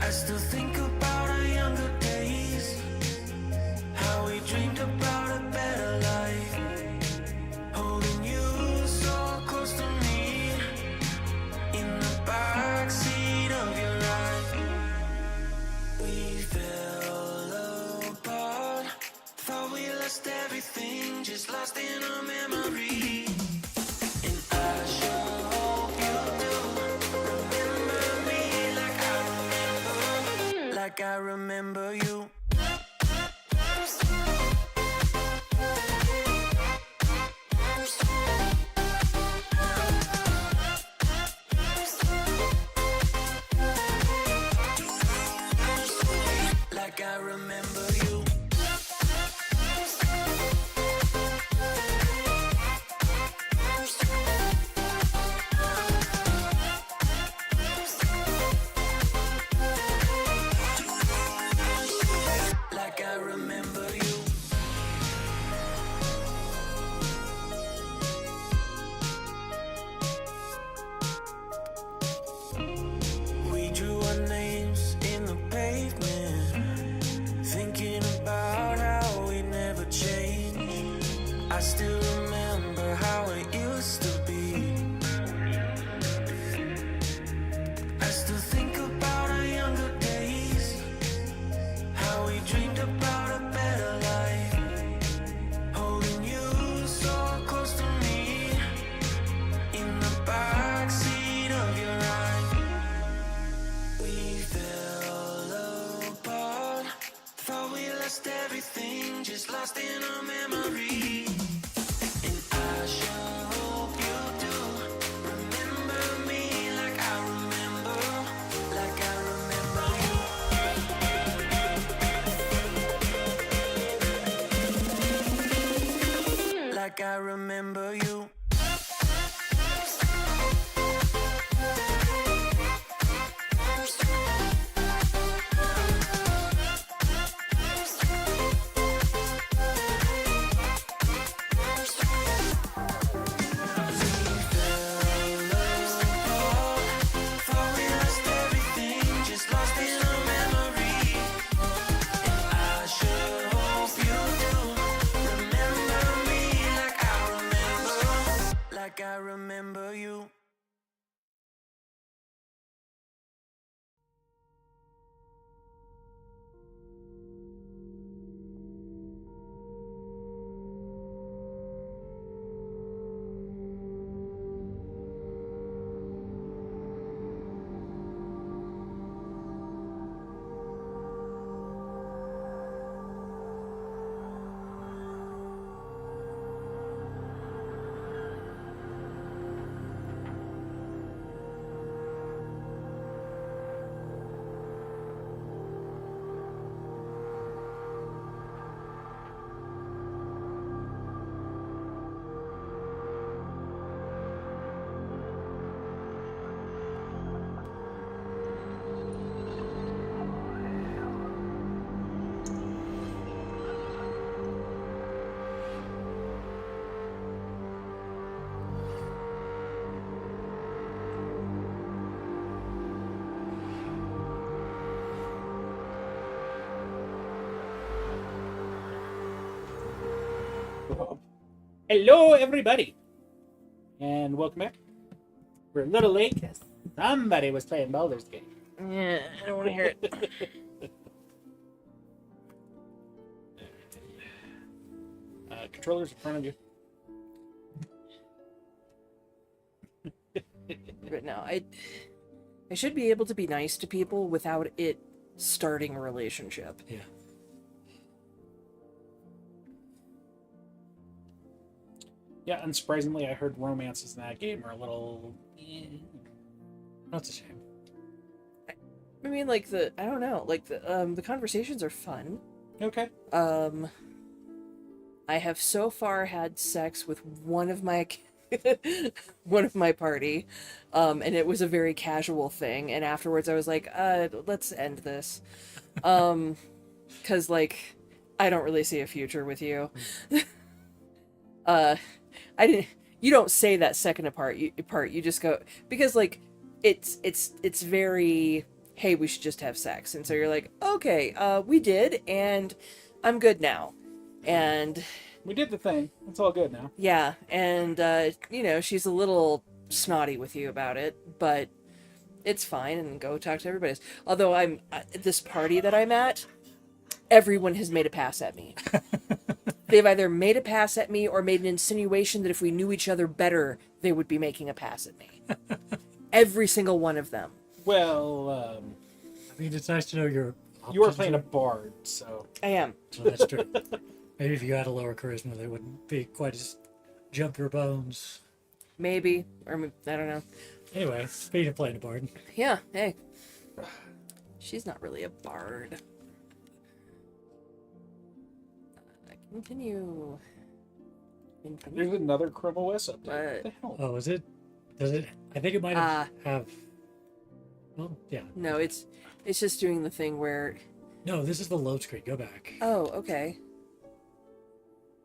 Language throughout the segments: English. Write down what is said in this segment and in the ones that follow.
I still think about our younger days, how we dreamed about a better life, holding you so close to me, in the backseat of your ride. We fell apart, thought we lost everything, just lost in our memory. And I sure hope you do remember me like I remember you. Like I remember you. Like I remember you. We drew our names in the pavement, thinking about how we never change. I still remember how it used to be. I still think about our younger days, how we dreamed about a better life, holding you so close to me, in the backseat of your ride. We fell apart, thought we lost everything, just lost in our memory. And I sure hope you do remember me like I remember you. Like I remember you. Thought we lost everything, just lost in our memory. And I sure hope you do remember me like I remember you. Hello, everybody, and welcome back. We're a little late because somebody was playing Baldur's Gate. Yeah, I don't want to hear it. Controllers in front of you. But no, I should be able to be nice to people without it starting a relationship. Yeah. Yeah, unsurprisingly, I heard romances in that game are a little. That's a shame. I mean, like I don't know, like the conversations are fun. Okay. I have so far had sex with one of my party, and it was a very casual thing. And afterwards, I was like, let's end this, because like I don't really see a future with you. I didn't. You don't say that second part. You just go because like it's very hey, we should just have sex. And so you're like, okay, we did, and I'm good now. And We did the thing. It's all good now. yeah, and, you know, she's a little snotty with you about it, but it's fine, and go talk to everybody else. Although at this party that I'm at, everyone has made a pass at me. They've either made a pass at me or made an insinuation that if we knew each other better, they would be making a pass at me. Every single one of them. Well, I mean, it's nice to know you're. you are playing a bard, so I am. So that's true. Maybe if you had a lower charisma, they wouldn't be quite as jump your bones. Maybe. Or I don't know. Anyway, speaking of playing a bard, Yeah, hey. She's not really a bard. Continue. there's another Criminal OS update. What the hell? oh, is it? Does it? I think it might have. Well, yeah. No, it's just doing the thing where. No, this is the load screen. Go back. Oh, okay.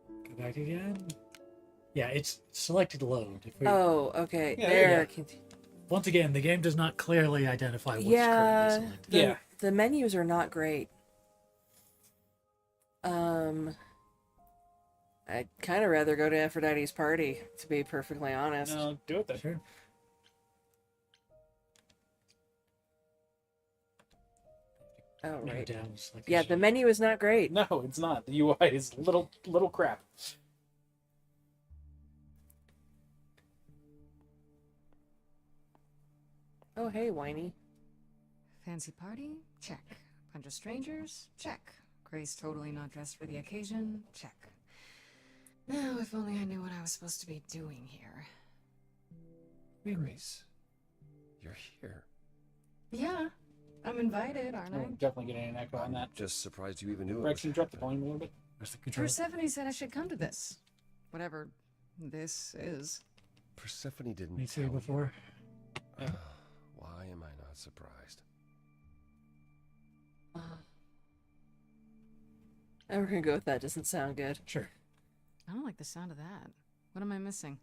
Go back again. Yeah, it's selected load. If we, Oh, okay. Yeah, there. Once again, the game does not clearly identify what's Yeah. currently selected. Yeah. The menus are not great. I'd kind of rather go to Aphrodite's party, to be perfectly honest. No, do it then. Sure. Oh, No right. down, select Yeah, the menu is not great. No, it's not. The UI is little crap. Oh, hey, whiny. Fancy party? Check. Bunch of strangers? Check. Grace totally not dressed for the occasion? Check. Now, if only I knew what I was supposed to be doing here. Grace, you're here. Yeah, I'm invited, aren't I? I'm definitely getting an echo on that. Just surprised you even knew it. Rex, can you drop the volume a little bit? Where's the control? Persephone said I should come to this. Whatever this is. Persephone didn't Me tell too you. before. Why am I not surprised? We're gonna go with that. Doesn't sound good. Sure. I don't like the sound of that. What am I missing?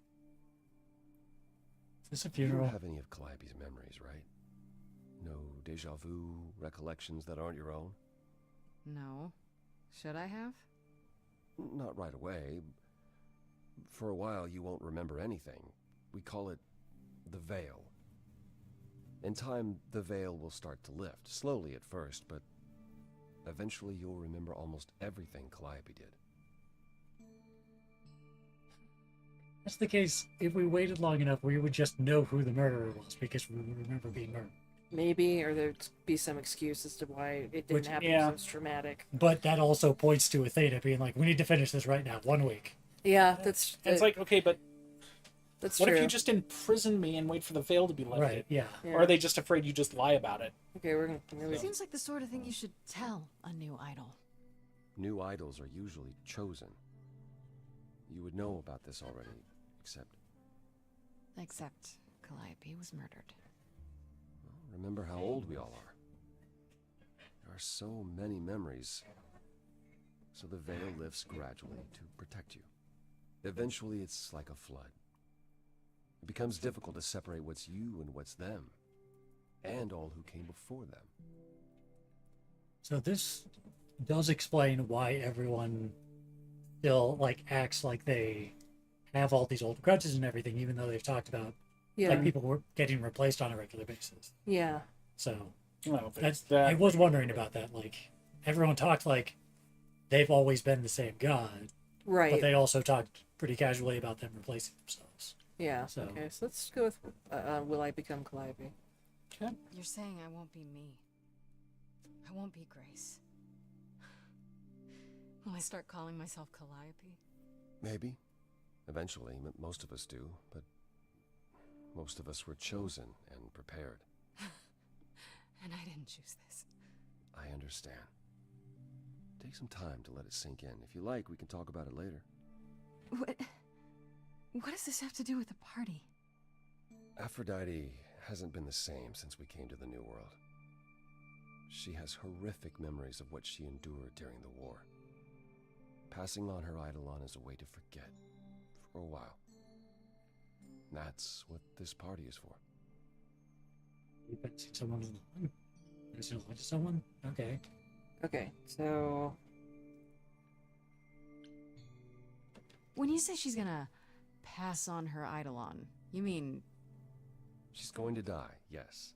Is this a You funeral? don't have any of Calliope's memories, right? No deja vu, recollections that aren't your own? No. Should I have? Not right away. For a while, you won't remember anything. We call it the veil. In time, the veil will start to lift, slowly at first, but eventually you'll remember almost everything Calliope did. That's the case. If we waited long enough, we would just know who the murderer was because we would remember being murdered. Maybe, or there'd be some excuse as to why it didn't Which- happen. yeah. So it's traumatic. But that also points to Athena being like, "We need to finish this right now. 1 week." Yeah, that's. And it's like, okay, but that's what true. if you just imprison me and wait for the veil to be lifted? Right? Yeah. Yeah. Or are they just afraid you just lie about it? Okay, we're gonna. Really... Seems like the sort of thing you should tell a new idol. New idols are usually chosen. You would know about this already, except... Except Calliope was murdered. Well, remember how old we all are. There are so many memories. So the veil lifts gradually to protect you. Eventually, it's like a flood. It becomes difficult to separate what's you and what's them, and all who came before them. So this does explain why everyone still acts like they have all these old grudges and everything, even though they've talked about Yeah. people were getting replaced on a regular basis. Yeah. So No, but that's that, I was wondering about that. Like everyone talked like they've always been the same god, Right. but they also talked pretty casually about them replacing themselves. Yeah. So- Okay, so let's go with Will I Become Calliope? You're saying I won't be me. I won't be Grace. Will I start calling myself Calliope? Maybe. Eventually, most of us do, but most of us were chosen and prepared. And I didn't choose this. I understand. Take some time to let it sink in. If you like, we can talk about it later. What does this have to do with the party? Aphrodite hasn't been the same since we came to the New World. She has horrific memories of what she endured during the war. Passing on her eidolon is a way to forget, for a while. That's what this party is for. You've been seeing someone. Is it to someone? Okay. Okay, so When you say she's gonna pass on her eidolon, you mean She's going to die, yes,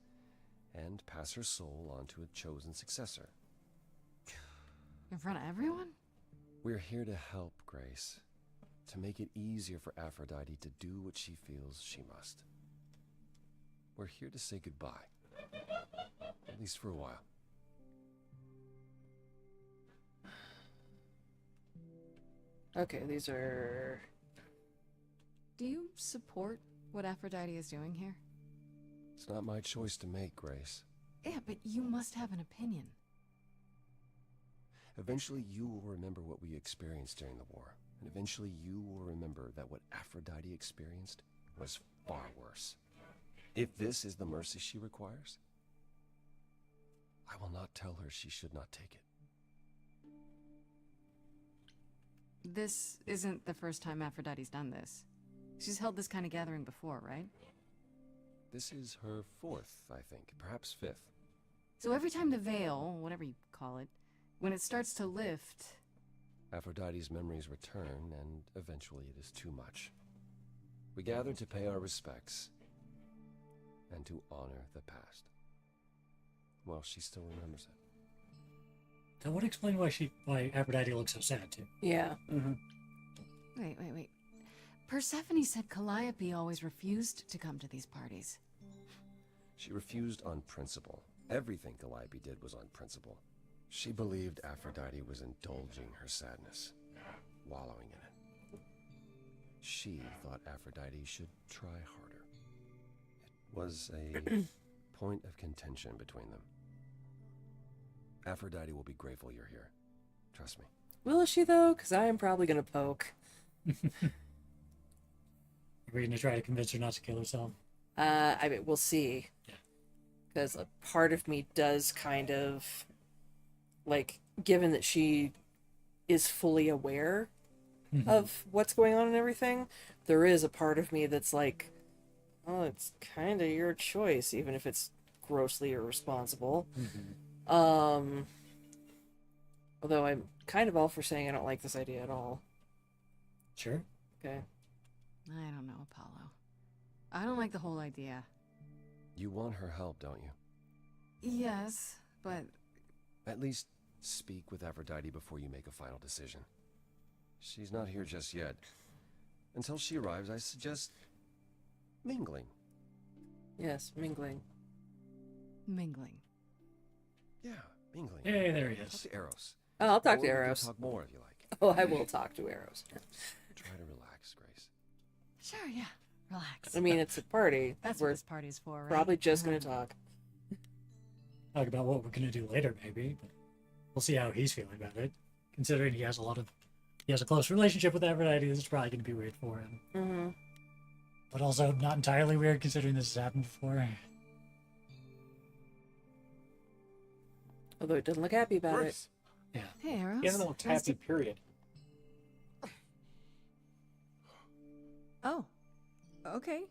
and pass her soul on to a chosen successor. in front of everyone? We're here to help, Grace, to make it easier for Aphrodite to do what she feels she must. We're here to say goodbye, at least for a while. okay, these are Do you support what Aphrodite is doing here? It's not my choice to make, Grace. Yeah, but you must have an opinion. Eventually you will remember what we experienced during the war, and eventually you will remember that what Aphrodite experienced was far worse. If this is the mercy she requires, I will not tell her she should not take it. This isn't the first time Aphrodite's done this. She's held this kind of gathering before, right? This is her fourth, I think, perhaps fifth. So every time the veil, whatever you call it, when it starts to lift, Aphrodite's memories return, and eventually it is too much. We gather to pay our respects and to honor the past. Well, she still remembers it. That would explain why Aphrodite looks so sad too. yeah. Wait. Persephone said Calliope always refused to come to these parties. She refused on principle. Everything Calliope did was on principle. She believed Aphrodite was indulging her sadness, wallowing in it. She thought Aphrodite should try harder. It was a point of contention between them. Aphrodite will be grateful you're here. Trust me. Will she though? Because I am probably gonna poke. We're going to try to convince her not to kill herself. I mean, we'll see. Because a part of me does kind of, like, given that she is fully aware of what's going on and everything, there is a part of me that's like, oh, it's kind of your choice, even if it's grossly irresponsible. Although I'm kind of all for saying I don't like this idea at all. Sure. Okay. I don't know, Apollo. I don't like the whole idea. You want her help, don't you? Yes, but At least speak with Aphrodite before you make a final decision. She's not here just yet. Until she arrives, I suggest mingling. Yes, mingling. mingling. Yeah, mingling. Hey, there he Talk is. to Eros. Oh, I'll talk Or to we can Eros. Talk more if you like. Oh, I will talk to Eros. Try to relax, Grace. Sure, yeah. Relax. I mean, it's a party. That's what We're this party's for, right? probably just gonna talk. Talk about what we're going to do later, maybe. But we'll see how he's feeling about it. Considering he has a close relationship with Aphrodite, this is probably going to be weird for him. Mm-hmm. But also not entirely weird considering this has happened before. Although it doesn't look happy about it. Grace, Yeah. Hey, Eros. He hasn't looked Nice happy, period. Oh. Okay.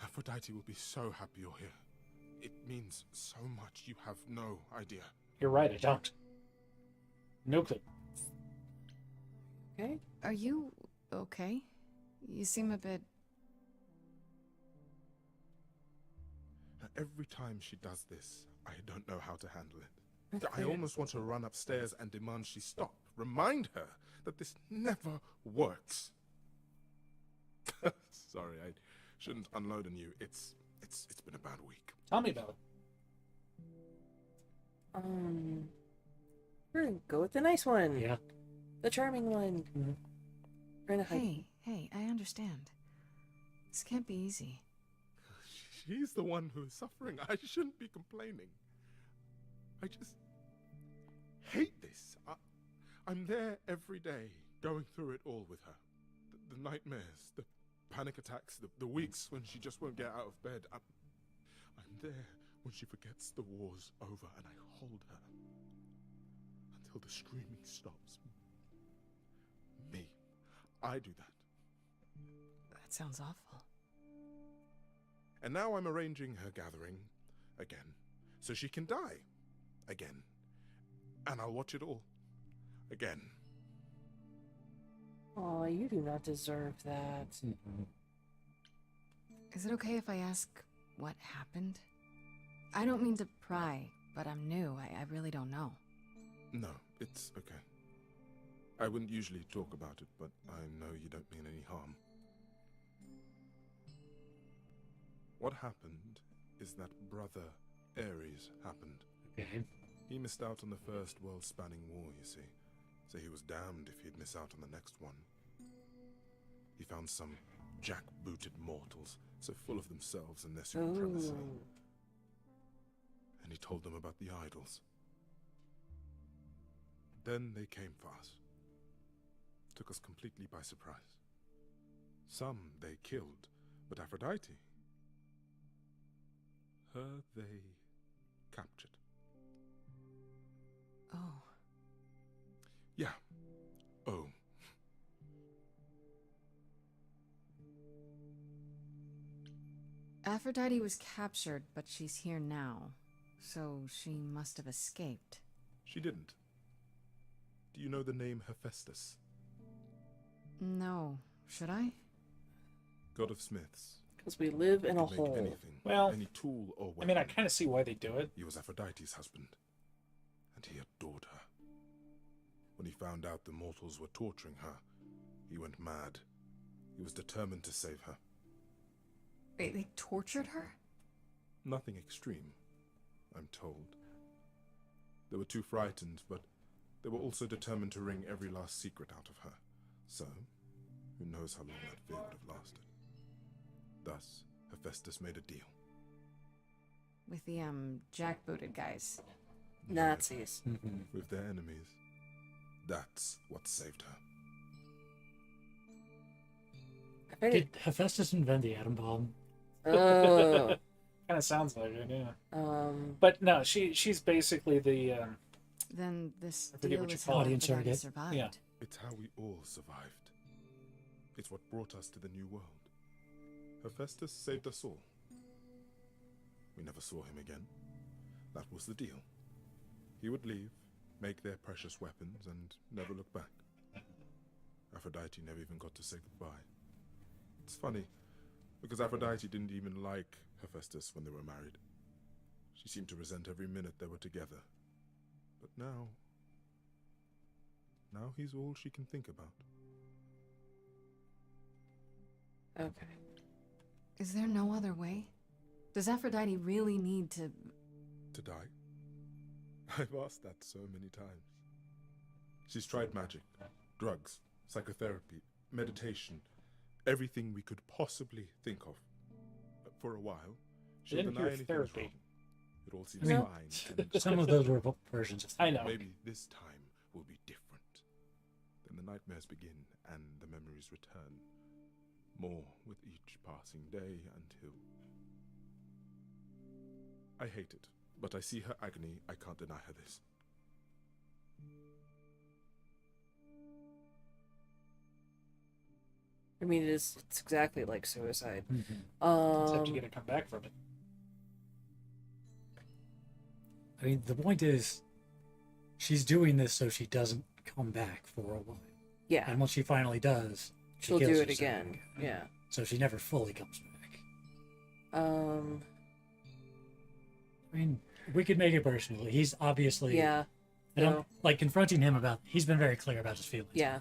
Aphrodite will be so happy you're here. It means so much you have no idea. You're right, I don't. No clue. Okay. Are you okay? You seem a bit... Every time she does this, I don't know how to handle it. I almost want to run upstairs and demand she stop. Remind her that this never works. Sorry, I shouldn't unload on you. It's been a bad week. Tell me about it. We're gonna go with the nice one. Yeah. The charming one. Mhm. We're gonna hide. Hey, I understand. This can't be easy. She's the one who is suffering. I shouldn't be complaining. I just hate this. I'm there every day, going through it all with her. The nightmares, the panic attacks, the weeks when she just won't get out of bed. I'm there when she forgets the war's over, and I hold her until the screaming stops. Me. I do that. That sounds awful. And now I'm arranging her gathering again, so she can die again. And I'll watch it all. Again. Aw, you do not deserve that. Is it okay if I ask what happened? I don't mean to pry, but I'm new. I really don't know. No, it's okay. I wouldn't usually talk about it, but I know you don't mean any harm. What happened is that Brother Ares happened. Okay. He missed out on the first world-spanning war, you see. So he was damned if he'd miss out on the next one. He found some jack-booted mortals, so full of themselves and their supremacy. Ooh. And he told them about the idols. Then they came for us. Took us completely by surprise. Some they killed, but Aphrodite, her they captured. Oh. Yeah. Oh. Aphrodite was captured, but she's here now. So she must have escaped. She didn't. Do you know the name Hephaestus? No. Should I? God of smiths. Because we live in a Could make hole. anything, Well, any tool or weapon. I mean, I kind of see why they do it. He was Aphrodite's husband, and he adored her. When he found out the mortals were torturing her, he went mad. He was determined to save her. Wait, they tortured her? Nothing extreme, I'm told. They were too frightened, but they were also determined to wring every last secret out of her. So, who knows how long that fear would have lasted. Thus, Hephaestus made a deal. With the, jackbooted guys. Nazis. With their enemies. That's what saved her. I bet Did Hephaestus invent the atom bomb? Oh. Kind of sounds like it, yeah. Um. But no, she's basically the Then this I forget deal what you is call how it. Audience Aphrodite surrogate. survived. Yeah. It's how we all survived. It's what brought us to the new world. Hephaestus saved us all. We never saw him again. That was the deal. He would leave, make their precious weapons, and never look back. Aphrodite never even got to say goodbye. It's funny, because Aphrodite didn't even like Hephaestus when they were married. She seemed to resent every minute they were together. But now he's all she can think about. Okay. Is there no other way? Does Aphrodite really need to... To die? I've asked that so many times. She's tried magic, drugs, psychotherapy, meditation, everything we could possibly think of. But for a while, she'll didn't deny hear anything is therapy. wrong. It all seems No. fine. and Some of those were versions of I know. maybe this time will be different. Then the nightmares begin and the memories return. More with each passing day until... I hate it, but I see her agony. I can't deny her this. I mean, it's exactly like suicide. except you get to come back from it. I mean, the point is, she's doing this so she doesn't come back for a while. Yeah, And once she finally does, she she'll kills do it herself. again. Yeah. So she never fully comes back. I mean, we could make it personal. He's obviously... Yeah. I don't, No. like, confronting him about... He's been very clear about his feelings. Yeah.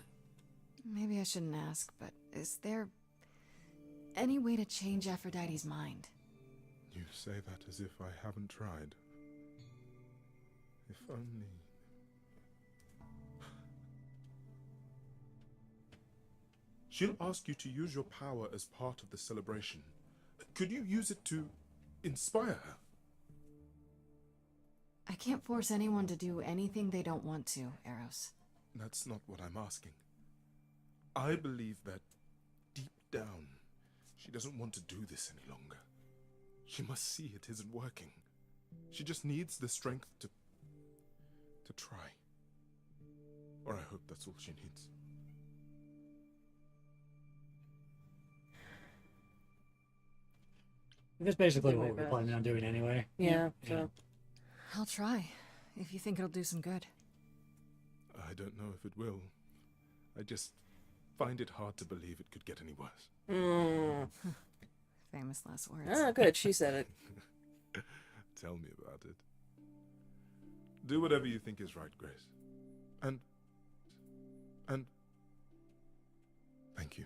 Maybe I shouldn't ask, but is there any way to change Aphrodite's mind? You say that as if I haven't tried. If only... She'll ask you to use your power as part of the celebration. Could you use it to inspire her? I can't force anyone to do anything they don't want to, Eros. That's not what I'm asking. I believe that, deep down, she doesn't want to do this any longer. She must see it isn't working. She just needs the strength to try. Or I hope that's all she needs. That's basically Do my what we're best. planning on doing anyway. Yeah. So. I'll try, if you think it'll do some good. I don't know if it will. I just find it hard to believe it could get any worse. Famous last words. Ah, good. She said it. Tell me about it. Do whatever you think is right, Grace. And thank you.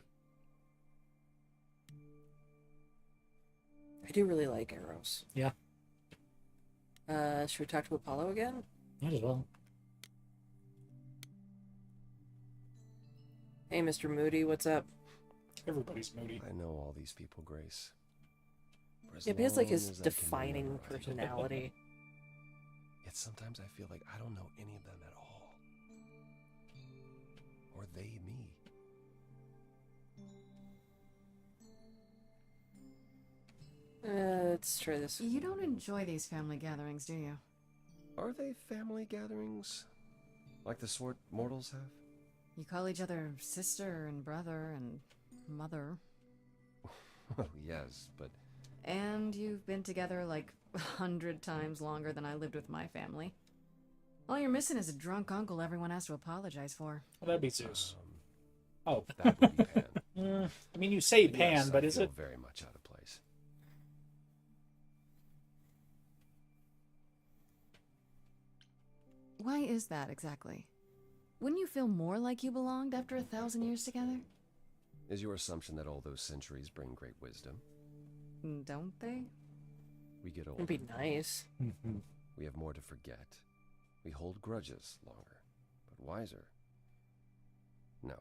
I do really like arrows. Yeah, Should we talk to Apollo again? might as well. Hey, Mr. Moody, what's up? Everybody's moody. I know all these people, Grace. For as Yeah, but it's like long his as I can defining remember, I- personality. Yet sometimes I feel like I don't know any of them at all. Or they me. Let's try this. You don't enjoy these family gatherings, do you? Are they family gatherings? Like the sort mortals have? You call each other sister and brother and mother. Well, yes, but And you've been together like 100 times longer than I lived with my family. All you're missing is a drunk uncle everyone has to apologize for. Well, that'd be Zeus. Oh, that would be Pan. I mean, you say Yes, Pan, but I is feel it? very much out of place? Why is that exactly? Wouldn't you feel more like you belonged after 1,000 years together? Is your assumption that all those centuries bring great wisdom? Don't they? We get It'd older. be nice. We have more to forget. We hold grudges longer, but wiser. No.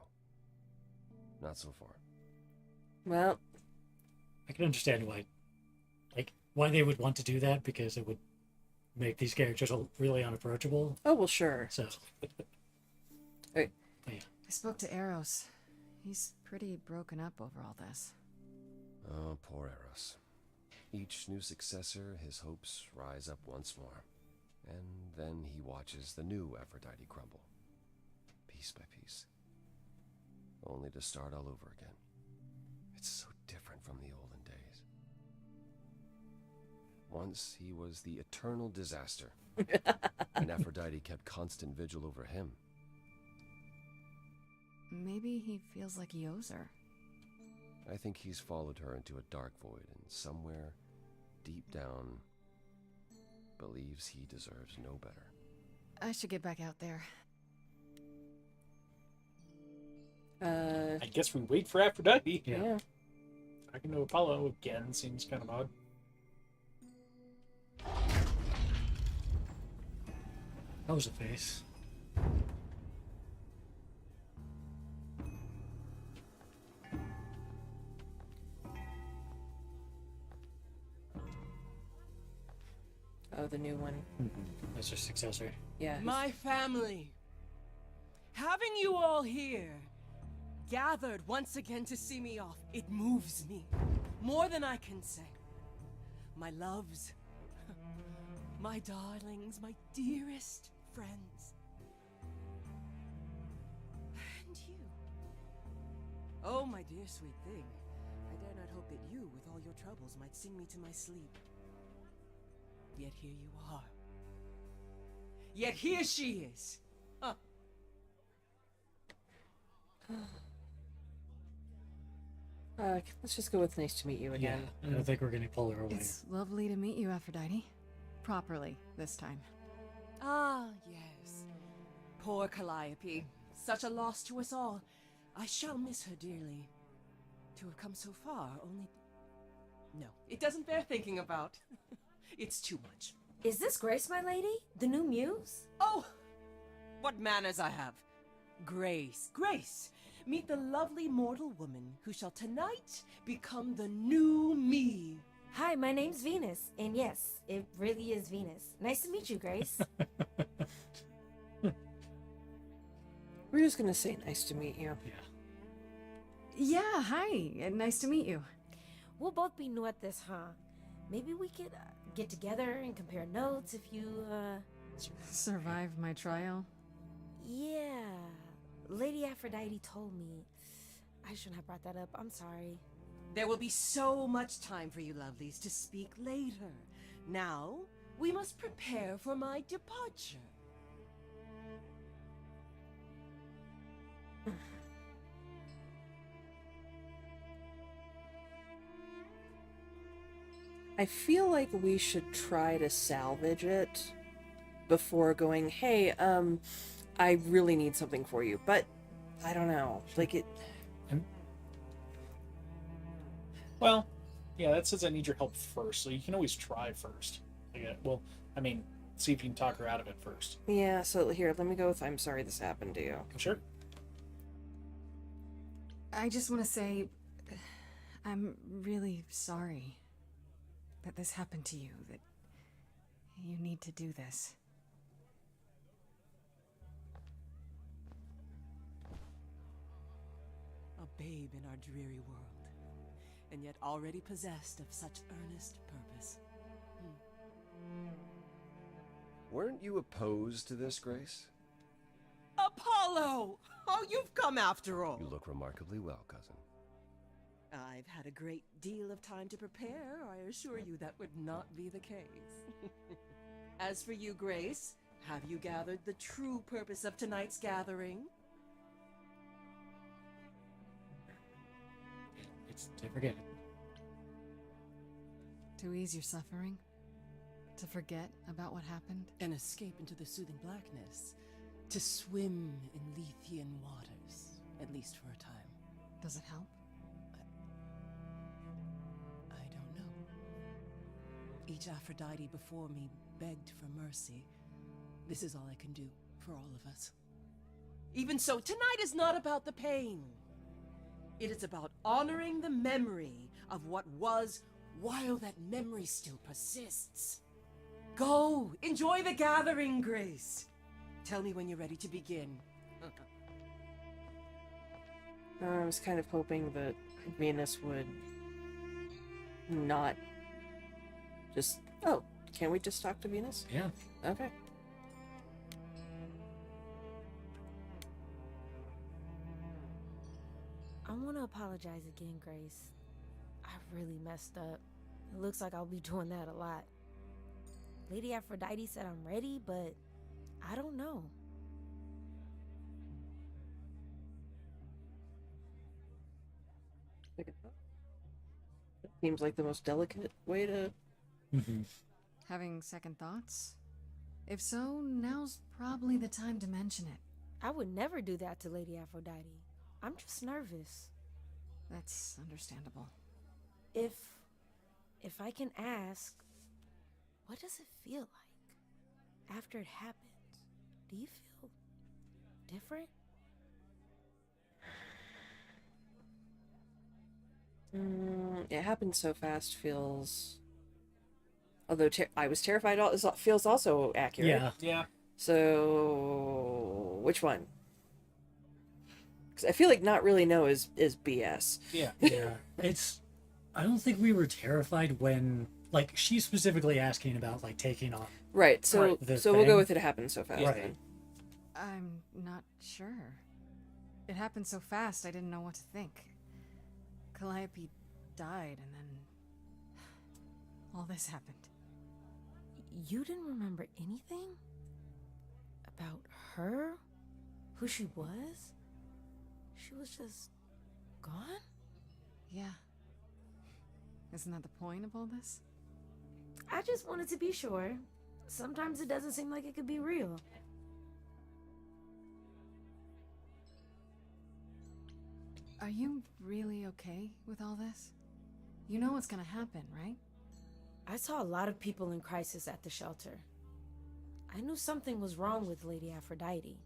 Not so far. Well, I can understand why they would want to do that, because it would make these characters really unapproachable. oh, well, sure. So, Hey, I spoke to Eros. He's pretty broken up over all this. Oh, poor Eros. Each new successor, his hopes rise up once more. And then he watches the new Aphrodite crumble. Piece by piece. Only to start all over again. It's so different from the olden days. Once he was the eternal disaster. And Aphrodite kept constant vigil over him. Maybe he feels like he owes her. I think he's followed her into a dark void, and somewhere, deep down, believes he deserves no better. I should get back out there. I guess we wait for Aphrodite. yeah. Talking to Apollo again seems kind of odd. that was a face. Oh, the new one. That's their successor. Yeah. My family. Having you all here, gathered once again to see me off, it moves me. More than I can say. My loves, my darlings, my dearest friends. And you. Oh, my dear sweet thing. I dare not hope that you, with all your troubles, might sing me to my sleep. Yet here you are. Yet here she is. Huh. Let's just go with nice to meet you Yeah, again. I don't think we're gonna pull her away. It's lovely to meet you, Aphrodite. Properly, this time. Ah, yes. Poor Calliope. Such a loss to us all. I shall miss her dearly. To have come so far, only... No, it doesn't bear thinking about. It's too much. Is this Grace, my lady? The new muse? Oh! What manners I have. Grace, Grace! Meet the lovely mortal woman who shall tonight become the new me. Hi, my name's Venus. And yes, it really is Venus. Nice to meet you, Grace. We're just gonna say nice to meet you. Yeah. Yeah, hi. Nice to meet you. We'll both be new at this, huh? Maybe we could get together and compare notes if you, Survive my trial. Yeah. Lady Aphrodite told me. I shouldn't have brought that up. I'm sorry. There will be so much time for you lovelies to speak later. Now, we must prepare for my departure. I feel like we should try to salvage it before going, hey, I really need something for you, but I don't know. Like it. Well, yeah, that says I need your help first, so you can always try first. Well, I mean, see if you can talk her out of it first. Yeah, so here, let me go with I'm sorry this happened to you. Sure. I just want to say, I'm really sorry that this happened to you, that you need to do this. A babe in our dreary world, and yet already possessed of such earnest purpose. Weren't you opposed to this, Grace? Apollo! Oh, you've come after all. You look remarkably well, cousin. I've had a great deal of time to prepare. I assure you that would not be the case. As for you, Grace, have you gathered the true purpose of tonight's gathering? It's to forget. To ease your suffering? To forget about what happened? And escape into the soothing blackness. To swim in Lethean waters, at least for a time. Does it help? I don't know. Each Aphrodite before me begged for mercy. This is all I can do for all of us. Even so, tonight is not about the pain. It is about honoring the memory of what was while that memory still persists. Go, enjoy the gathering, Grace. Tell me when you're ready to begin. I was kind of hoping that Venus would not just... Oh, can't we just talk to Venus? Yeah. Okay. I want to apologize again, Grace. I really messed up. It looks like I'll be doing that a lot. Lady Aphrodite said I'm ready, but I don't know. Seems like the most delicate way to... Having second thoughts? If so, now's probably the time to mention it. I would never do that to Lady Aphrodite. I'm just nervous. That's understandable. If I can ask, what does it feel like after it happens? Do you feel different? It happened so fast feels... Although I was terrified, feels also accurate. Yeah. Yeah. So, which one? Because I feel like not really know is BS. Yeah. Yeah. It's... I don't think we were terrified when... Like, she's specifically asking about, like, taking on... Right, so Right, the we'll go thing. with it happened so fast Right. then. I'm not sure. It happened so fast, I didn't know what to think. Calliope died, and then... all this happened. You didn't remember anything? About her? Who she was? She was just gone? Yeah. Isn't that the point of all this? I just wanted to be sure. Sometimes it doesn't seem like it could be real. Are you really okay with all this? You know what's gonna happen, right? I saw a lot of people in crisis at the shelter. I knew something was wrong with Lady Aphrodite.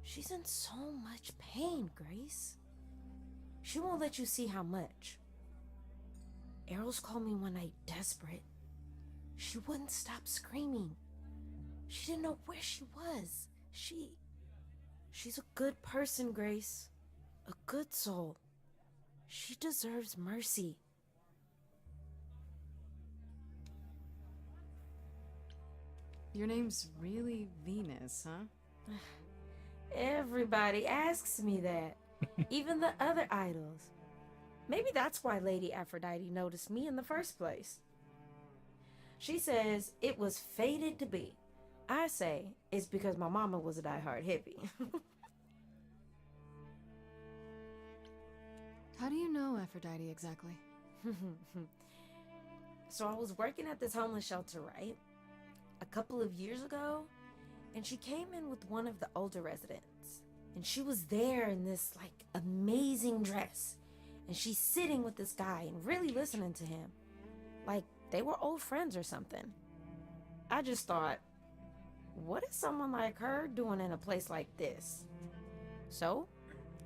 She's in so much pain, Grace. She won't let you see how much. Eros called me one night desperate. She wouldn't stop screaming. She didn't know where she was. She's a good person, Grace. A good soul. She deserves mercy. Your name's really Venus, huh? Everybody asks me that. Even the other idols. Maybe that's why Lady Aphrodite noticed me in the first place. She says it was fated to be. I say it's because my mama was a diehard hippie. How do you know Aphrodite exactly? So I was working at this homeless shelter, right? A couple of years ago, and she came in with one of the older residents. And she was there in this, like, amazing dress. And she's sitting with this guy and really listening to him. Like, they were old friends or something. I just thought, what is someone like her doing in a place like this? So,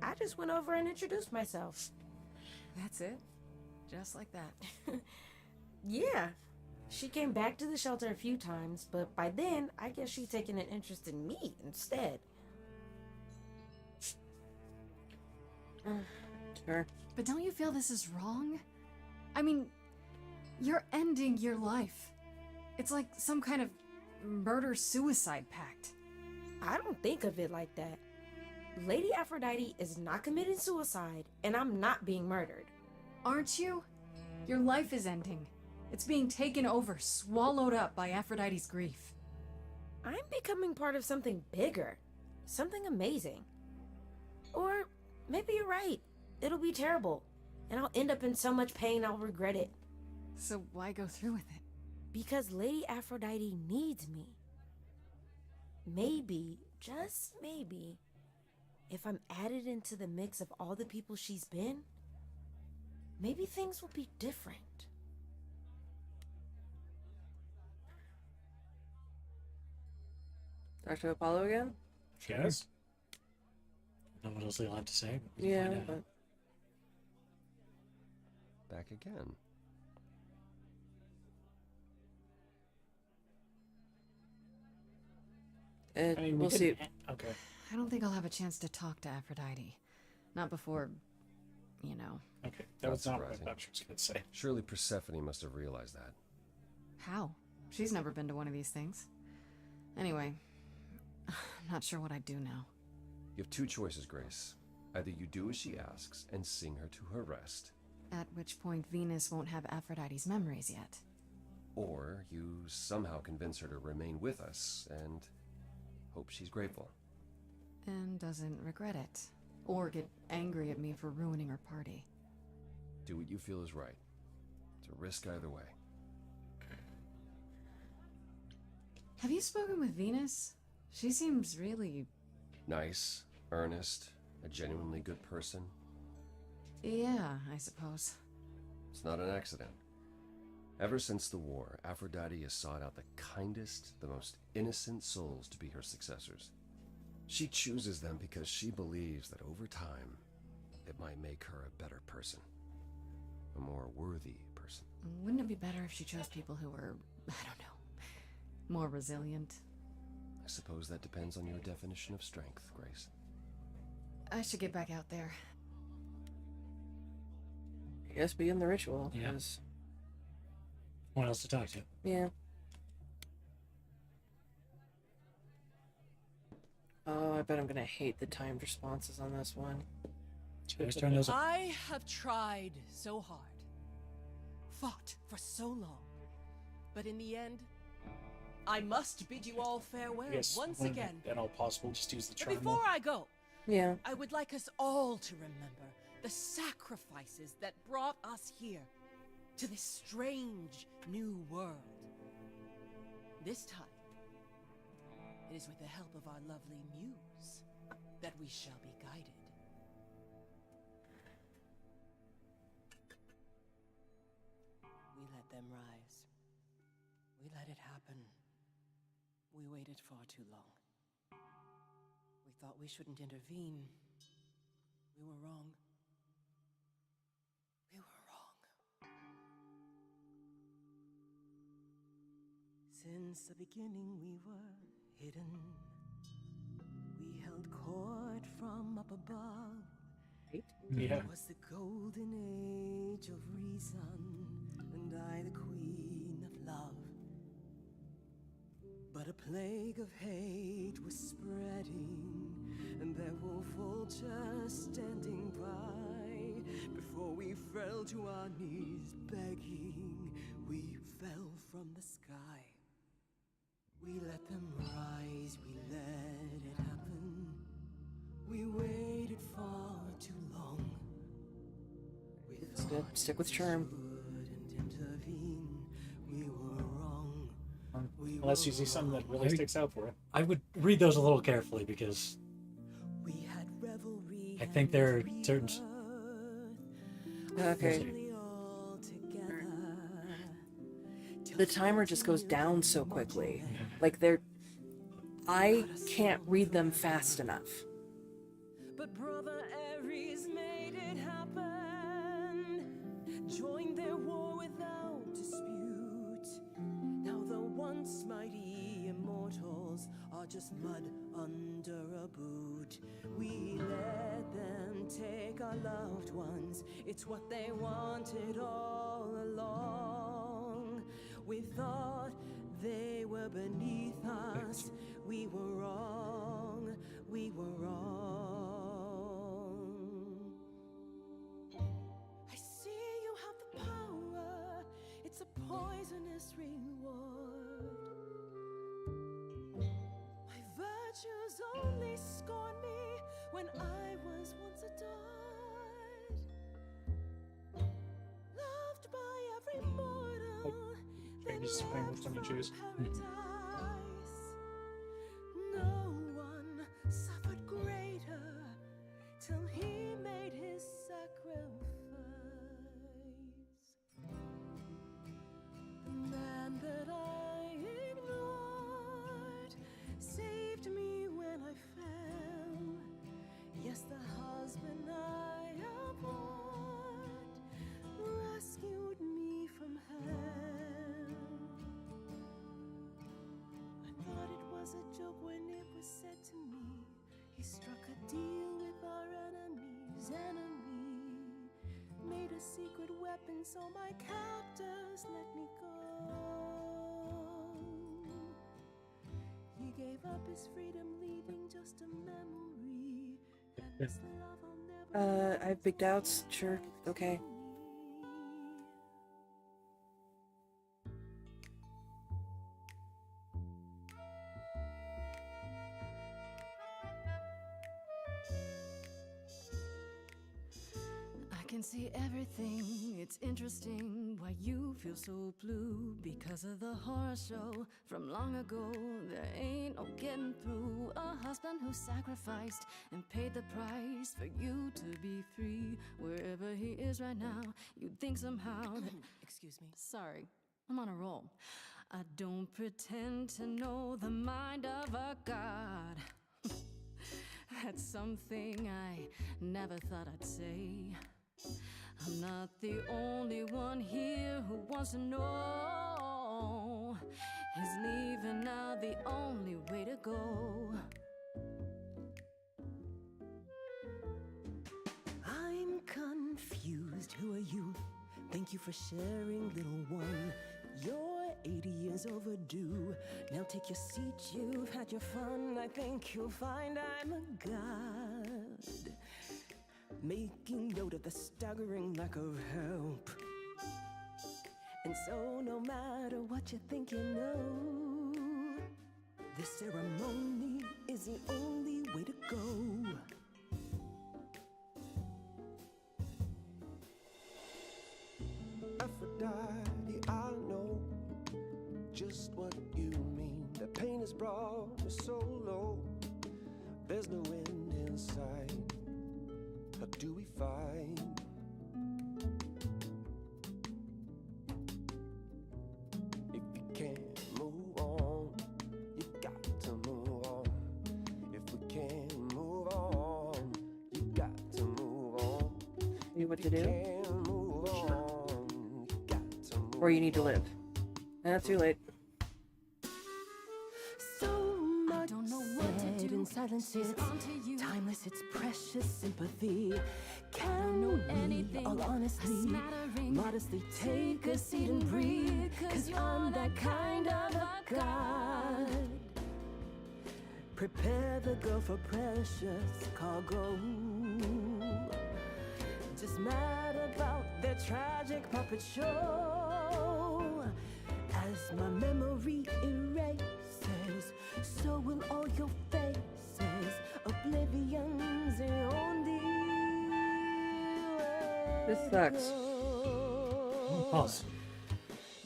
I just went over and introduced myself. That's it? Just like that. Yeah. She came back to the shelter a few times, but by then, I guess she'd taken an interest in me instead. Sure. But don't you feel this is wrong? I mean, you're ending your life. It's like some kind of murder-suicide pact. I don't think of it like that. Lady Aphrodite is not committing suicide, and I'm not being murdered. Aren't you? Your life is ending. It's being taken over, swallowed up by Aphrodite's grief. I'm becoming part of something bigger. Something amazing. Or maybe you're right. It'll be terrible. And I'll end up in so much pain I'll regret it. So why go through with it? Because Lady Aphrodite needs me. Maybe, just maybe, if I'm added into the mix of all the people she's been, maybe things will be different. Dr. Apollo again? Yes. I don't know what else they'll have to say. But we can Yeah, find out. but Back again. I mean, we'll could- see. Okay. I don't think I'll have a chance to talk to Aphrodite. Not before, you know. Okay. That Not was not what I surprising. thought she was going to say. Surely Persephone must have realized that. How? She's never been to one of these things. Anyway, I'm not sure what I'd do now. You have two choices, Grace. Either you do as she asks and sing her to her rest, At which point Venus won't have Aphrodite's memories yet. or you somehow convince her to remain with us and hope she's grateful. And doesn't regret it. Or get angry at me for ruining her party. Do what you feel is right. It's a risk either way. Have you spoken with Venus? She seems really... Nice, earnest, a genuinely good person. Yeah, I suppose. It's not an accident. Ever since the war, Aphrodite has sought out the kindest, the most innocent souls to be her successors. She chooses them because she believes that over time, it might make her a better person. A more worthy person. Wouldn't it be better if she chose people who were, I don't know, more resilient? I suppose that depends on your definition of strength, Grace. I should get back out there. I guess begin the ritual. Yeah. 'Cause- What else to talk to? Yeah. Oh, I bet I'm gonna hate the timed responses on this one. Let's turn those up. I have tried so hard, fought for so long, but in the end, I must bid you all farewell Yes. once when again. at all possible, just use the But charm. before I go, Yeah. I would like us all to remember the sacrifices that brought us here to this strange new world. This time, it is with the help of our lovely muse that we shall be guided. We let them rise. We let it happen. We waited far too long. We thought we shouldn't intervene. We were wrong. We were wrong. Since the beginning we were hidden. We held court from up above. Yeah. It was the golden age of reason, and I the queen of love. But a plague of hate was spreading, and there were vultures standing by. Before we fell to our knees begging, we fell from the sky. die. We let them rise, we let it happen. We waited far too long. We It's good. Stick with charm. wouldn't intervene. We were wrong. Unless you see something that really sticks out for you. I would read those a little carefully because We had revelry. I think there are certain. Okay. All together. The timer just goes down so quickly. Like I can't read them fast enough. But brother Ares made it happen. Joined their war without dispute. Now the once mighty immortals are just mud under a boot. We let them take our loved ones. It's what they wanted all along. We thought they were beneath us. We were wrong. We were wrong. I see you have the power. It's a poisonous reward. My virtues only scorn me when I was once adored. Loved by every mortal. Changes depending which one you choose. Paradise. No one suffered greater till he made his sacrifice. The man that I ignored saved me when I fell. Yes, the husband I abhorred rescued me from hell. I thought it was a joke when it was said to me. He struck a deal with our enemy's enemy. Made a secret weapon so my captors let me go. He gave up his freedom, leaving just a memory. And this love I'll never I have big doubts. Sure. Okay. I can see everything, it's interesting why you feel so blue. Because of the horror show from long ago, there ain't no getting through. A husband who sacrificed and paid the price for you to be free. Wherever he is right now, you'd think somehow that... Excuse me. Sorry, I'm on a roll. I don't pretend to know the mind of a god. That's something I never thought I'd say. I'm not the only one here who wants to know. Is leaving now the only way to go? I'm confused. Who are you? Thank you for sharing, little one. You're 80 years overdue. Now take your seat, you've had your fun. I think you'll find I'm a god. Making note of the staggering lack of help. And so no matter what you think you know, this ceremony is the only way to go. Aphrodite, I know just what you mean. The pain has brought me so low. There's no end in sight. How do we find? If you can't move on, you got to move on. If we can't move on, you got to move on. You what to do? Can't move on, you got to move Or you need to live. Too late. So much don't know what to said do. in silence, It's it's onto you. timeless, it's precious sympathy. don't know Can we, anything all honestly, smattering. modestly take a seat and breathe? Cause I'm that kind of a god. Prepare the girl for precious cargo. Just mad about their tragic puppet show. As As my memory erases, so will all your faces. Oblivion's the only way This to sucks. Oh, pause.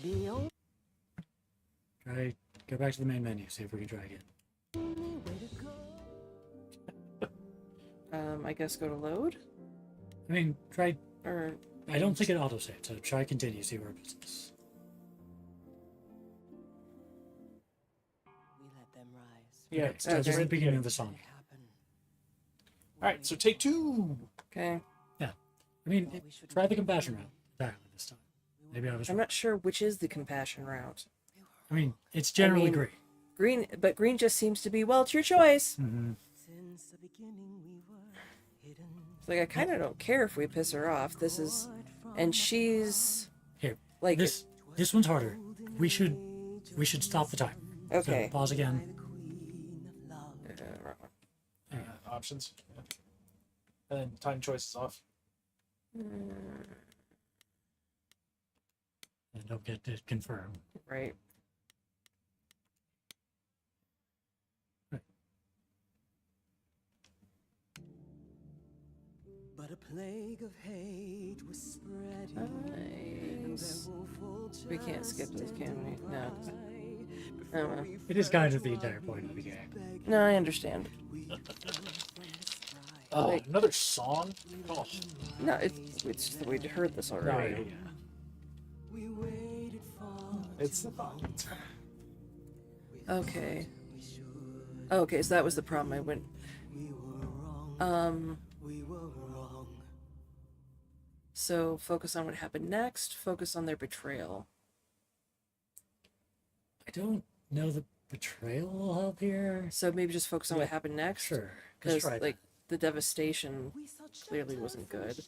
The only Try go back to the main menu. See if we can try again. way to go. I guess go to load? I mean, try. Or I don't think it autosaved, so try continue. See where it puts. We let them rise. Yeah. Okay, It's so this is okay. the beginning of the song. It happened. All right. So take 2. okay. Yeah. I mean, try the compassion route entirely this time. Maybe I was I'm wrong. not sure which is the compassion route. I mean, it's generally mean- green. Green just seems to be, well, it's your choice. Mm-hmm. Since the beginning we were hidden. It's like I kind of don't care if we piss her off. This is, and she's Here, like, this one's harder. We should stop the time. okay. So pause again. Wrong one. Options. Yeah. And then time choice is off. And don't get it confirmed. Right. But a plague of hate was spreading. And Nice. their woeful We can't skip this, can we? No. cry Oh, before well. we It is kind of the entire point of the game. No, I understand. we fell from the sky. Oh, Like- another song. Oh, No, it's just that we'd heard this No, already. yeah. We waited for it's the fun. It's fun. Okay. Okay, so that was the problem. I went. we were wrong. We were wrong. So focus on what happened next. Focus on their betrayal. I don't know the betrayal will help here. So maybe just focus on what Yeah, happened next. Sure. Because Try that. like the devastation. We sought Clearly shelter wasn't from good. shadows,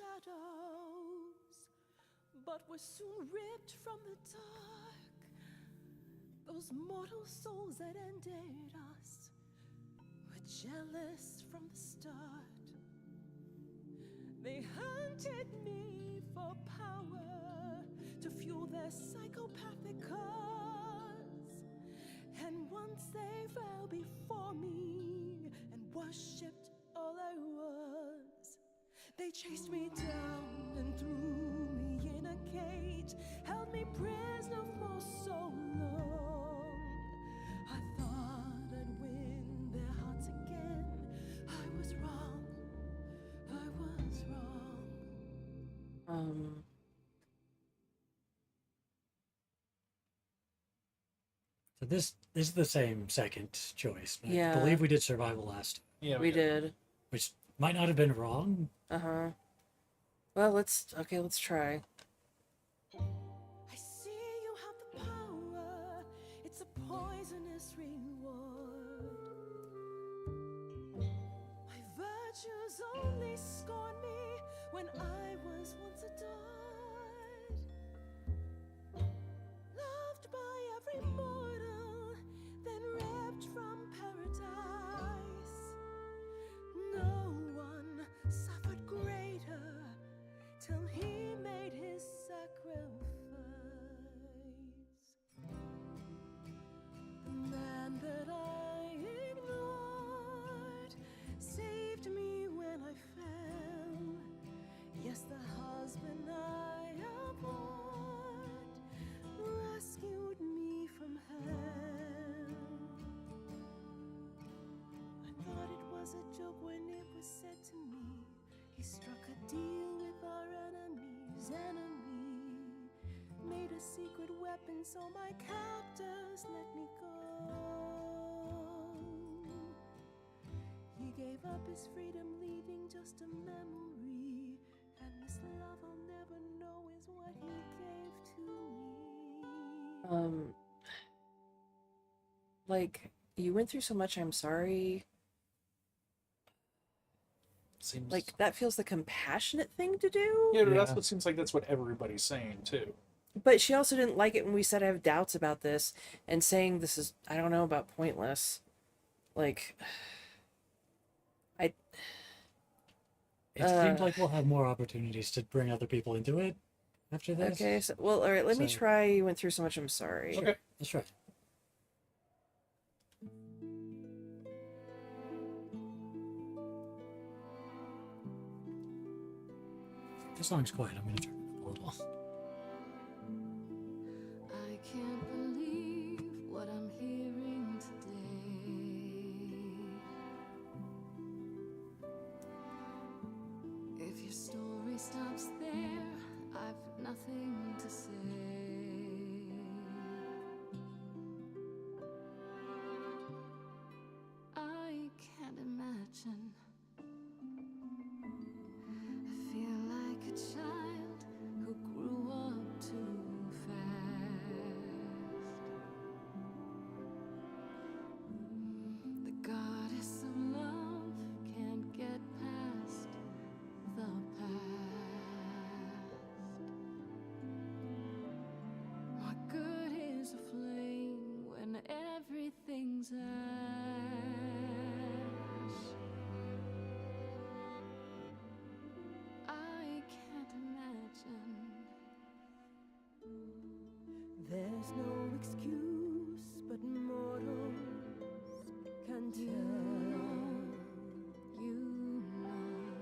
but were soon ripped from the dark. Those mortal souls that ended us were jealous from the start. They hunted me for power to fuel their psychopathic cause. And once they fell before me and worshipped all I was, they chased me down and threw me in a cage, held me prisoner for so long. I thought I'd win their hearts again. I was wrong. I was wrong. So this is the same second choice. I Yeah. believe we did survival last, Yeah, We did. which might not have been wrong. Uh-huh. Well, let's try. I see you have the power. It's a poisonous reward. My virtues only scorn me when I was once adored. Loved by every mortal, then ripped from paradise. No one suffered greater till he made his sacrifice. The man that I ignored saved me when I fell. Yes, the husband I abhorred rescued me from hell. I thought it was a joke when it was said to me. He struck a deal with our enemy's enemy, made a secret weapon so my captors let me go. He gave up his freedom, leaving just a memory, and this love I'll never know is what he gave to me. Like you went through so much. I'm sorry. Seems Like that feels the compassionate thing to do. Yeah, but that's Yeah. what seems like. That's what everybody's saying too. But she also didn't like it when we said I have doubts about this and saying this is, I don't know, about pointless. Like, It seems like we'll have more opportunities to bring other people into it after this. Okay, so, well, all right, let me So- try. You went through so much, I'm sorry. Okay. Let's try. This song's quiet. I'm going to turn it up a little. I can't believe what I'm hearing today. If your story stops there, I've nothing to say. I can't imagine. I feel like a child who grew up too fast. The goddess of love can't get past the past. What good is a flame when everything's ash? I can't imagine. There's no excuse but mortals can tell. You know,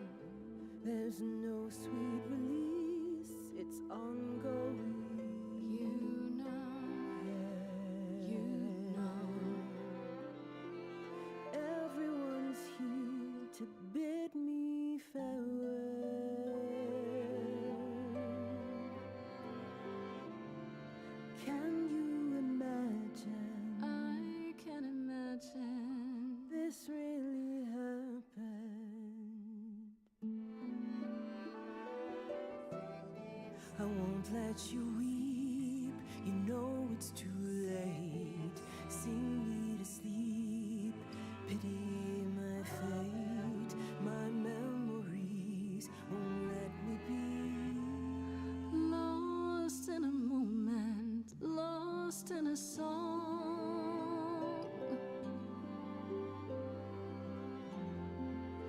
There's no sweet release, it's ongoing. you know, you know. Everyone's here to bid me farewell. Can you imagine I can imagine. this really happened? I won't let you weep, you know it's too late. Sing me to sleep, pity my fate. My memories won't let me be. Lost in a moment, lost in a song.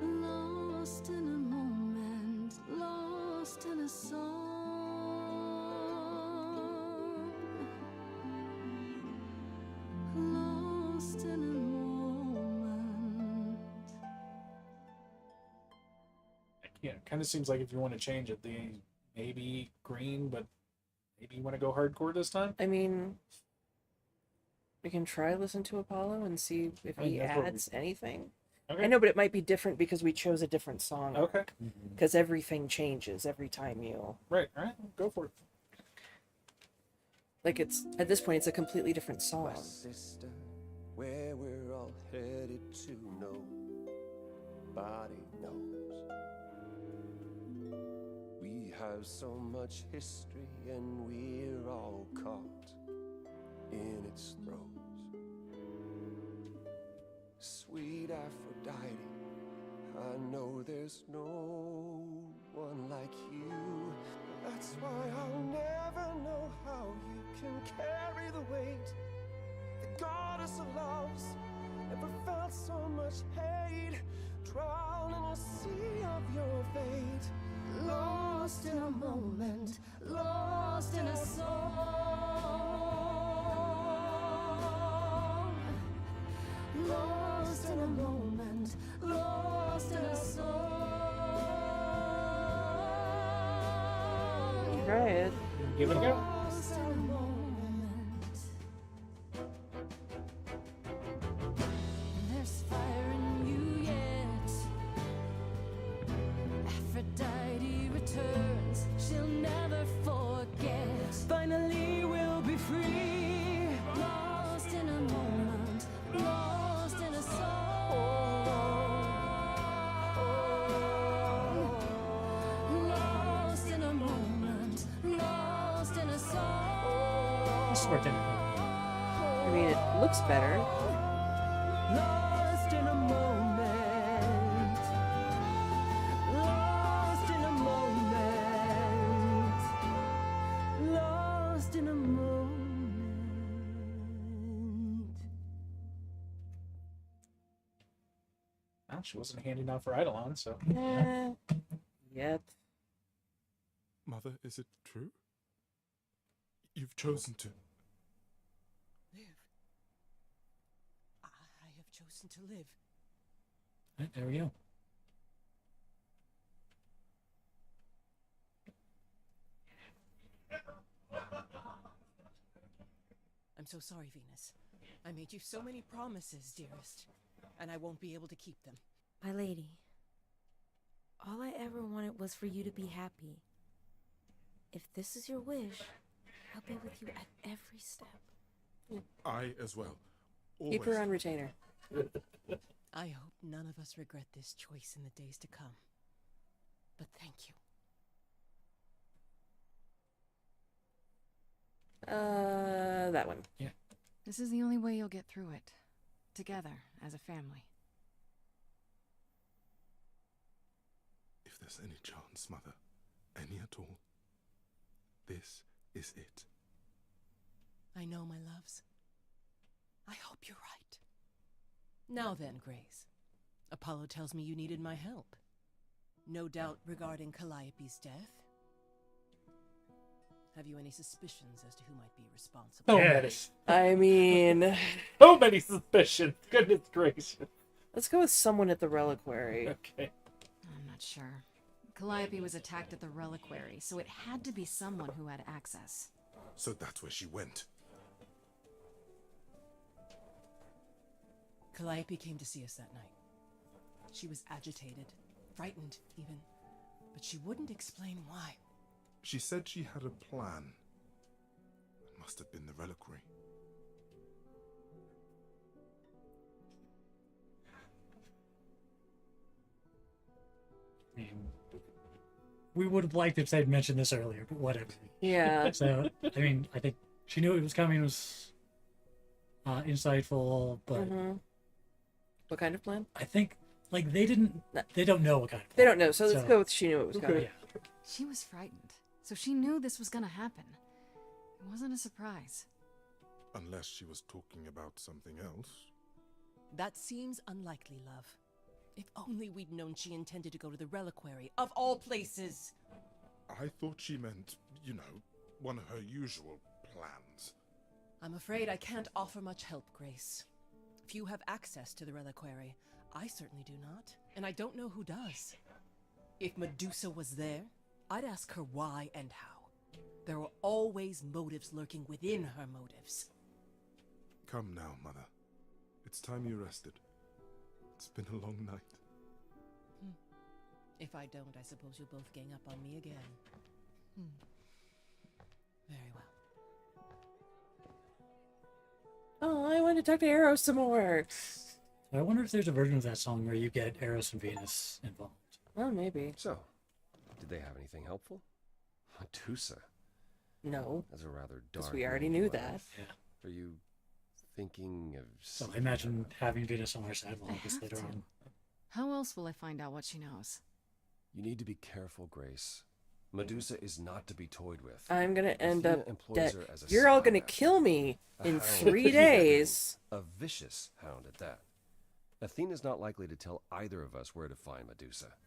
Lost in a moment, lost in a song. Lost in a moment. Yeah, it kind of seems like if you want to change it, the maybe green, but maybe you want to go hardcore this time. I mean, we can try listen to Apollo and see if I mean, he that's what we- adds anything. Okay. I know, but it might be different because we chose a different song. Okay. Because everything changes every time you Right. All right. Go for it. like. It's at this point, it's a completely different song. My sister, where we're all headed to, nobody knows. We have so much history and we're all caught in its throes. Sweet Aphrodite, I know there's no one like you. That's why I'll never know how you can carry the weight. The goddess of love's never felt so much hate. Drown in a sea of your fate. Lost in a moment, lost in a song. Lost in a moment, lost in a song. Try it. Give it a go. Lost in a moment. There's fire in you yet. Aphrodite returns, she'll never forget. Finally, we'll be free. Lost in a moment, lost in a song. Lost in a moment, lost in a song. This worked out. I mean, it looks better. Lost in a moment. Lost in a moment. Lost in a moment. Well, she wasn't handing out for Eidolon, so Yet. Mother, is it true? You've chosen to. Live. I have chosen to live. Right, there we go. I'm so sorry, Venus. I made you so many promises, dearest, and I won't be able to keep them. My lady, all I ever wanted was for you to be happy. If this is your wish, I'll be with you at every step. I as well. Keep her on retainer. I hope none of us regret this choice in the days to come. But thank you. That one. Yeah. This is the only way you'll get through it. Together, as a family. If there's any chance, Mother, any at all, this is it. I know, my loves. I hope you're right. Now then, Grace. Apollo tells me you needed my help. No doubt regarding Calliope's death. Have you any suspicions as to who might be responsible? So Yes. I mean, many. So many suspicions. Goodness gracious. let's go with someone at the reliquary. Okay. I'm not sure. Calliope was attacked at the reliquary, so it had to be someone who had access. So that's where she went. Calliope came to see us that night. She was agitated, frightened even, but she wouldn't explain why. She said she had a plan. It must have been the reliquary. I mean, we would have liked if they'd mentioned this earlier, but whatever. Yeah. So, I mean, I think she knew it was coming. It was insightful, but Mhm. What kind of plan? I think, like, they don't know what kind of They don't know, so let's go with she knew it was Okay. coming. Yeah. She was frightened, so she knew this was gonna happen. It wasn't a surprise. Unless she was talking about something else. That seems unlikely, love. If only we'd known she intended to go to the reliquary, of all places! I thought she meant, one of her usual plans. I'm afraid I can't offer much help, Grace. Few have access to the reliquary. I certainly do not, and I don't know who does. If Medusa was there, I'd ask her why and how. There are always motives lurking within her motives. Come now, Mother. It's time you rested. It's been a long night. If I don't, I suppose you'll both gang up on me again. Very well. Oh, I want to talk to Arrow some more. I wonder if there's a version of that song where you get Eros and Venus involved. Oh, maybe. So, did they have anything helpful? Medusa. No. That's a rather Because dark. we already name knew to that. life. Yeah. Are you thinking of? So I imagine having Venus on our side will I help us have later to. on. How else will I find out what she knows? You need to be careful, Grace. Medusa is not to be toyed with. I'm gonna end Athena up employs dead. her as a You're all spy gonna master. kill me A in hound. 3 days. A vicious hound at that. Athena's not likely to tell either of us where to find Medusa.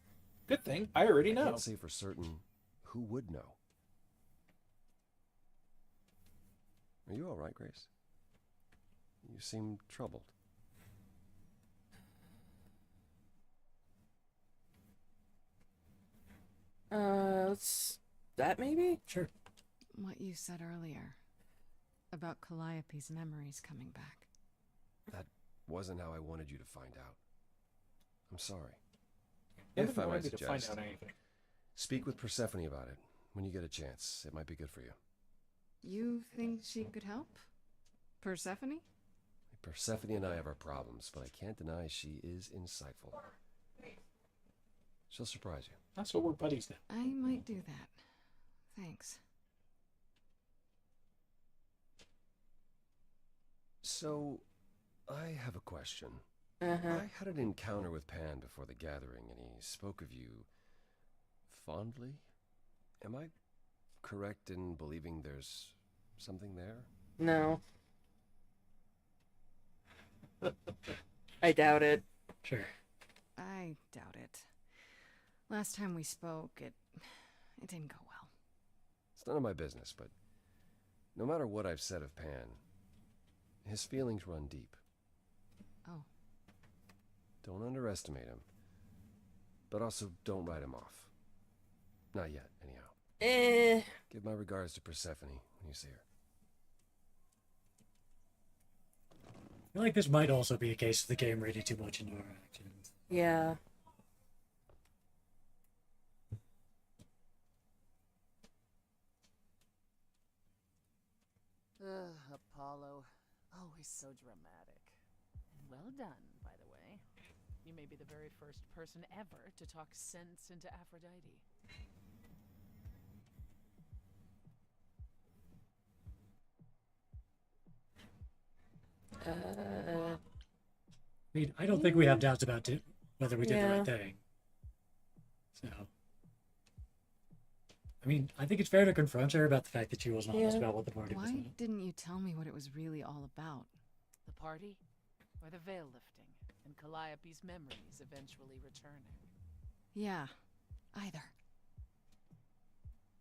Good thing. I already I know. can't say for certain who would know. Are you all right, Grace? You seem troubled. That maybe? Sure. What you said earlier. About Calliope's memories coming back. That wasn't how I wanted you to find out. I'm sorry. Never If I might wanted to find suggest, out anything. speak with Persephone about it when you get a chance. It might be good for you. You think she could help? Persephone? Persephone and I have our problems, but I can't deny she is insightful. She'll surprise you. That's what we're buddies now. I might do that. Thanks. So, I have a question. Uh-huh. I had an encounter with Pan before the gathering, and he spoke of you fondly. Am I correct in believing there's something there? No. I doubt it. Sure. I doubt it. Last time we spoke, it didn't go well. It's none of my business, but No matter what I've said of Pan, his feelings run deep. Oh. Don't underestimate him. But also don't write him off. Not yet, anyhow. Give my regards to Persephone when you see her. I feel like this might also be a case of the game reading too much into our actions. Yeah. Apollo. Always so dramatic. And well done, by the way. You may be the very first person ever to talk sense into Aphrodite. Uh, I mean, I don't think we have doubts about whether we did the Yeah. right thing. So, I mean, I think it's fair to confront her about the fact that she wasn't honest Yeah. about what the party was Why about. didn't you tell me what it was really all about? The party? Or the veil lifting? And Calliope's memories eventually returning? Yeah, either.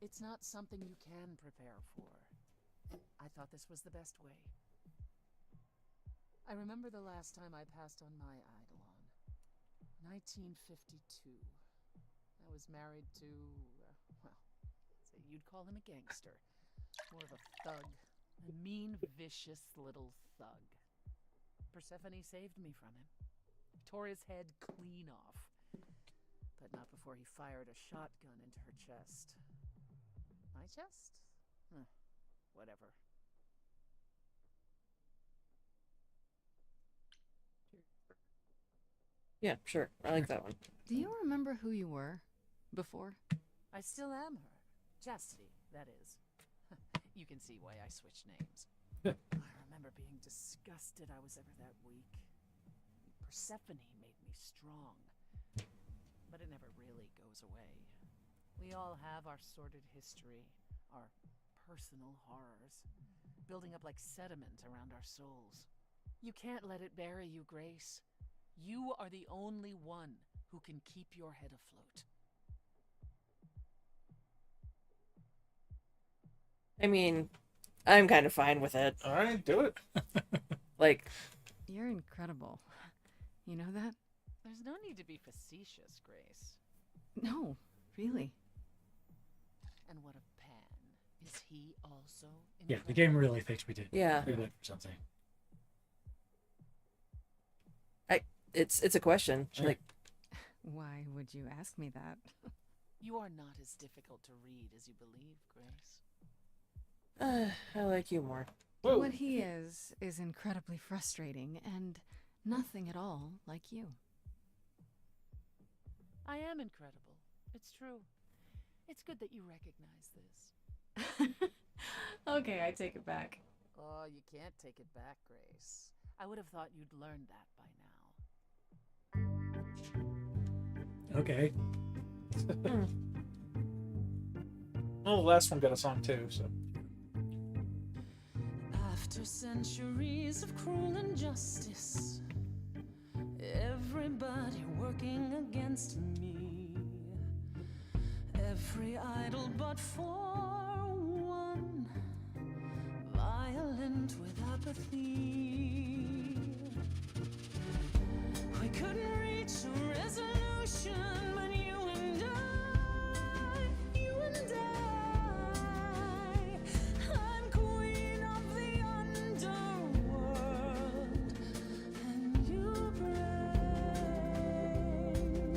It's not something you can prepare for. I thought this was the best way. I remember the last time I passed on my Eidolon. 1952. I was married to, well, say you'd call him a gangster. More of a thug. A mean, vicious little thug. Persephone saved me from him. Tore his head clean off. But not before he fired a shotgun into her chest. My chest? Whatever. yeah, sure. I like that one. Do you remember who you were before? I still am her. Chastity, that is. You can see why I switched names. I remember being disgusted I was ever that weak. Persephone made me strong. But it never really goes away. We all have our sordid history, our personal horrors, building up like sediment around our souls. You can't let it bury you, Grace. You are the only one who can keep your head afloat. I mean, I'm kind of fine with it. All right, do it. Like, You're incredible. You know that? There's no need to be facetious, Grace. No, really. And what of Pan? Is he also Yeah, the incredible? game really thinks we did. yeah, We went for something. it's a question. Sure. Like, Why would you ask me that? You are not as difficult to read as you believe, Grace. I like you more. Whoa. What he is incredibly frustrating and nothing at all like you. I am incredible. It's true. It's good that you recognize this. Okay, I take it back. Oh, you can't take it back, Grace. I would have thought you'd learned that by now. Okay. Oh, the last one got a song too, so. After centuries of cruel injustice, everybody working against me, every idol but for one, violent with apathy. We couldn't reach a resolution, but you and I, I'm queen of the underworld, and you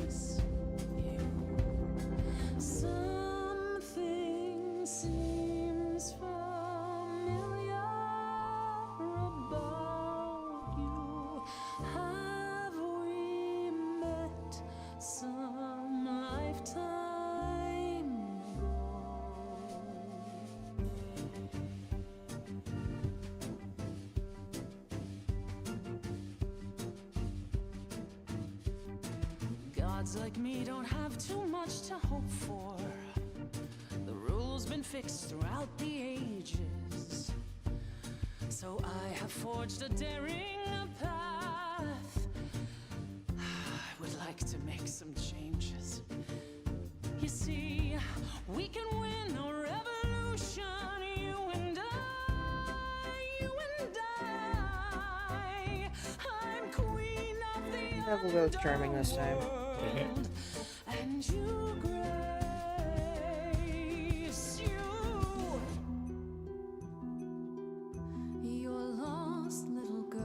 praise you. Something seems familiar about you. Have we met some lifetime ago? Gods like me don't have too much to hope for. The rules been fixed throughout the ages. So I have forged a daring path. I would like to make some changes. You see, we can win a revolution, you and I. Yeah, we'll go with charming this time. And you grace Your lost little girl.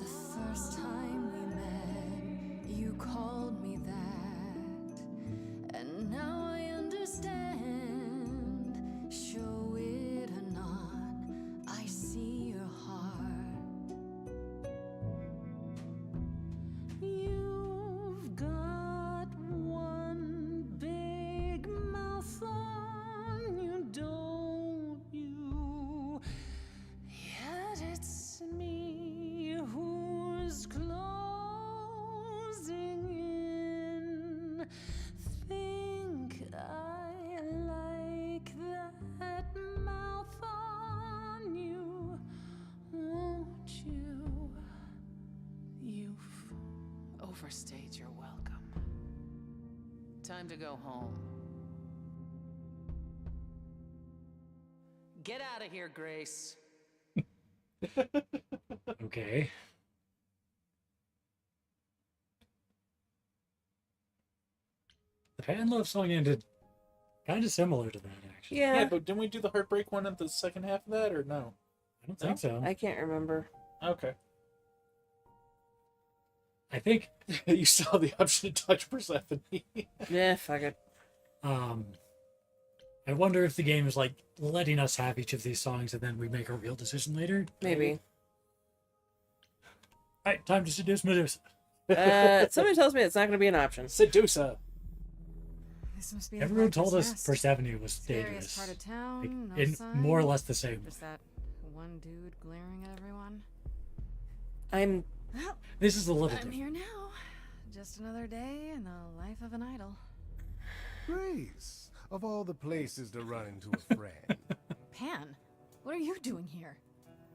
The first time we met, you called me that. And now I understand. Show it or not, I see your heart. You've got one big mouth on you, don't you? Yet it's me who's closing in. Think I like that mouth on you, won't you? You've overstayed your welcome. Time to go home. Get out of here, Grace. Okay. The Pan Love song ended kind of similar to that, actually. Yeah, Yeah, but didn't we do the heartbreak one at the second half of that, or no? I don't think so. I can't remember. Okay. I think You still have the option to touch Persephone. Yeah, fuck it. I wonder if the game is like letting us have each of these songs and then we make a real decision later. Maybe. All right, time to seduce Medusa. Somebody tells me it's not going to be an option. Sedusa. This must be the Everyone Viper's told us Nest. Persephone was Scariest dangerous. part of town, Like, no in sign. more or less the same. There's that one dude glaring at everyone. I'm. Well, This is a little I'm different. here now. Just another day in the life of an idol. Grace, of all the places to run into a friend, Pan, what are you doing here?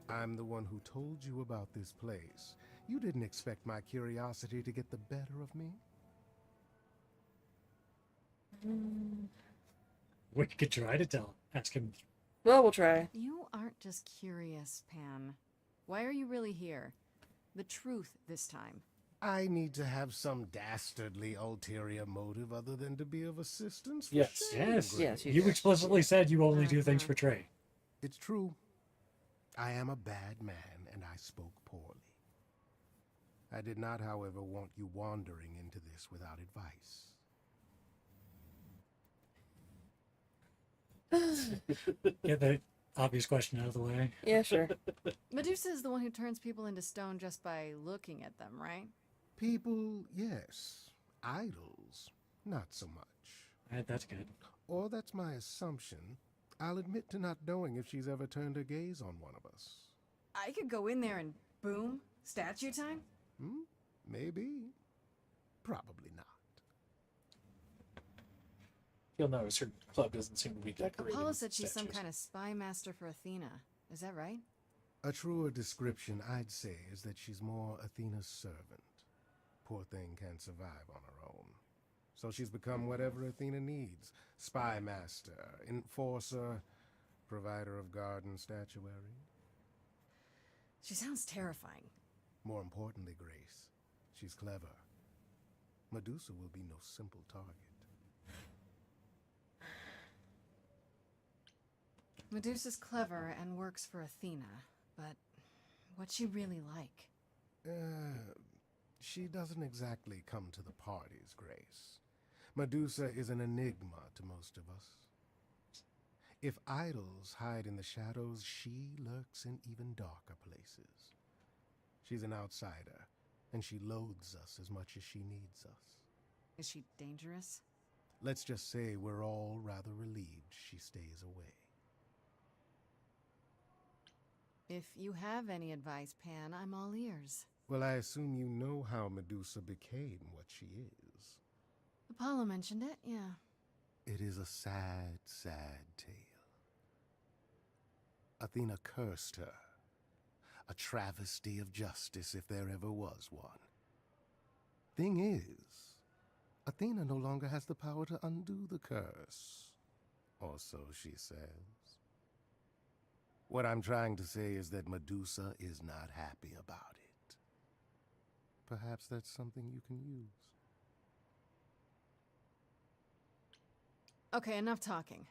I'm the one who told you about this place. You didn't expect my curiosity to get the better of me? We could try to tell. Ask him. Well, we'll try. You aren't just curious, Pan. Why are you really here? The truth this time. I need to have some dastardly ulterior motive other than to be of assistance. For Yes. shame, Yes. Grace. Yes, You explicitly said you only do things for Trey. It's true. I am a bad man, and I spoke poorly. I did not, however, want you wandering into this without advice. Get the obvious question out of the way. Yeah, sure. Medusa is the one who turns people into stone just by looking at them, right? People, yes. Idols, not so much. That's good. Or that's my assumption. I'll admit to not knowing if she's ever turned her gaze on one of us. I could go in there and boom, statue time? Maybe. Probably not. You'll notice her club doesn't seem to be decorated. Apollo with said she's some statues. kind of spy master for Athena. Is that right? A truer description, I'd say, is that she's more Athena's servant. Poor thing can't survive on her own. So she's become whatever Athena needs. Spy master, enforcer, provider of garden statuary. She sounds terrifying. More importantly, Grace, she's clever. Medusa will be no simple target. Medusa's clever and works for Athena, but what's she really like? She doesn't exactly come to the parties, Grace. Medusa is an enigma to most of us. If idols hide in the shadows, she lurks in even darker places. She's an outsider, and she loathes us as much as she needs us. Is she dangerous? Let's just say we're all rather relieved she stays away. If you have any advice, Pan, I'm all ears. Well, I assume you know how Medusa became what she is. Apollo mentioned it, yeah. It is a sad, sad tale. Athena cursed her. A travesty of justice if there ever was one. Thing is, Athena no longer has the power to undo the curse. Or so she says. What I'm trying to say is that Medusa is not happy about it. perhaps that's something you can use. Okay, enough talking.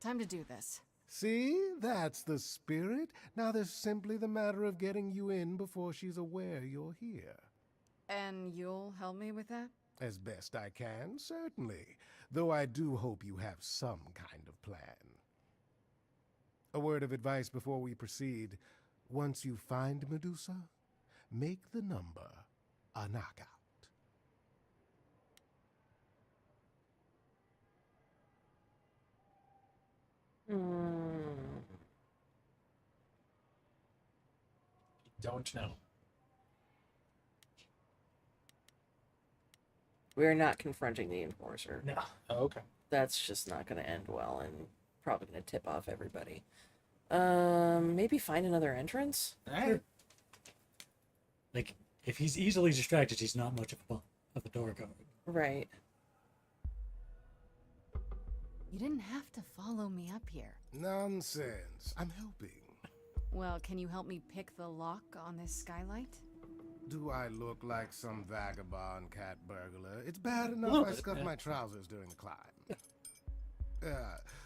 Time to do this. See, that's the spirit. Now there's simply the matter of getting you in before she's aware you're here. And you'll help me with that? As best I can, certainly. Though I do hope you have some kind of plan. A word of advice before we proceed. Once you find Medusa, make the number a knockout. Don't know. We're not confronting the enforcer. No. Oh, okay. That's just not going to end well and probably going to tip off everybody. Maybe find another entrance? Alright. Like, if he's easily distracted, he's not much of a door guard. Right. You didn't have to follow me up here. Nonsense. I'm helping. Well, can you help me pick the lock on this skylight? Do I look like some vagabond cat burglar? It's bad enough Little I bit, scuffed yeah. my trousers during the climb.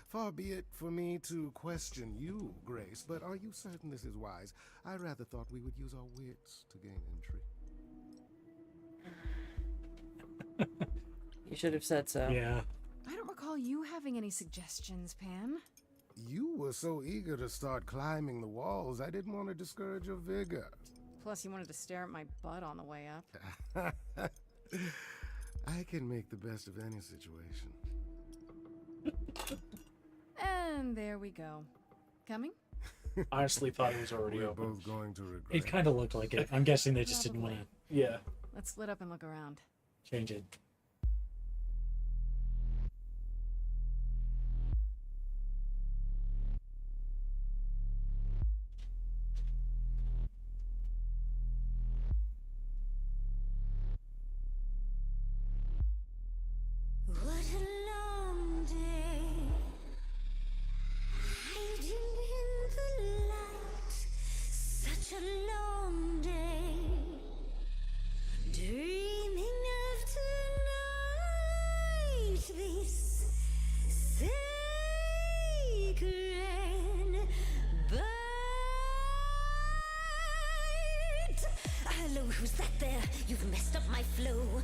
Far be it for me to question you, Grace, but are you certain this is wise? I rather thought we would use our wits to gain entry. You should have said so. Yeah. I don't recall you having any suggestions, Pan. You were so eager to start climbing the walls, I didn't want to discourage your vigor. Plus, you wanted to stare at my butt on the way up. I can make the best of any situation. And there we go. Coming? Honestly thought it was already We're open. both going to regret. It kind of looked like it. I'm guessing they just didn't want to Yeah. Let's split up and look around. change it. What a long day, hiding in the light. Such a long day, dreaming of tonight. This sacred bite. Hello, who's that there? You've messed up my flow.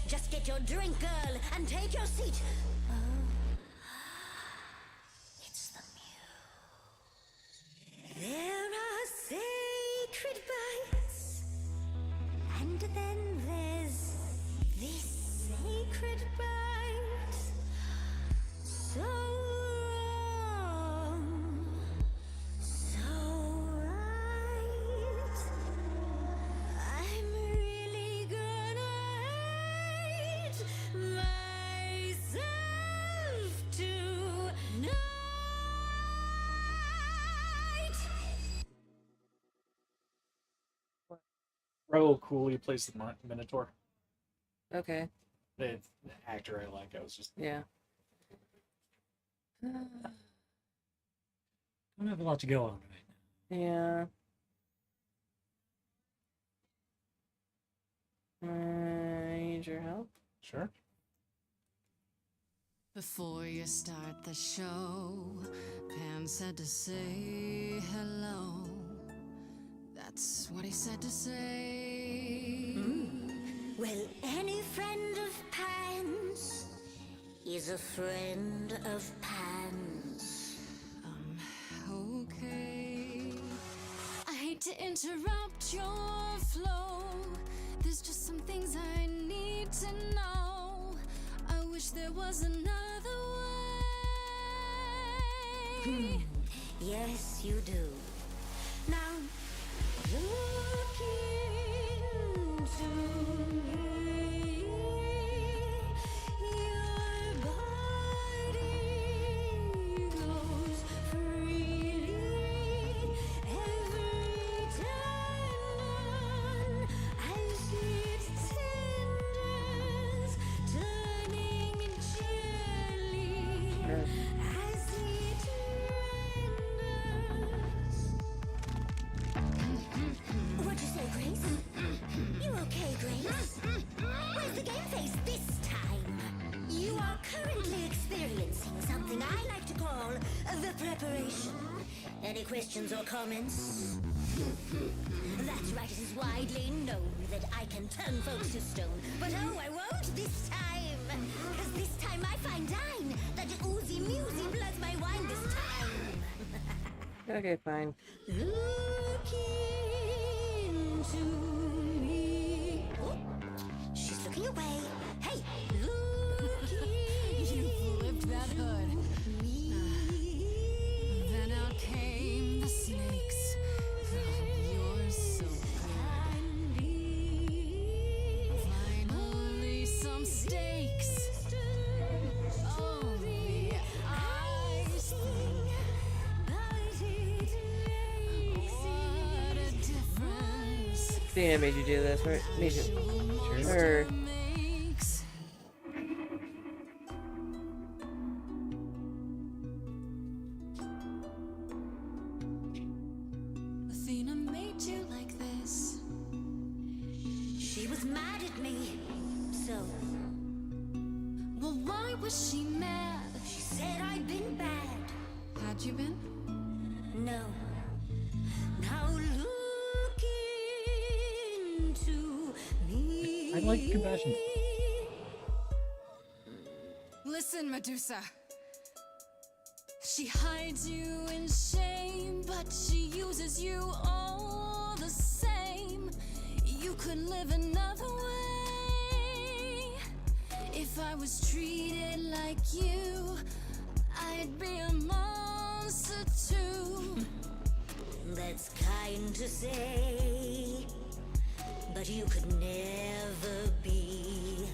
Just get your drink, girl, and take your seat. Oh, it's the muse. There are sacred bites, and then there's this sacred bite. So wrong, so right. I'm really gonna hate myself tonight. Raoul Cooley plays the Minotaur. Okay. The actor I like. I was just Yeah. Don't have a lot to go on right now. Yeah. I need your help. sure. Before you start the show, Pan said to say hello. That's what he said to say. Well, any friend of Pan's is a friend of Pan's. Okay. I hate to interrupt your flow. There's just some things I need to know. I wish there was another way. Yes, you do. Now, look into me. Your body goes freely every time I see it tenders turning jelly. I see it renders. Any questions or comments? That's right, it is widely known that I can turn folks to stone. But oh, I won't this time. Cause this time I find dine that oozy musy bloods my wine this time. Okay, fine. Look into me. Oh, she's looking away. Hey, look You flipped that hood. Then out came the snakes. Oh, you're so good. Finally, some stakes. Oh, the ice thing. What a difference. Athena made you do this, right? Made you. Or Makes. Athena made you like this. she was mad at me. So Well, why was she mad? she said I'd been bad. Had you been? No. Now look into me. I like compassion. Listen, Medusa. She hides you in shame, but she uses you all the same. You could live another way. If I was treated like you, I'd be a monster too. That's kind to say, but you could never be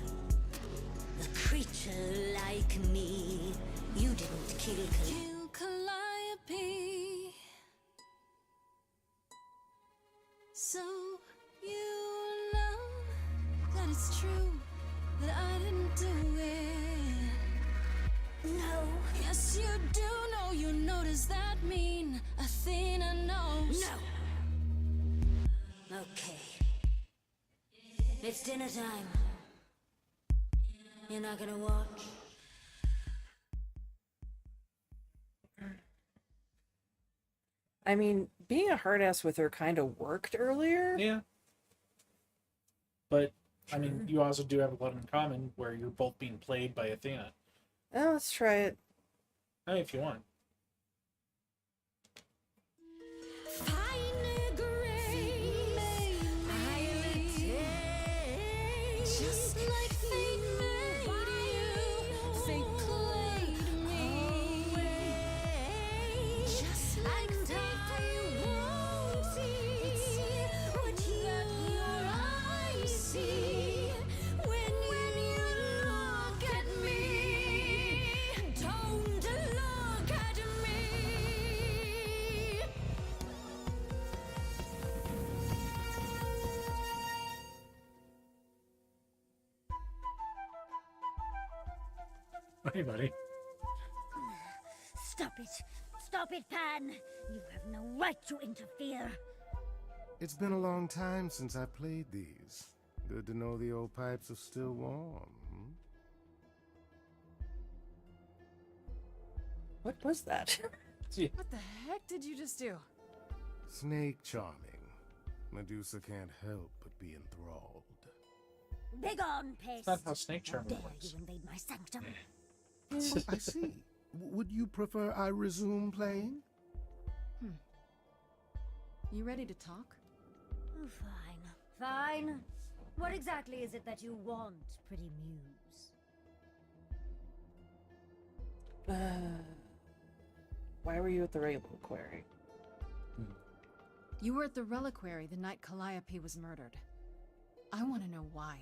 a creature like me. You didn't kill Kill Calliope. So you know that it's true that I didn't do it. No. Yes, you do know. You know, does that mean Athena knows? No. Okay. It's dinner time. You're not gonna watch? I mean, being a hard ass with her kind of worked earlier. Yeah. But, I mean, you also do have a lot in common where you're both being played by Athena. Oh, let's try it. I mean, if you want. Fine grace, I'll take. Just like fate made you, fate played me. Just like I won't see what your eyes see when you look at me. Don't look at me. Hey, buddy. Stop it. Stop it, Pan. You have no right to interfere. It's been a long time since I played these. Good to know the old pipes are still warm. Hmm? What was that? What the heck did you just do? Snake charming. Medusa can't help but be enthralled. Begone, pest. That's not how snake charming Dare works. you invade my sanctum? Oh, I see. Would you prefer I resume playing? You ready to talk? Oh, fine. Fine. What exactly is it that you want, pretty muse? Why were you at the reliquary? You were at the reliquary the night Calliope was murdered. I want to know why.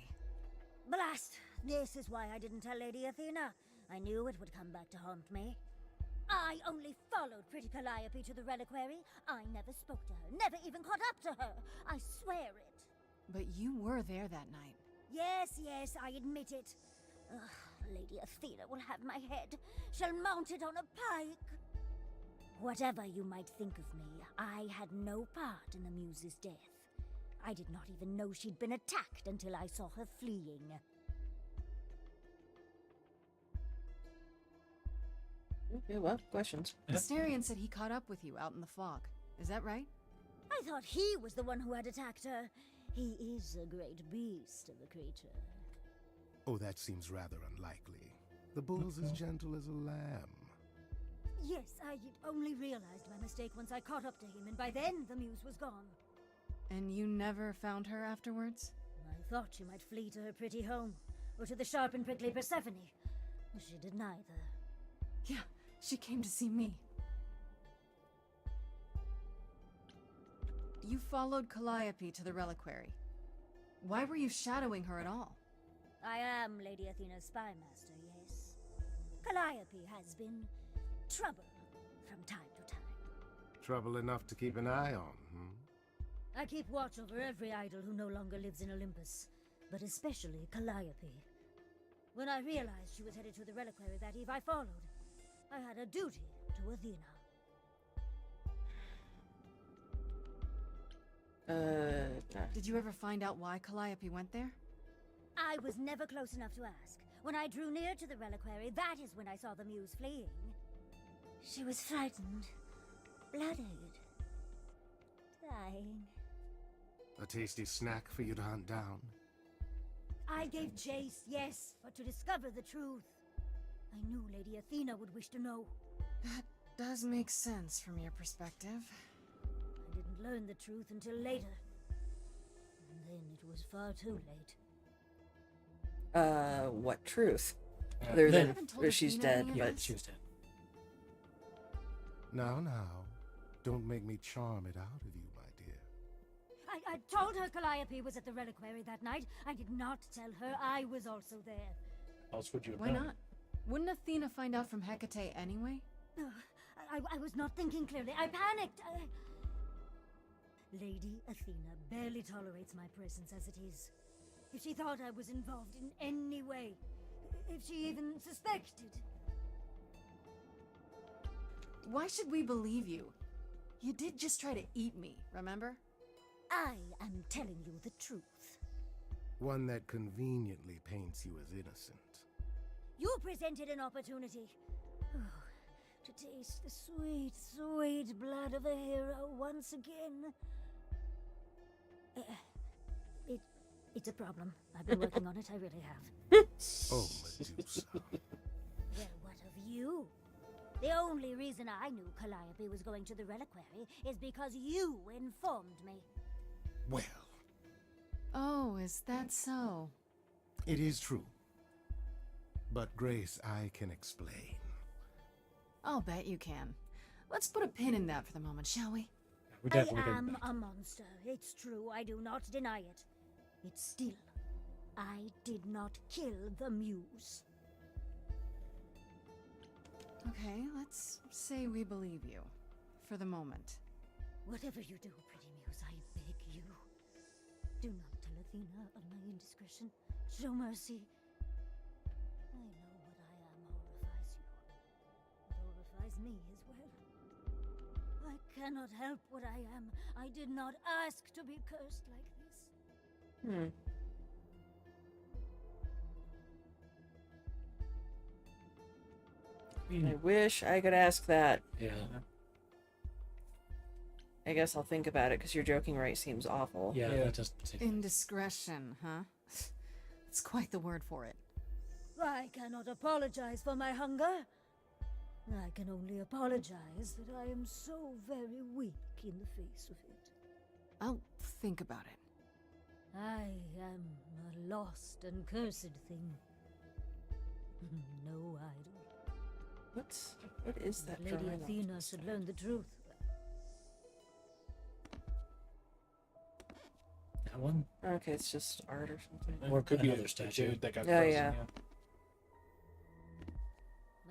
Blast! This is why I didn't tell Lady Athena. I knew it would come back to haunt me. I only followed pretty Calliope to the reliquary. I never spoke to her, never even caught up to her. I swear it. But you were there that night. Yes, yes, I admit it. Ugh, Lady Athena will have my head. She'll mount it on a pike. Whatever you might think of me, I had no part in the Muse's death. I did not even know she'd been attacked until I saw her fleeing. Okay, well, questions. Astarion said he caught up with you out in the fog. Is that right? I thought he was the one who had attacked her. He is a great beast of a creature. Oh, that seems rather unlikely. The bull's as gentle as a lamb. Yes, I only realized my mistake once I caught up to him, and by then the muse was gone. And you never found her afterwards? I thought she might flee to her pretty home, or to the sharp and prickly Persephone. She did neither. Yeah, she came to see me. You followed Calliope to the reliquary. Why were you shadowing her at all? I am Lady Athena's spy master, yes. Calliope has been trouble from time to time. Trouble enough to keep an eye on, I keep watch over every idol who no longer lives in Olympus, but especially Calliope. When I realized she was headed to the reliquary that eve, I followed. I had a duty to Athena. Did you ever find out why Calliope went there? I was never close enough to ask. When I drew near to the reliquary, that is when I saw the muse fleeing. She was frightened, blooded, dying. A tasty snack for you to hunt down. I gave chase, yes, but to discover the truth. I knew Lady Athena would wish to know. That does make sense from your perspective. I didn't learn the truth until later. And then it was far too late. What truth? Yeah. Other They than haven't told or she's Athena dead, any of but this? She was dead. Now, don't make me charm it out of you, my dear. I told her Calliope was at the reliquary that night. I did not tell her I was also there. How else would you have Why known? not? Wouldn't Athena find out from Hecate anyway? I was not thinking clearly. I panicked. Lady Athena barely tolerates my presence as it is. If she thought I was involved in any way, if she even suspected. Why should we believe you? You did just try to eat me, remember? I am telling you the truth. One that conveniently paints you as innocent. You presented an opportunity. To taste the sweet, sweet blood of a hero once again. It's a problem. I've been working on it, I really have. Oh, Medusa. Well, what of you? The only reason I knew Calliope was going to the reliquary is because you informed me. Well, Oh, is that so? it is true. But Grace, I can explain. I'll bet you can. Let's put a pin in that for the moment, shall we? We I definitely get am back. a monster. It's true. I do not deny it. It's still, I did not kill the muse. Okay, let's say we believe you. For the moment. Whatever you do, pretty muse, I beg you. Do not tell Athena of my indiscretion. Show mercy. I know what I am horrifies you. It horrifies me as well. I cannot help what I am. I did not ask to be cursed like this. I wish I could ask that. Yeah. I guess I'll think about it because your joking right seems awful. Yeah, Yeah. that doesn't seem. Indiscretion, huh? It's quite the word for it. I cannot apologize for my hunger. I can only apologize that I am so very weak in the face of it. I'll think about it. I am a lost and cursed thing. No idol. What is that? Lady drawing? Athena should learn the truth. That one? Okay, it's just art or something. Or it could be Another a statue. dude that got Oh, frozen, yeah.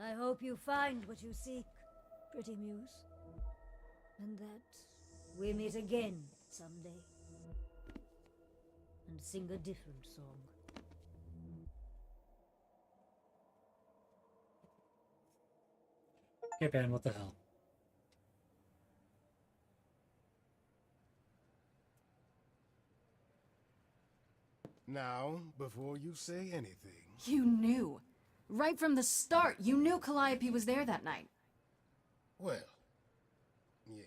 I hope you find what you seek, pretty muse. And that we meet again someday. And sing a different song. Okay, Ben, what the hell? Now, before you say anything, You knew. Right from the start, you knew Calliope was there that night. Well, yes.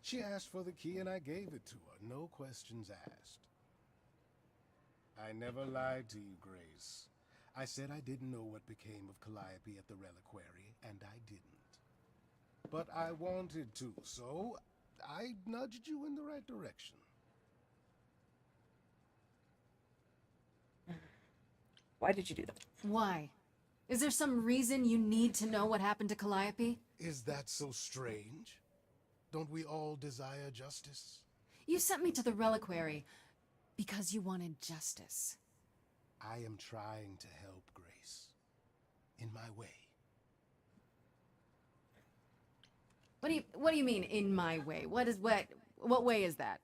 She asked for the key and I gave it to her, no questions asked. I never lied to you, Grace. I said I didn't know what became of Calliope at the reliquary, and I didn't. But I wanted to, so I nudged you in the right direction. Why did you do that? Why? Is there some reason you need to know what happened to Calliope? Is that so strange? Don't we all desire justice? You sent me to the reliquary because you wanted justice. I am trying to help, Grace. In my way. What do you mean, in my way? What way is that?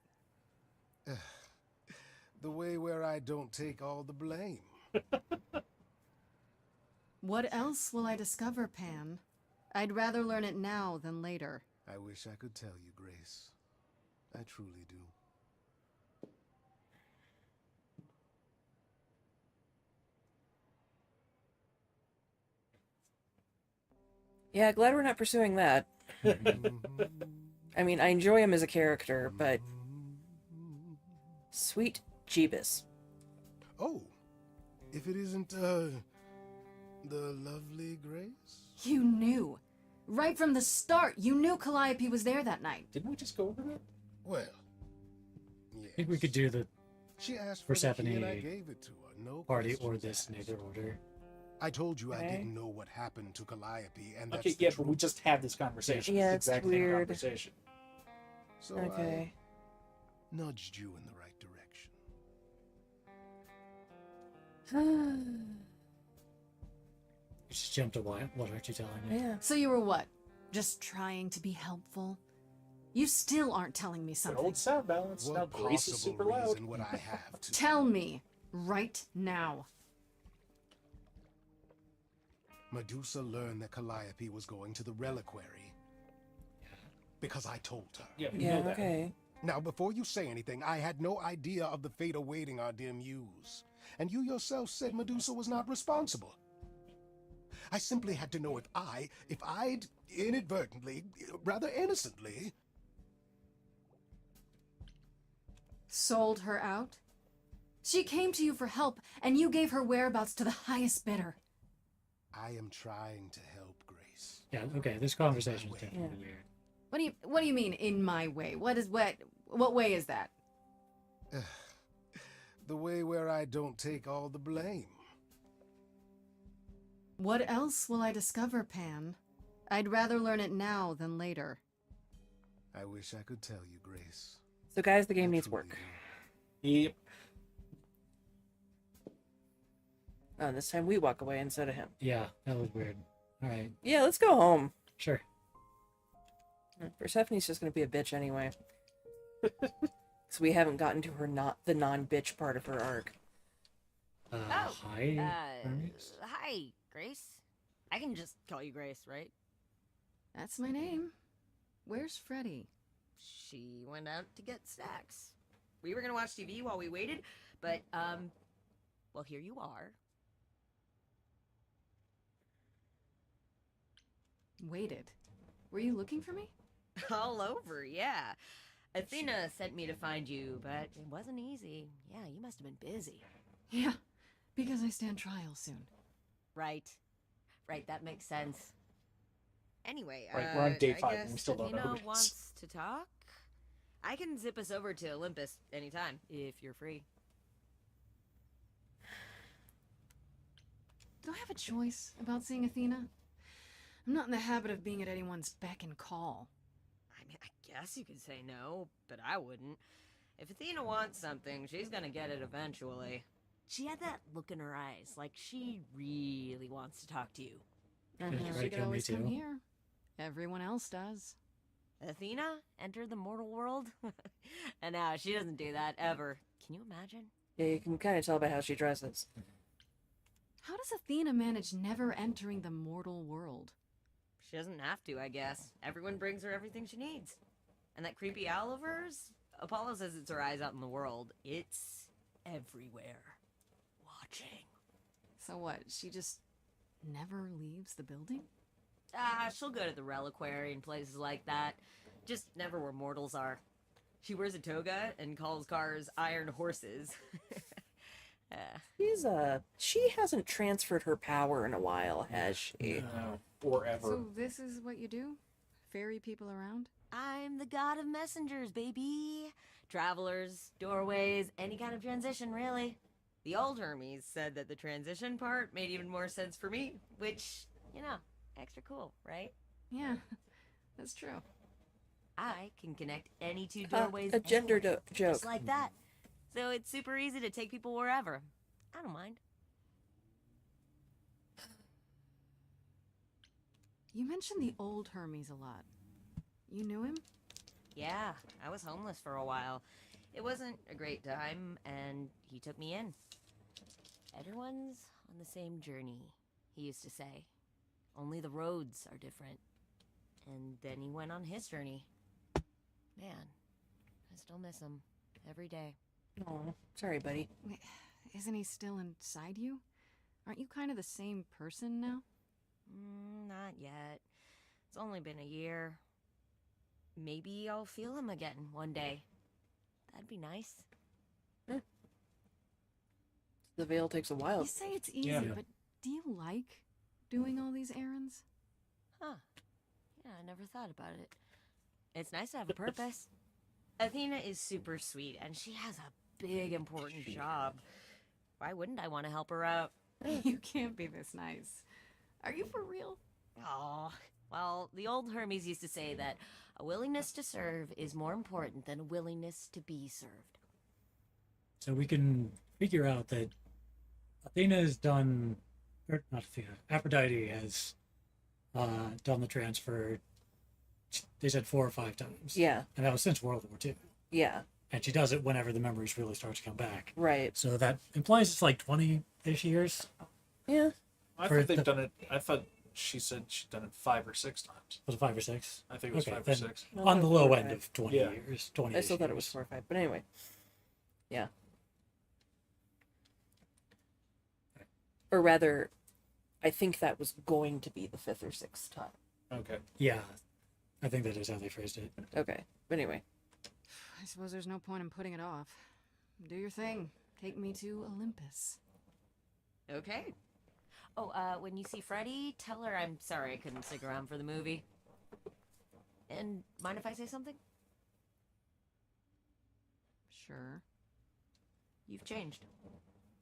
The way where I don't take all the blame. What else will I discover, Pan? I'd rather learn it now than later. I wish I could tell you, Grace. I truly do. Yeah, glad we're not pursuing that. I mean, I enjoy him as a character, but... Sweet Jeebus. Oh, if it isn't, the lovely Grace? You knew. Right from the start, you knew Calliope was there that night. Didn't we just go over that? Well, yes. I think we could do the She asked for the key and I Persephone gave it to her, no party or questions this asked. nether order. I told you I Okay. didn't know what happened to Calliope, and that's Okay, the yeah, truth. but we just had this conversation. Yeah, It's it's exactly the same weird. conversation. So Okay. I nudged you in the right direction. You just jumped away. What aren't you telling me? Yeah. So you were what? Just trying to be helpful? You still aren't telling me Good something. old sound balance. Now What Grace is possible super loud. reason would I have to? Tell me, right now. Medusa learned that Calliope was going to the reliquary because I told her. Yeah, we Yeah, know that. okay. Now, before you say anything, I had no idea of the fate awaiting our dear muse. And you yourself said Medusa was not responsible. I simply had to know if I'd inadvertently, rather innocently... Sold her out? She came to you for help, and you gave her whereabouts to the highest bidder. I am trying to help, Grace. Yeah, okay, this conversation is definitely Yeah. weird. What do you mean, in my way? What way is that? The way where I don't take all the blame. What else will I discover, Pan? I'd rather learn it now than later. I wish I could tell you, Grace. So guys, the game I needs truly work. do. Yep. Oh, this time we walk away instead of him. Yeah, that was weird. Alright, Yeah, let's go home. sure. Persephone's just gonna be a bitch anyway. So we haven't gotten to her the non-bitch part of her arc. Hi, Hermes? Hi, Grace. I can just call you Grace, right? That's my name. Where's Freddy? She went out to get snacks. We were gonna watch TV while we waited, but, well, here you are. Waited. Were you looking for me? All over, yeah. Athena sent me to find you, but it wasn't easy. Yeah, you must have been busy. Yeah, because I stand trial soon. Right. Right, that makes sense. Anyway, Right, we're on day I 5 and guess we still don't know Athena who it is. wants to talk? I can zip us over to Olympus anytime, if you're free. Do I have a choice about seeing Athena? I'm not in the habit of being at anyone's beck and call. I mean, I guess you could say no, but I wouldn't. If Athena wants something, she's gonna get it eventually. She had that look in her eyes, like she really wants to talk to you. She's trying to She could kill me always come too. here. Everyone else does. Athena enter the mortal world? And now she doesn't do that ever. Can you imagine? Yeah, you can kind of tell by how she dresses. How does Athena manage never entering the mortal world? She doesn't have to, I guess. Everyone brings her everything she needs. And that creepy owl of hers? Apollo says it's her eyes out in the world. It's everywhere. Watching. So what, she just never leaves the building? She'll go to the reliquary and places like that. Just never where mortals are. She wears a toga and calls cars iron horses. She hasn't transferred her power in a while, has she? No, or ever. So this is what you do? Ferry people around? I'm the god of messengers, baby. Travelers, doorways, any kind of transition, really. The old Hermes said that the transition part made even more sense for me, which, you know, extra cool, right? Yeah, that's true. I can connect any two doorways. A gender anywhere, joke. just like that. So it's super easy to take people wherever. I don't mind. You mentioned the old Hermes a lot. You knew him? Yeah, I was homeless for a while. It wasn't a great time, and he took me in. Everyone's on the same journey, he used to say. Only the roads are different. And then he went on his journey. Man, I still miss him every day. Oh, sorry, buddy. Wait, isn't he still inside you? Aren't you kind of the same person now? Not yet. It's only been a year. Maybe I'll feel him again one day. That'd be nice. The veil takes a while. You say it's easy, Yeah. but do you like doing all these errands? Huh. Yeah, I never thought about it. It's nice to have a purpose. Athena is super sweet, and she has a big, important job. Why wouldn't I want to help her out? You can't be this nice. Are you for real? Oh, well, the old Hermes used to say that a willingness to serve is more important than a willingness to be served. So we can figure out that Athena has done, or not Athena, Aphrodite has done the transfer, they said 4 or 5 times. Yeah. And that was since World War II. Yeah. And she does it whenever the memories really start to come back. Right. So that implies it's like 20-ish years. Yeah. I For thought they've the- done it. I thought she said she'd done it 5 or 6 times. Was it 5 or 6? I think it was Okay, 5 or then 6. No, on the 4 low or end 5. of 20 Yeah. years. 20 I still thought it was 4 or 5, but anyway. Yeah. Or rather, I think that was going to be the 5th or 6th time. Okay. Yeah. I think that is how they phrased it. Okay. But anyway. I suppose there's no point in putting it off. Do your thing. Take me to Olympus. Okay. Oh, when you see Freddie, tell her I'm sorry I couldn't stick around for the movie. And mind if I say something? Sure. You've changed.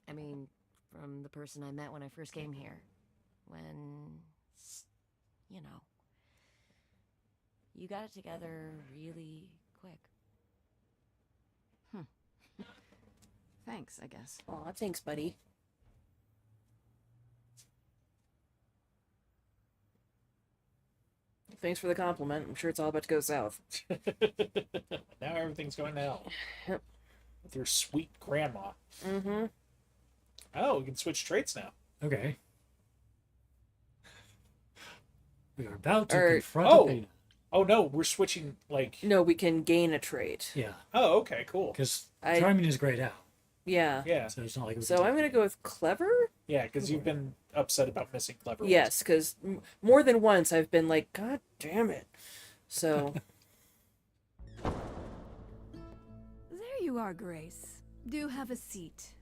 I mean, from the person I met when I first came here. When, you know, you got it together really quick. Thanks, I guess. Aw, thanks, buddy. Thanks for the compliment. I'm sure it's all about to go south. Now everything's going to hell. Yep. With your sweet grandma. Mm-hmm. Oh, we can switch traits now. Okay. We are about to Or- confront Oh! Athena. Oh no, we're switching like. No, we can gain a trait. Yeah. Oh, okay, cool. Because I- Charming is grayed out. Yeah. Yeah, So it's not like we So can I'm take- gonna go with clever. yeah, because you've been upset about missing clever. ones. Yes, because more than once I've been like, God damn it. So There you are, Grace. Do have a seat.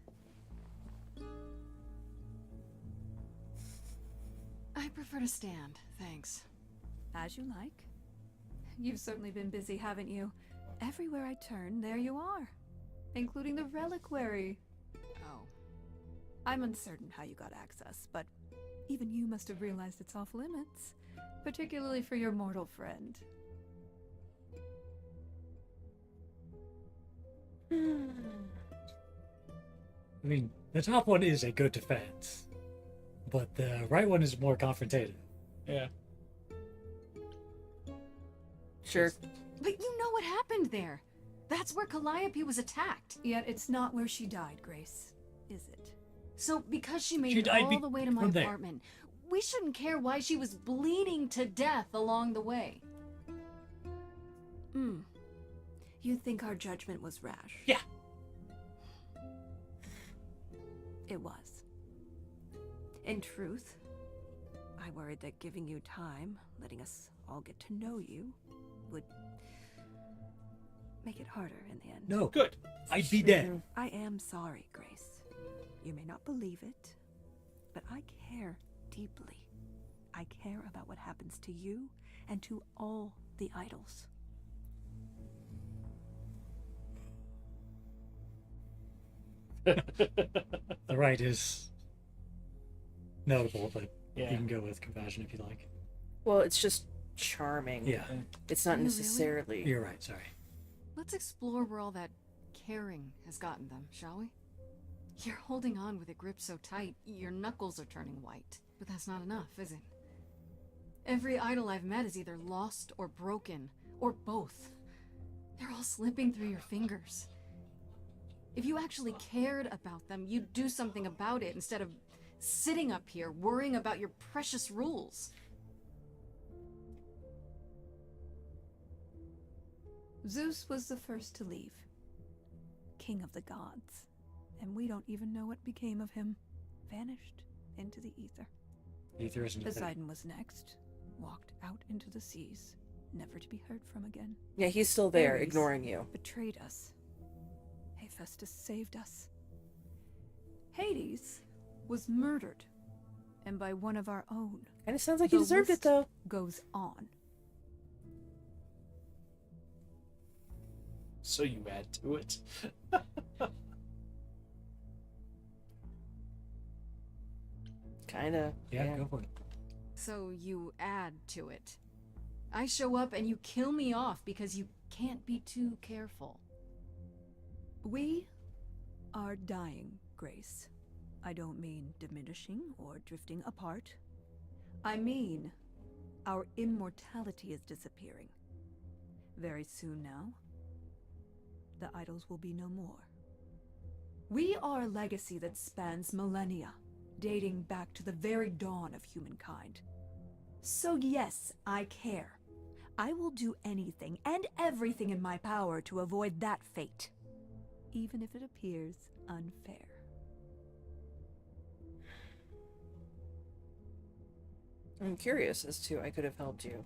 I prefer to stand, thanks. As you like. You've certainly been busy, haven't you? Everywhere I turn, there you are. Including the reliquary. Oh. I'm uncertain how you got access, but even you must have realized it's off limits. Particularly for your mortal friend. I mean, the top one is a good defense, but the right one is more confrontative. Yeah. sure. But you know what happened there. That's where Calliope was attacked. Yet it's not where she died, Grace. Is it? So because she made She it died all the way to my from there. apartment, we shouldn't care why she was bleeding to death along the way. You think our judgment was rash? Yeah. It was. In truth, I worried that giving you time, letting us all get to know you, would make it harder in the end. No. Good. I'd be dead. I am sorry, Grace. You may not believe it, but I care deeply. I care about what happens to you and to all the idols. The right is notable, but Yeah. you can go with compassion if you like. Well, it's just charming. Yeah. It's not Do you really? necessarily. You're right, sorry. Let's explore where all that caring has gotten them, shall we? You're holding on with a grip so tight, your knuckles are turning white. But that's not enough, is it? Every idol I've met is either lost or broken, or both. They're all slipping through your fingers. If you actually cared about them, you'd do something about it instead of sitting up here worrying about your precious rules. Zeus was the first to leave. King of the gods. And we don't even know what became of him. Vanished into the ether. Ether isn't a thing. Poseidon was next. Walked out into the seas. Never to be heard from again. Yeah, he's still there, Ares ignoring you. betrayed us. Hephaestus saved us. Hades was murdered. And by one of our own. And it sounds like he The deserved it, list though. Goes on. So you add to it. Kinda. Yeah, go for it. So you add to it. I show up and you kill me off because you can't be too careful. We are dying, Grace. I don't mean diminishing or drifting apart. I mean, our immortality is disappearing. Very soon now, the idols will be no more. We are a legacy that spans millennia, dating back to the very dawn of humankind. So yes, I care. I will do anything and everything in my power to avoid that fate, even if it appears unfair. I'm curious as to I could have helped you.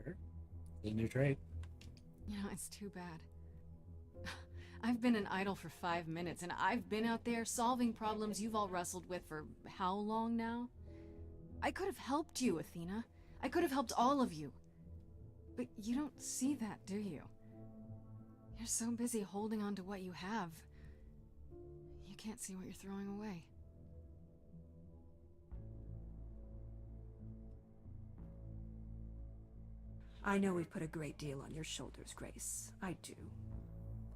Sure. It's a new trait. You know, it's too bad. I've been an idol for 5 minutes, and I've been out there solving problems you've all wrestled with for how long now? I could have helped you, Athena. I could have helped all of you. But you don't see that, do you? You're so busy holding on to what you have. You can't see what you're throwing away. I know we've put a great deal on your shoulders, Grace. I do.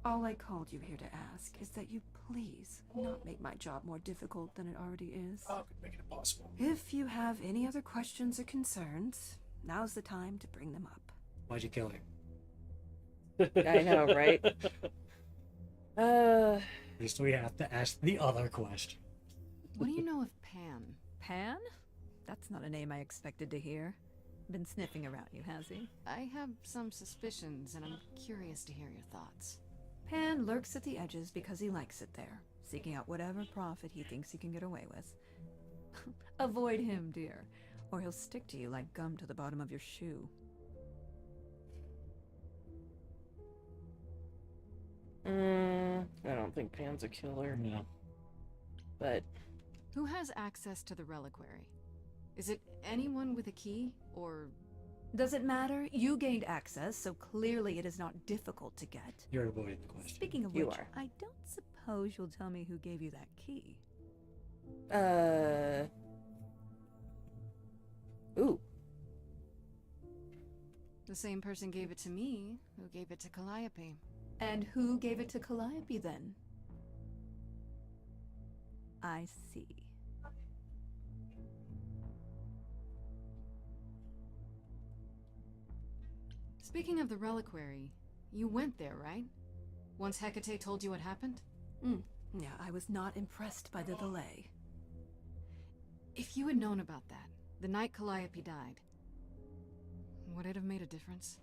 All I called you here to ask is that you please not make my job more difficult than it already is. Oh, could make it impossible. If you have any other questions or concerns, now's the time to bring them up. Why'd you kill her? I know, right? At least we have to ask the other question. What do you know of Pan? Pan? That's not a name I expected to hear. Been sniffing around you, has he? I have some suspicions, and I'm curious to hear your thoughts. Pan lurks at the edges because he likes it there, seeking out whatever profit he thinks he can get away with. Avoid him, dear, or he'll stick to you like gum to the bottom of your shoe. I don't think Pan's a killer. No. But Who has access to the reliquary? Is it anyone with a key, or... Does it matter? You gained access, so clearly it is not difficult to get. You're avoiding the question. Speaking of You which, are. I don't suppose you'll tell me who gave you that key. Ooh. The same person gave it to me, who gave it to Calliope. And who gave it to Calliope then? I see. Speaking of the reliquary, you went there, right? Once Hecate told you what happened? Yeah, I was not impressed by the delay. If you had known about that, the night Calliope died, would it have made a difference?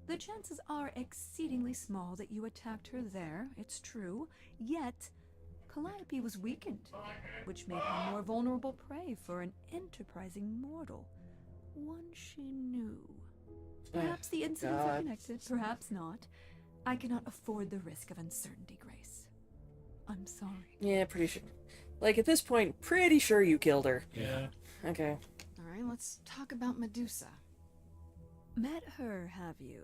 The chances are exceedingly small that you attacked her there, it's true. Yet, Calliope was weakened, which made her more vulnerable prey for an enterprising mortal. One she knew. Perhaps the incidents are connected, perhaps not. I cannot afford the risk of uncertainty, Grace. I'm sorry. Yeah, pretty sure. Like, at this point, pretty sure you killed her. Yeah. Okay. Alright, let's talk about Medusa. Met her, have you?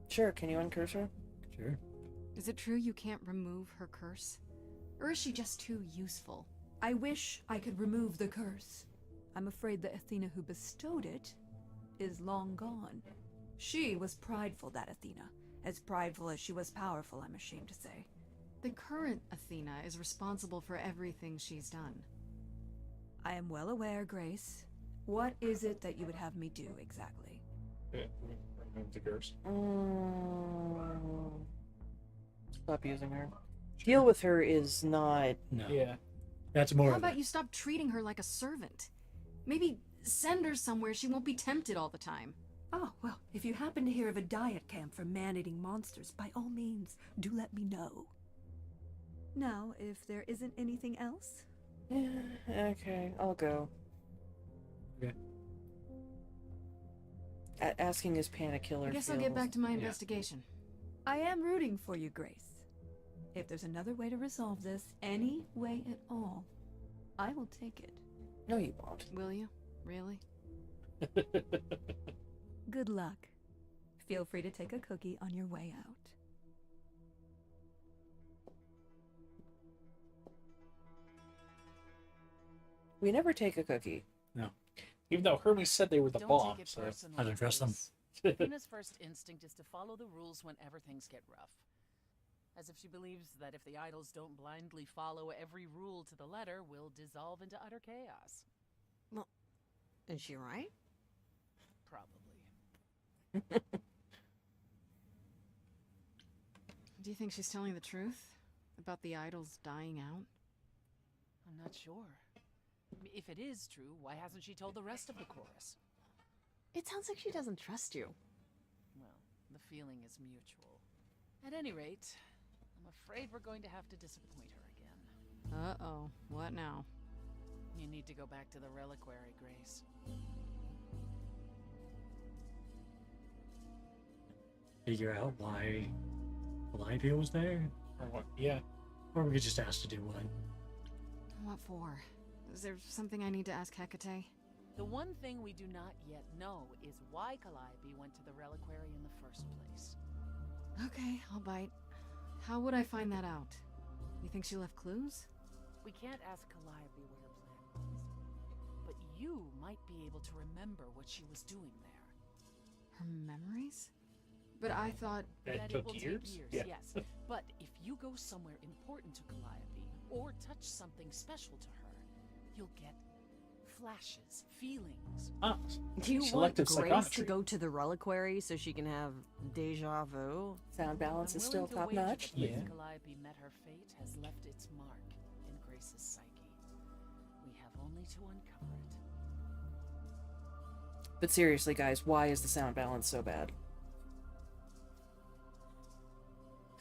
Sure, can you uncurse her? Sure. Is it true you can't remove her curse? Or is she just too useful? I wish I could remove the curse. I'm afraid the Athena who bestowed it is long gone. She was prideful, that Athena. As prideful as she was powerful, I'm ashamed to say. The current Athena is responsible for everything she's done. I am well aware, Grace. What is it that you would have me do exactly? Remove the curse. Stop using her. Deal with her is not... No. Yeah. That's more How of about you stop treating her like a servant? Maybe send her somewhere she won't be tempted all the time. Oh, well, if you happen to hear of a diet camp for man-eating monsters, by all means, do let me know. Now, if there isn't anything else... Okay, I'll go. Okay. Asking is panic killer. I guess I'll get back to my investigation. I am rooting for you, Grace. If there's another way to resolve this, any way at all, I will take it. No, you won't. Will you? Really? Good luck. Feel free to take a cookie on your way out. We never take a cookie. No. Even though Hermes said they were the Don't bomb, take it so personally, I don't trust them. Grace. Athena's first instinct is to follow the rules whenever things get rough. As if she believes that if the idols don't blindly follow every rule to the letter, we'll dissolve into utter chaos. Well, is she right? Probably. Do you think she's telling the truth? About the idols dying out? I'm not sure. If it is true, why hasn't she told the rest of the chorus? It sounds like she doesn't trust you. Well, the feeling is mutual. At any rate, I'm afraid we're going to have to disappoint her again. Uh-oh. What now? You need to go back to the reliquary, Grace. Figure out why Calliope was there? or what? Yeah. Or we could just ask to do one. What for? Is there something I need to ask Hecate? The one thing we do not yet know is why Calliope went to the reliquary in the first place. Okay, I'll bite. How would I find that out? You think she left clues? We can't ask Calliope what her plan was. But you might be able to remember what she was doing there. Her memories? But I thought... That it took will years? take years, Yeah. yes. But if you go somewhere important to Calliope, or touch something special to her, you'll get flashes, feelings. Ah, Do you want selective Grace psychometry. to go to the reliquary so she can have deja vu? Sound balance I'm is still willing to top wager notch. the place Yeah. Calliope met her fate has left its mark in Grace's psyche. We have only to uncover it. But seriously, guys, why is the sound balance so bad?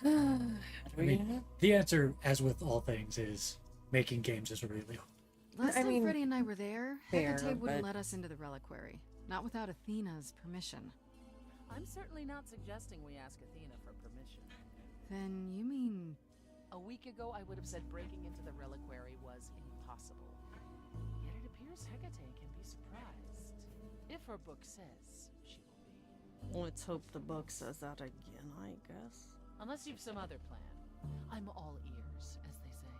I mean, the answer, as with all things, is making games is really hard. Last I time mean, Freddie and I were there, fair, Hecate wouldn't but- let us into the reliquary. Not without Athena's permission. I'm certainly not suggesting we ask Athena for permission. Then you mean... A week ago, I would have said breaking into the reliquary was impossible. Yet it appears Hecate can be surprised. If her book says she will be. Let's hope the book says that again, I guess. Unless you've some other plan. I'm all ears, as they say.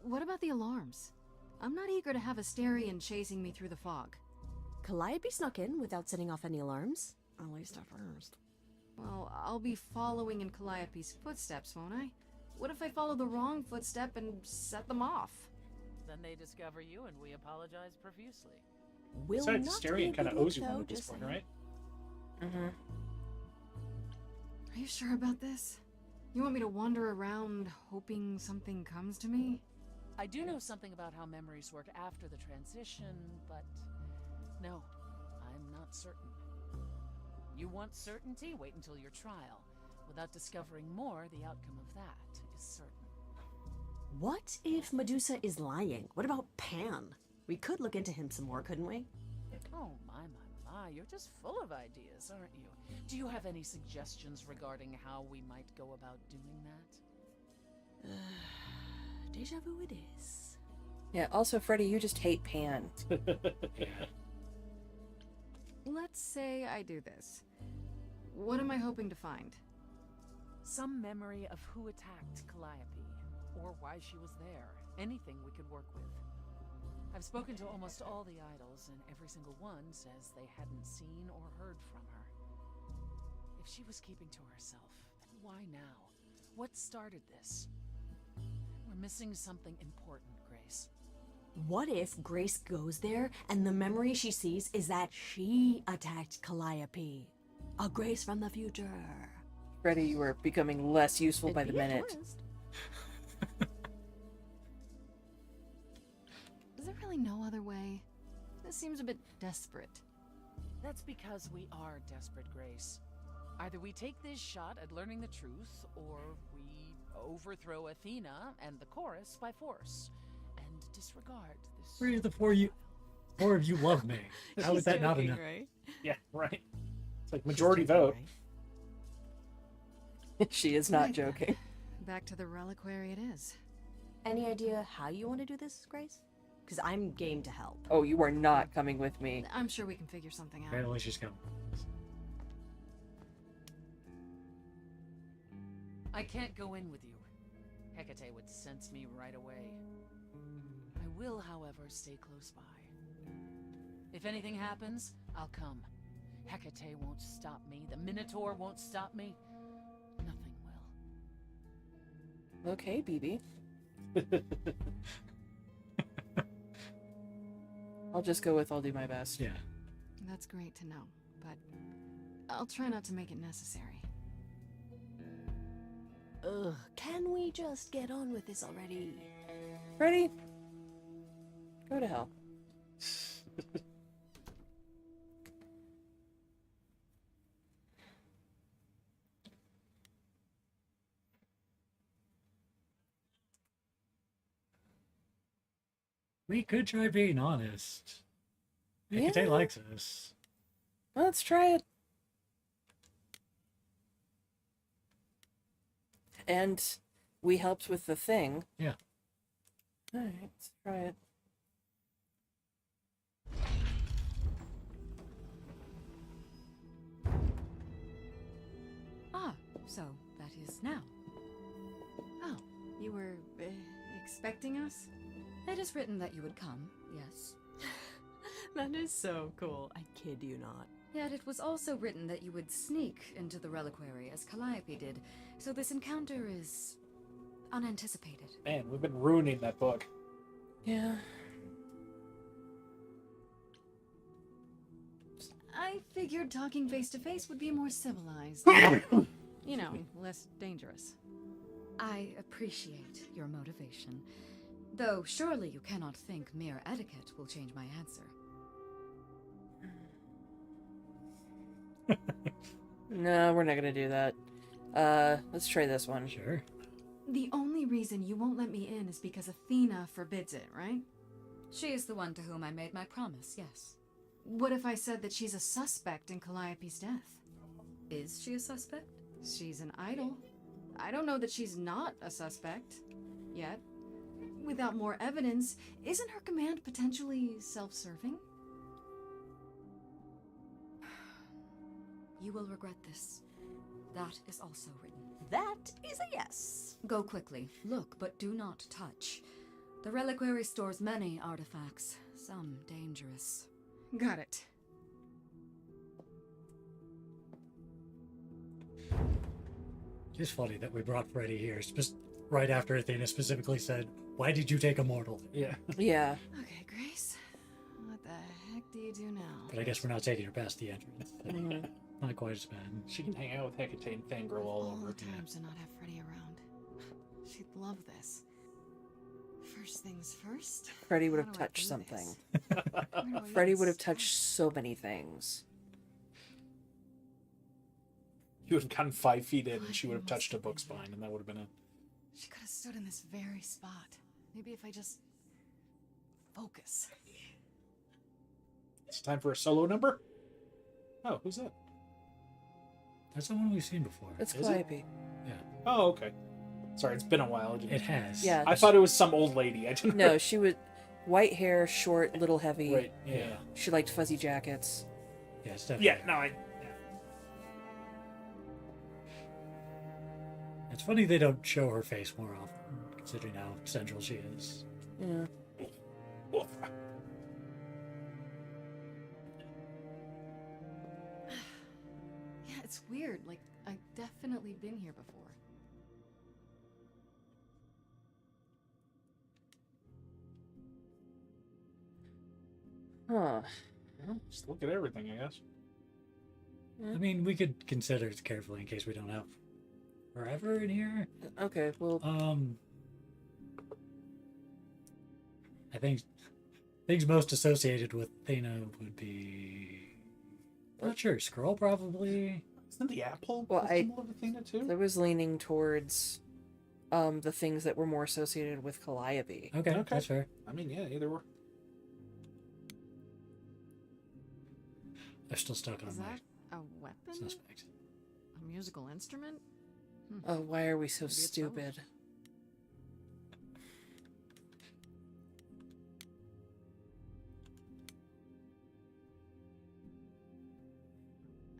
What about the alarms? I'm not eager to have Asterion chasing me through the fog. Calliope snuck in without setting off any alarms. At least at first. Well, I'll be following in Calliope's footsteps, won't I? What if I follow the wrong footstep and set them off? Then they discover you, and we apologize profusely. Will Besides, not Asterion be a kind of good owes you look, one though, at this just point, saying. right? Mm-hmm. Are you sure about this? You want me to wander around hoping something comes to me? I do know something about how memories work after the transition, but no, I'm not certain. You want certainty? Wait until your trial. Without discovering more, the outcome of that is certain. What if Medusa is lying? What about Pan? We could look into him some more, couldn't we? Oh, my, you're just full of ideas, aren't you? Do you have any suggestions regarding how we might go about doing that? Deja vu it is. Yeah, also, Freddy, you just hate Pan. Let's say I do this. What am I hoping to find? Some memory of who attacked Calliope, or why she was there. Anything we could work with. I've spoken to almost all the idols, and every single one says they hadn't seen or heard from her. If she was keeping to herself, then why now? What started this? We're missing something important, Grace. What if Grace goes there and the memory she sees is that she attacked Calliope? A Grace from the future. Freddy, you are becoming less useful by the minute. Is there really no other way? This seems a bit desperate. That's because we are desperate, Grace. Either we take this shot at learning the truth, or we overthrow Athena and the chorus by force, and disregard this. Three of the four of you love me. How is that not enough? Right? Yeah, right. It's like majority vote. She is not joking. Back to the reliquary it is. Any idea how you want to do this, Grace? Because I'm game to help. Oh, you are not coming with me. I'm sure we can figure something out. Apparently she's coming. I can't go in with you. Hecate would sense me right away. I will, however, stay close by. If anything happens, I'll come. Hecate won't stop me. The Minotaur won't stop me. Nothing will. Okay, BB. I'll just go with I'll do my best. Yeah. That's great to know, but I'll try not to make it necessary. Ugh, can we just get on with this already? Ready? Go to hell. We could try being honest. Hecate likes us. Let's try it. And we helped with the thing. Yeah. Alright, let's try it. Ah, so that is now. Oh, you were expecting us? It is written that you would come, yes. That is so cool. I kid you not. Yet it was also written that you would sneak into the reliquary as Calliope did, so this encounter is unanticipated. Man, we've been ruining that book. Yeah. I figured talking face to face would be more civilized. You know, less dangerous. I appreciate your motivation. Though surely you cannot think mere etiquette will change my answer. No, we're not gonna do that. Let's try this one. Sure. The only reason you won't let me in is because Athena forbids it, right? She is the one to whom I made my promise, yes. What if I said that she's a suspect in Calliope's death? Is she a suspect? She's an idol. I don't know that she's not a suspect. Yet. Without more evidence, isn't her command potentially self-serving? You will regret this. That is also written. That is a yes. Go quickly. Look, but do not touch. The reliquary stores many artifacts, some dangerous. Got it. It's funny that we brought Freddy here right after Athena specifically said, "Why did you take a mortal?" Yeah. Yeah. Okay, Grace. What the heck do you do now? But I guess we're not taking her past the entrance. Mhm. Not quite as bad. She can hang out with Hecate and fangirl all over. The times to not have Freddy around. She'd love this. First things first. Freddy would How have do I touched do something. this? Where do I Freddy even would have start? touched so many things. You would have gotten 5 feet in, and she would have touched a book spine, and that would have been it. She could have stood in this very spot. Maybe if I just focus. It's time for a solo number? Oh, who's that? That's the one we've seen before. It's Is it? Calliope. Yeah. Oh, okay. Sorry, it's been a while. It has. Yeah. I thought it was some old lady. I didn't No, she was white hair, short, little heavy. Right, yeah. She liked fuzzy jackets. Yeah, it's definitely. Yeah, no, It's funny they don't show her face more often, considering how central she is. Yeah. Yeah, it's weird. Like, I've definitely been here before. Huh. Well, just look at everything, I guess. I mean, we could consider it carefully in case we don't have forever in here. Okay, well. I think things most associated with Athena would be. Not sure. Scroll probably. Isn't the apple Well, the symbol of Athena too? I was leaning towards the things that were more associated with Calliope. Okay, that's fair. I mean, yeah, either or. They're still stuck on Is my that a weapon? suspect. A musical instrument? Oh, why are we so Maybe it's both. stupid?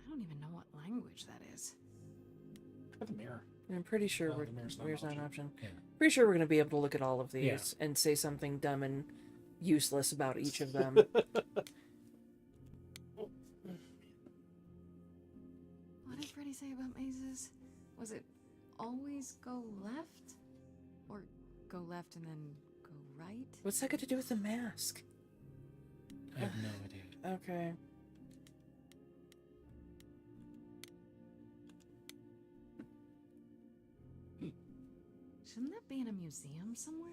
I don't even know what language that is. Look at the mirror. I'm pretty sure Oh, we're the mirror's mirror's not not an an option. option. Yeah. Pretty sure we're gonna be able to look at all of these Yeah. and say something dumb and useless about each of them. What did Freddy say about mazes? Was it always go left? Or go left and then go right? What's that got to do with the mask? I have no idea. Okay. Shouldn't that be in a museum somewhere?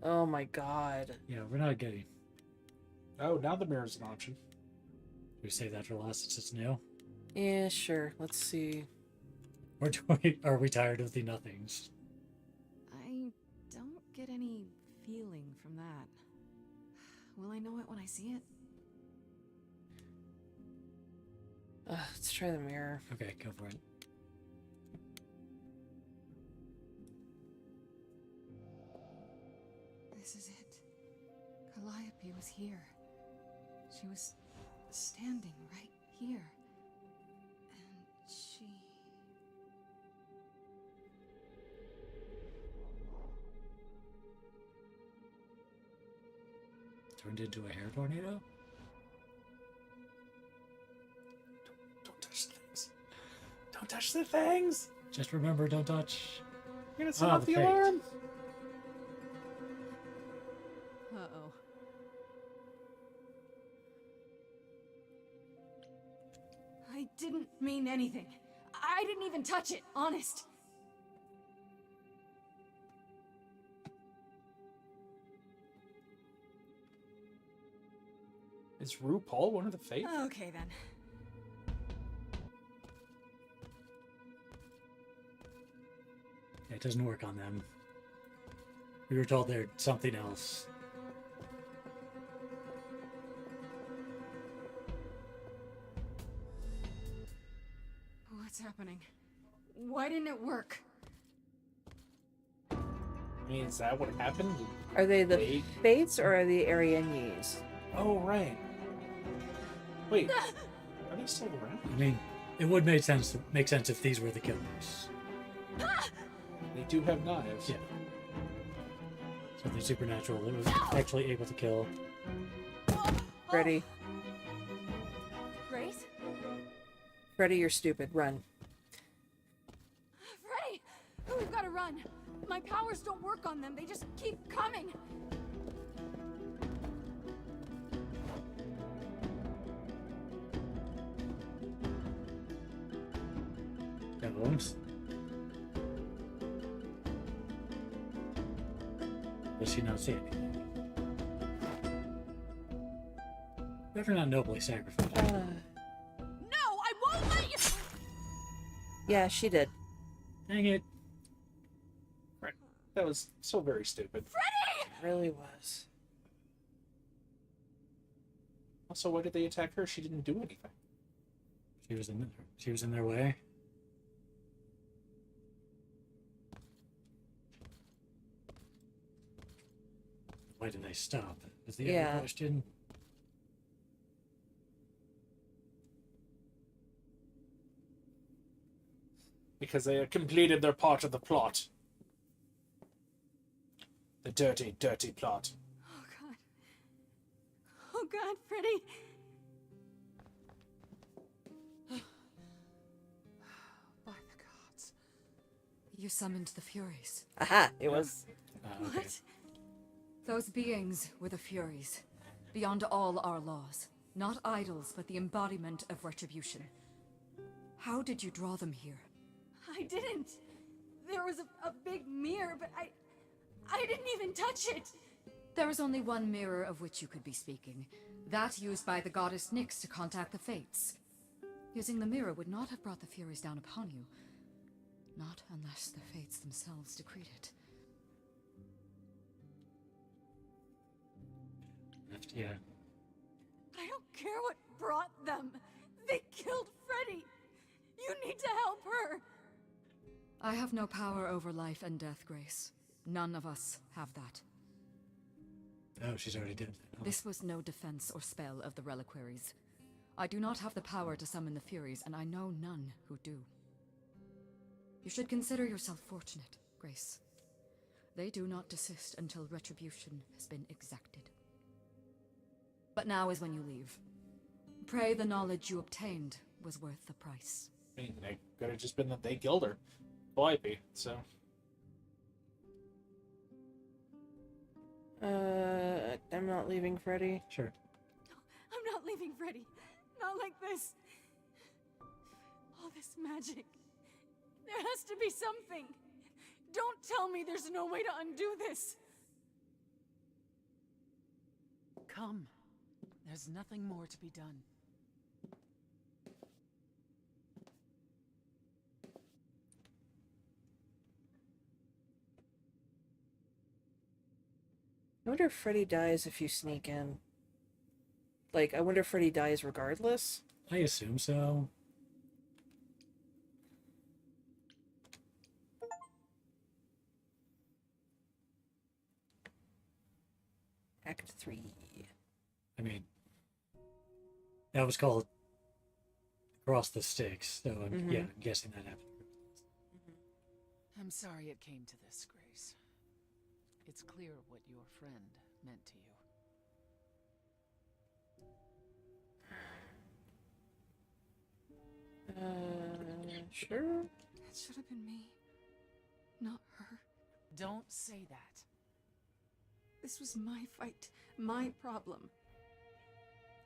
Oh my god. Yeah, we're not getting. Oh, now the mirror's an option. We save that for last since it's new. Yeah, sure. Let's see. Or are we tired of the nothings? I don't get any feeling from that. Will I know it when I see it? Let's try the mirror. Okay, go for it. This is it. Calliope was here. She was standing right here. And she... Turned into a hair tornado? Don't touch the things. Don't touch the things! Just remember, don't touch. You're gonna set Ah, off the the fate. alarm! Uh-oh. I didn't mean anything. I didn't even touch it, honest. Is RuPaul one of the Fate? Okay, then. It doesn't work on them. We were told they're something else. What's happening? Why didn't it work? I mean, is that what happened? Are they the Fate? Fates or are they Arianes? Oh, right. Wait, are they still around? I mean, it would make sense if these were the killers. They do have knives. Yeah. Something supernatural that was actually able to kill. Freddy. Grace? Freddy, you're stupid. Run. Freddy! We've got to run. My powers don't work on them. They just keep coming. Don't. Does she not see anything? Better not nobly sacrifice. No, I won't let you. Yeah, she did. Dang it. Right. That was so very stupid. It really was. Also, why did they attack her? She didn't do anything. She was in their way. Why did they stop? Is the other question. Because they had completed their part of the plot. The dirty, dirty plot. Oh god. Oh god, Freddy. By the gods. You summoned the Furies. Aha, it was. Okay. What? Those beings were the Furies, beyond all our laws. Not idols, but the embodiment of retribution. How did you draw them here? I didn't. There was a big mirror, but I didn't even touch it. There is only one mirror of which you could be speaking. That used by the goddess Nyx to contact the Fates. Using the mirror would not have brought the Furies down upon you. Not unless the Fates themselves decreed it. Yeah. I don't care what brought them. They killed Freddy. You need to help her. I have no power over life and death, Grace. None of us have that. Oh, she's already dead. Oh. This was no defense or spell of the reliquaries. I do not have the power to summon the Furies, and I know none who do. You should consider yourself fortunate, Grace. They do not desist until retribution has been exacted. But now is when you leave. Pray the knowledge you obtained was worth the price. I mean, it could have just been that they killed her. Calliope, so. I'm not leaving Freddy. Sure. I'm not leaving Freddy. Not like this. All this magic. There has to be something. Don't tell me there's no way to undo this. Come. There's nothing more to be done. I wonder if Freddy dies if you sneak in. Like, I wonder if Freddy dies regardless. I assume so. Act 3. I mean, that was called Across the Sticks, so yeah, I'm guessing that happened. I'm sorry it came to this, Grace. It's clear what your friend meant to you. Sure. It should have been me, not her. Don't say that. This was my fight, my problem.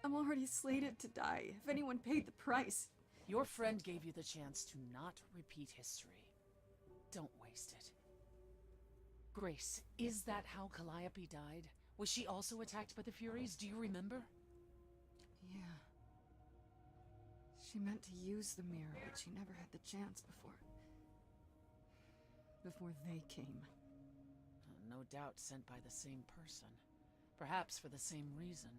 I'm already slated to die, if anyone paid the price. Your friend gave you the chance to not repeat history. Don't waste it. Grace, is that how Calliope died? Was she also attacked by the Furies? Do you remember? Yeah. She meant to use the mirror, but she never had the chance before they came. No doubt sent by the same person. Perhaps for the same reason.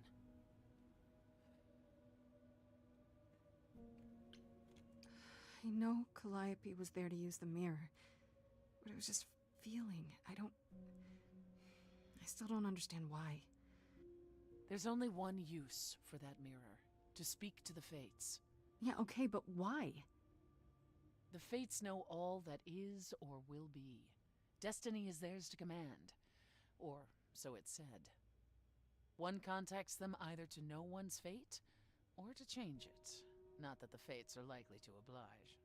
I know Calliope was there to use the mirror, but it was just feeling. I still don't understand why. There's only one use for that mirror. To speak to the Fates. Yeah, okay, but why? The Fates know all that is or will be. Destiny is theirs to command. Or so it's said. One contacts them either to know one's fate, or to change it. Not that the Fates are likely to oblige.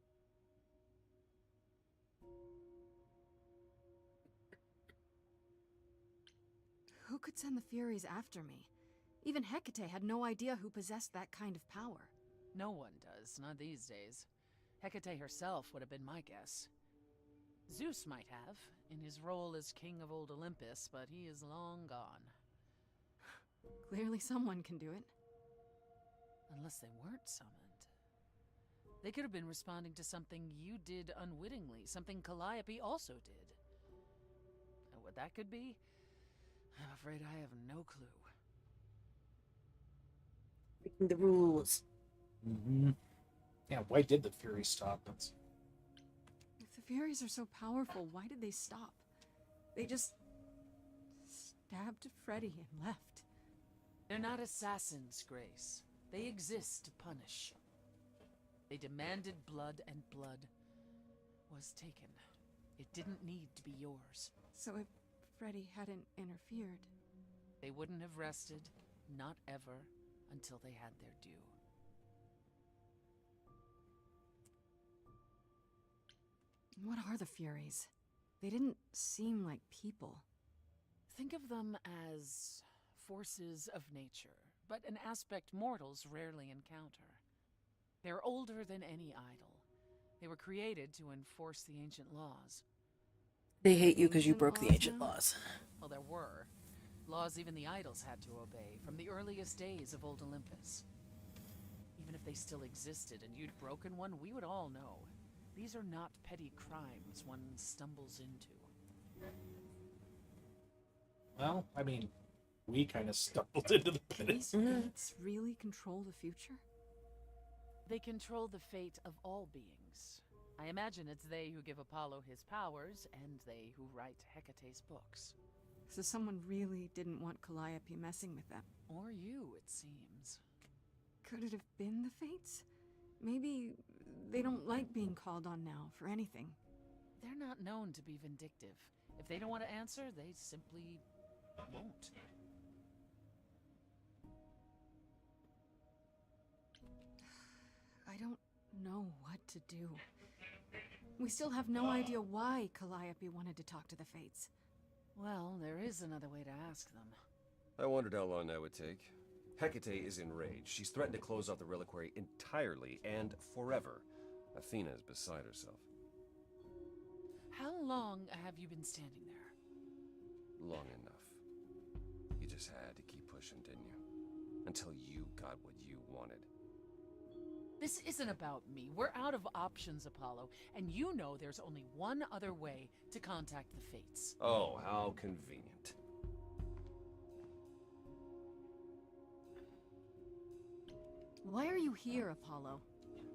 Who could send the Furies after me? Even Hecate had no idea who possessed that kind of power. No one does, not these days. Hecate herself would have been my guess. Zeus might have, in his role as king of old Olympus, but he is long gone. Clearly someone can do it. Unless they weren't summoned. They could have been responding to something you did unwittingly, something Calliope also did. And what that could be, I'm afraid I have no clue. Breaking the rules. Mm-hmm. Yeah, why did the Furies stop? That's... If the Furies are so powerful, why did they stop? They just stabbed Freddy and left. They're not assassins, Grace. They exist to punish. They demanded blood, and blood was taken. It didn't need to be yours. So if Freddy hadn't interfered... They wouldn't have rested, not ever, until they had their due. What are the Furies? They didn't seem like people. Think of them as forces of nature, but an aspect mortals rarely encounter. They're older than any idol. They were created to enforce the ancient laws. They hate you because you broke the ancient laws. Well, there were. Laws even the idols had to obey, from the earliest days of old Olympus. Even if they still existed and you'd broken one, we would all know. These are not petty crimes one stumbles into. Well, I mean, we kind of stumbled into the Can pit. these fates really control the future? They control the fate of all beings. I imagine it's they who give Apollo his powers, and they who write Hecate's books. So someone really didn't want Calliope messing with them. Or you, it seems. Could it have been the fates? Maybe they don't like being called on now for anything. They're not known to be vindictive. If they don't want to answer, they simply won't. I don't know what to do. We still have no idea why Calliope wanted to talk to the Fates. Well, there is another way to ask them. I wondered how long that would take. Hecate is enraged. She's threatened to close off the reliquary entirely and forever. Athena is beside herself. How long have you been standing there? Long enough. You just had to keep pushing, didn't you? Until you got what you wanted. This isn't about me. We're out of options, Apollo, and you know there's only one other way to contact the Fates. Oh, how convenient. Why are you here, Apollo?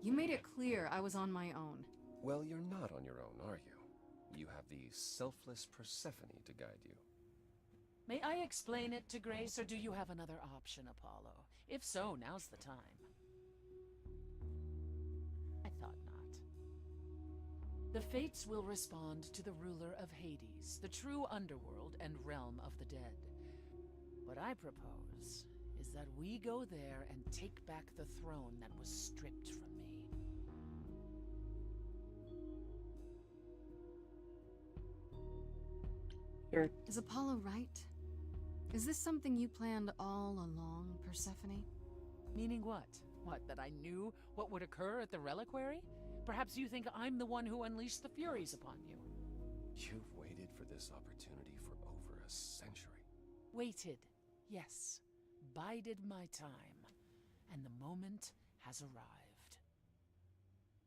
You made it clear I was on my own. Well, you're not on your own, are you? You have the selfless Persephone to guide you. May I explain it to Grace, or do you have another option, Apollo? If so, now's the time. I thought not. The Fates will respond to the ruler of Hades, the true underworld and realm of the dead. What I propose is that we go there and take back the throne that was stripped from me. Sure. Is Apollo right? Is this something you planned all along, Persephone? Meaning what? What, that I knew what would occur at the reliquary? Perhaps you think I'm the one who unleashed the Furies upon you. You've waited for this opportunity for over a century. Waited, yes. Bided my time. And the moment has arrived.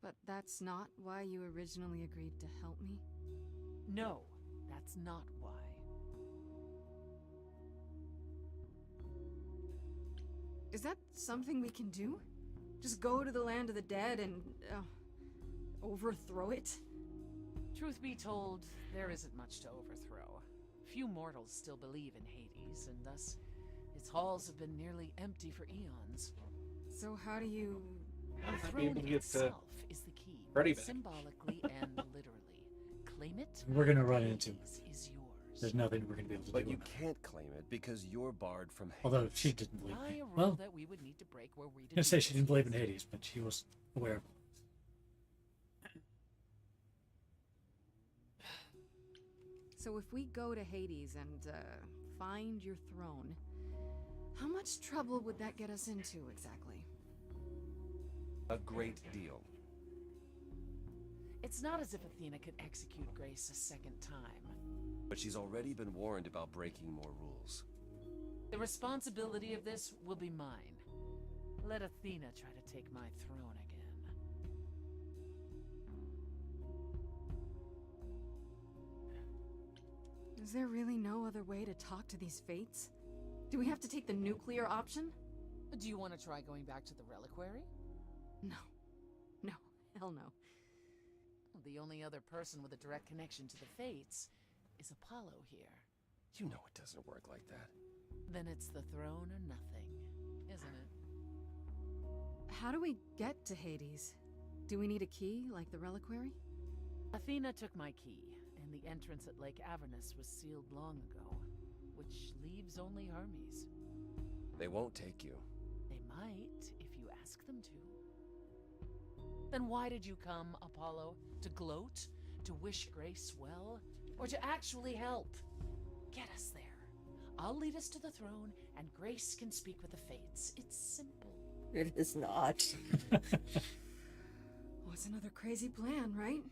But that's not why you originally agreed to help me? No, that's not why. Is that something we can do? Just go to the land of the dead and overthrow it? Truth be told, there isn't much to overthrow. Few mortals still believe in Hades, and thus its halls have been nearly empty for eons. So how do you... The I'd be able throne to get itself is the key, Freddy back. symbolically and literally. Claim it. We're gonna run into it. Hades is yours. There's nothing we're gonna be able to But do you about it. can't claim it because you're barred from Hades. Although she didn't believe By me. a rule Well, that we would need to break were we I was gonna to say do she didn't this. believe in Hades, but she was aware of it. So if we go to Hades and find your throne, how much trouble would that get us into exactly? A great deal. It's not as if Athena could execute Grace a second time. But she's already been warned about breaking more rules. The responsibility of this will be mine. Let Athena try to take my throne again. Is there really no other way to talk to these fates? Do we have to take the nuclear option? Do you want to try going back to the reliquary? No. No. Hell no. The only other person with a direct connection to the fates is Apollo here. You know it doesn't work like that. Then it's the throne or nothing, isn't it? How do we get to Hades? Do we need a key, like the reliquary? Athena took my key, and the entrance at Lake Avernus was sealed long ago, which leaves only Hermes. They won't take you. They might, if you ask them to. Then why did you come, Apollo? To gloat? To wish Grace well? Or to actually help? Get us there. I'll lead us to the throne, and Grace can speak with the fates. It's simple. It is not. What's another crazy plan, right?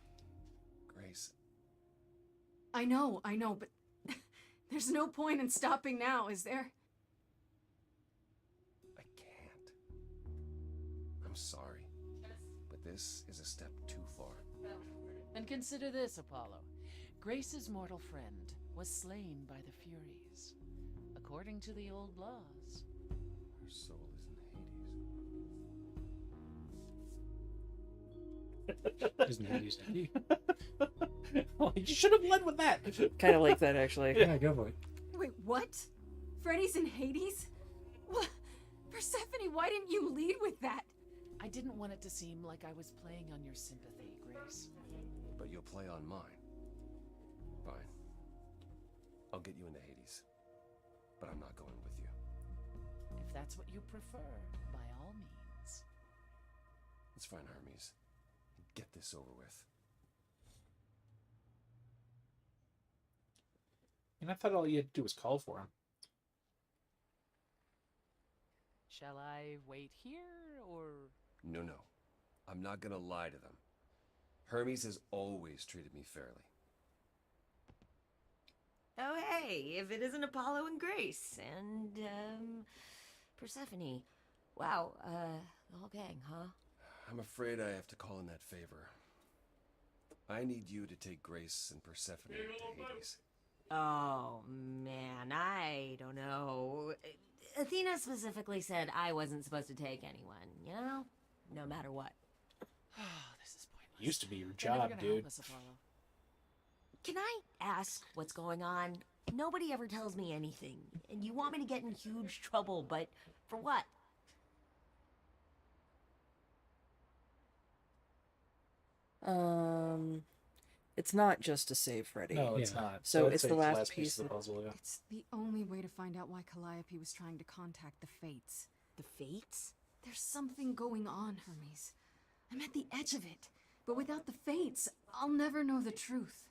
Grace. I know, but there's no point in stopping now, is there? I can't. I'm sorry. But this is a step too far. And consider this, Apollo. Grace's mortal friend was slain by the Furies, according to the old laws. Her soul is in Isn't Hades empty? Well, you should have led with that. Kind of like that, actually. Yeah, go for it. Wait, what? Freddy's in Hades? What? Persephone, why didn't you lead with that? I didn't want it to seem like I was playing on your sympathy, Grace. But you'll play on mine. Fine. I'll get you into Hades. But I'm not going with you. If that's what you prefer, by all means. It's fine, Hermes. Get this over with. And I thought all you had to do was call for him. Shall I wait here, or... No. I'm not gonna lie to them. Hermes has always treated me fairly. Oh, hey, if it isn't Apollo and Grace, and, Persephone. Wow, the whole gang, huh? I'm afraid I have to call in that favor. I need you to take Grace and Persephone to Hades. Oh, man, I don't know. Athena specifically said I wasn't supposed to take anyone, you know? No matter what. This is pointless. Used to be your You're never job, gonna dude. help us, Apollo. Can I ask what's going on? Nobody ever tells me anything. And you want me to get in huge trouble, but for what? It's not just to save Freddy. No, it's not. So I'd it's say the last piece of piece. the puzzle. Yeah. It's the only way to find out why Calliope was trying to contact the Fates. The Fates? There's something going on, Hermes. I'm at the edge of it. But without the Fates, I'll never know the truth.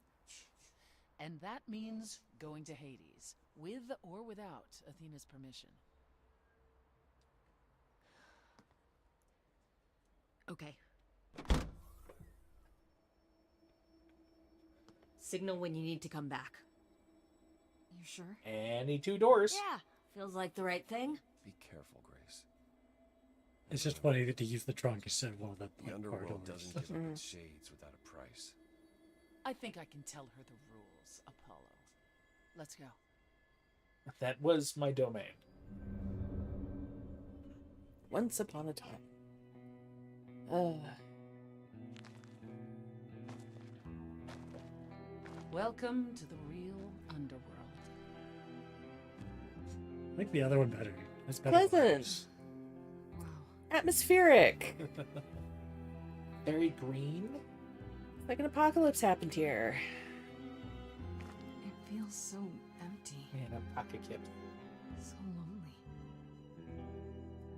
And that means going to Hades, with or without Athena's permission. Okay. Signal when you need to come back. You sure? Any two doors. Yeah, feels like the right thing. Be careful, Grace. It's just funny that to use the trunk instead of one of the The underworld corridors. doesn't give up its shades without a price. I think I can tell her the rules, Apollo. Let's go. That was my domain. Once upon a time. Welcome to the real underworld. I like the other one better. That's better. Pleasant. Atmospheric. Very green. Like an apocalypse happened here. It feels so empty. Man, I'm pocket kid. So lonely.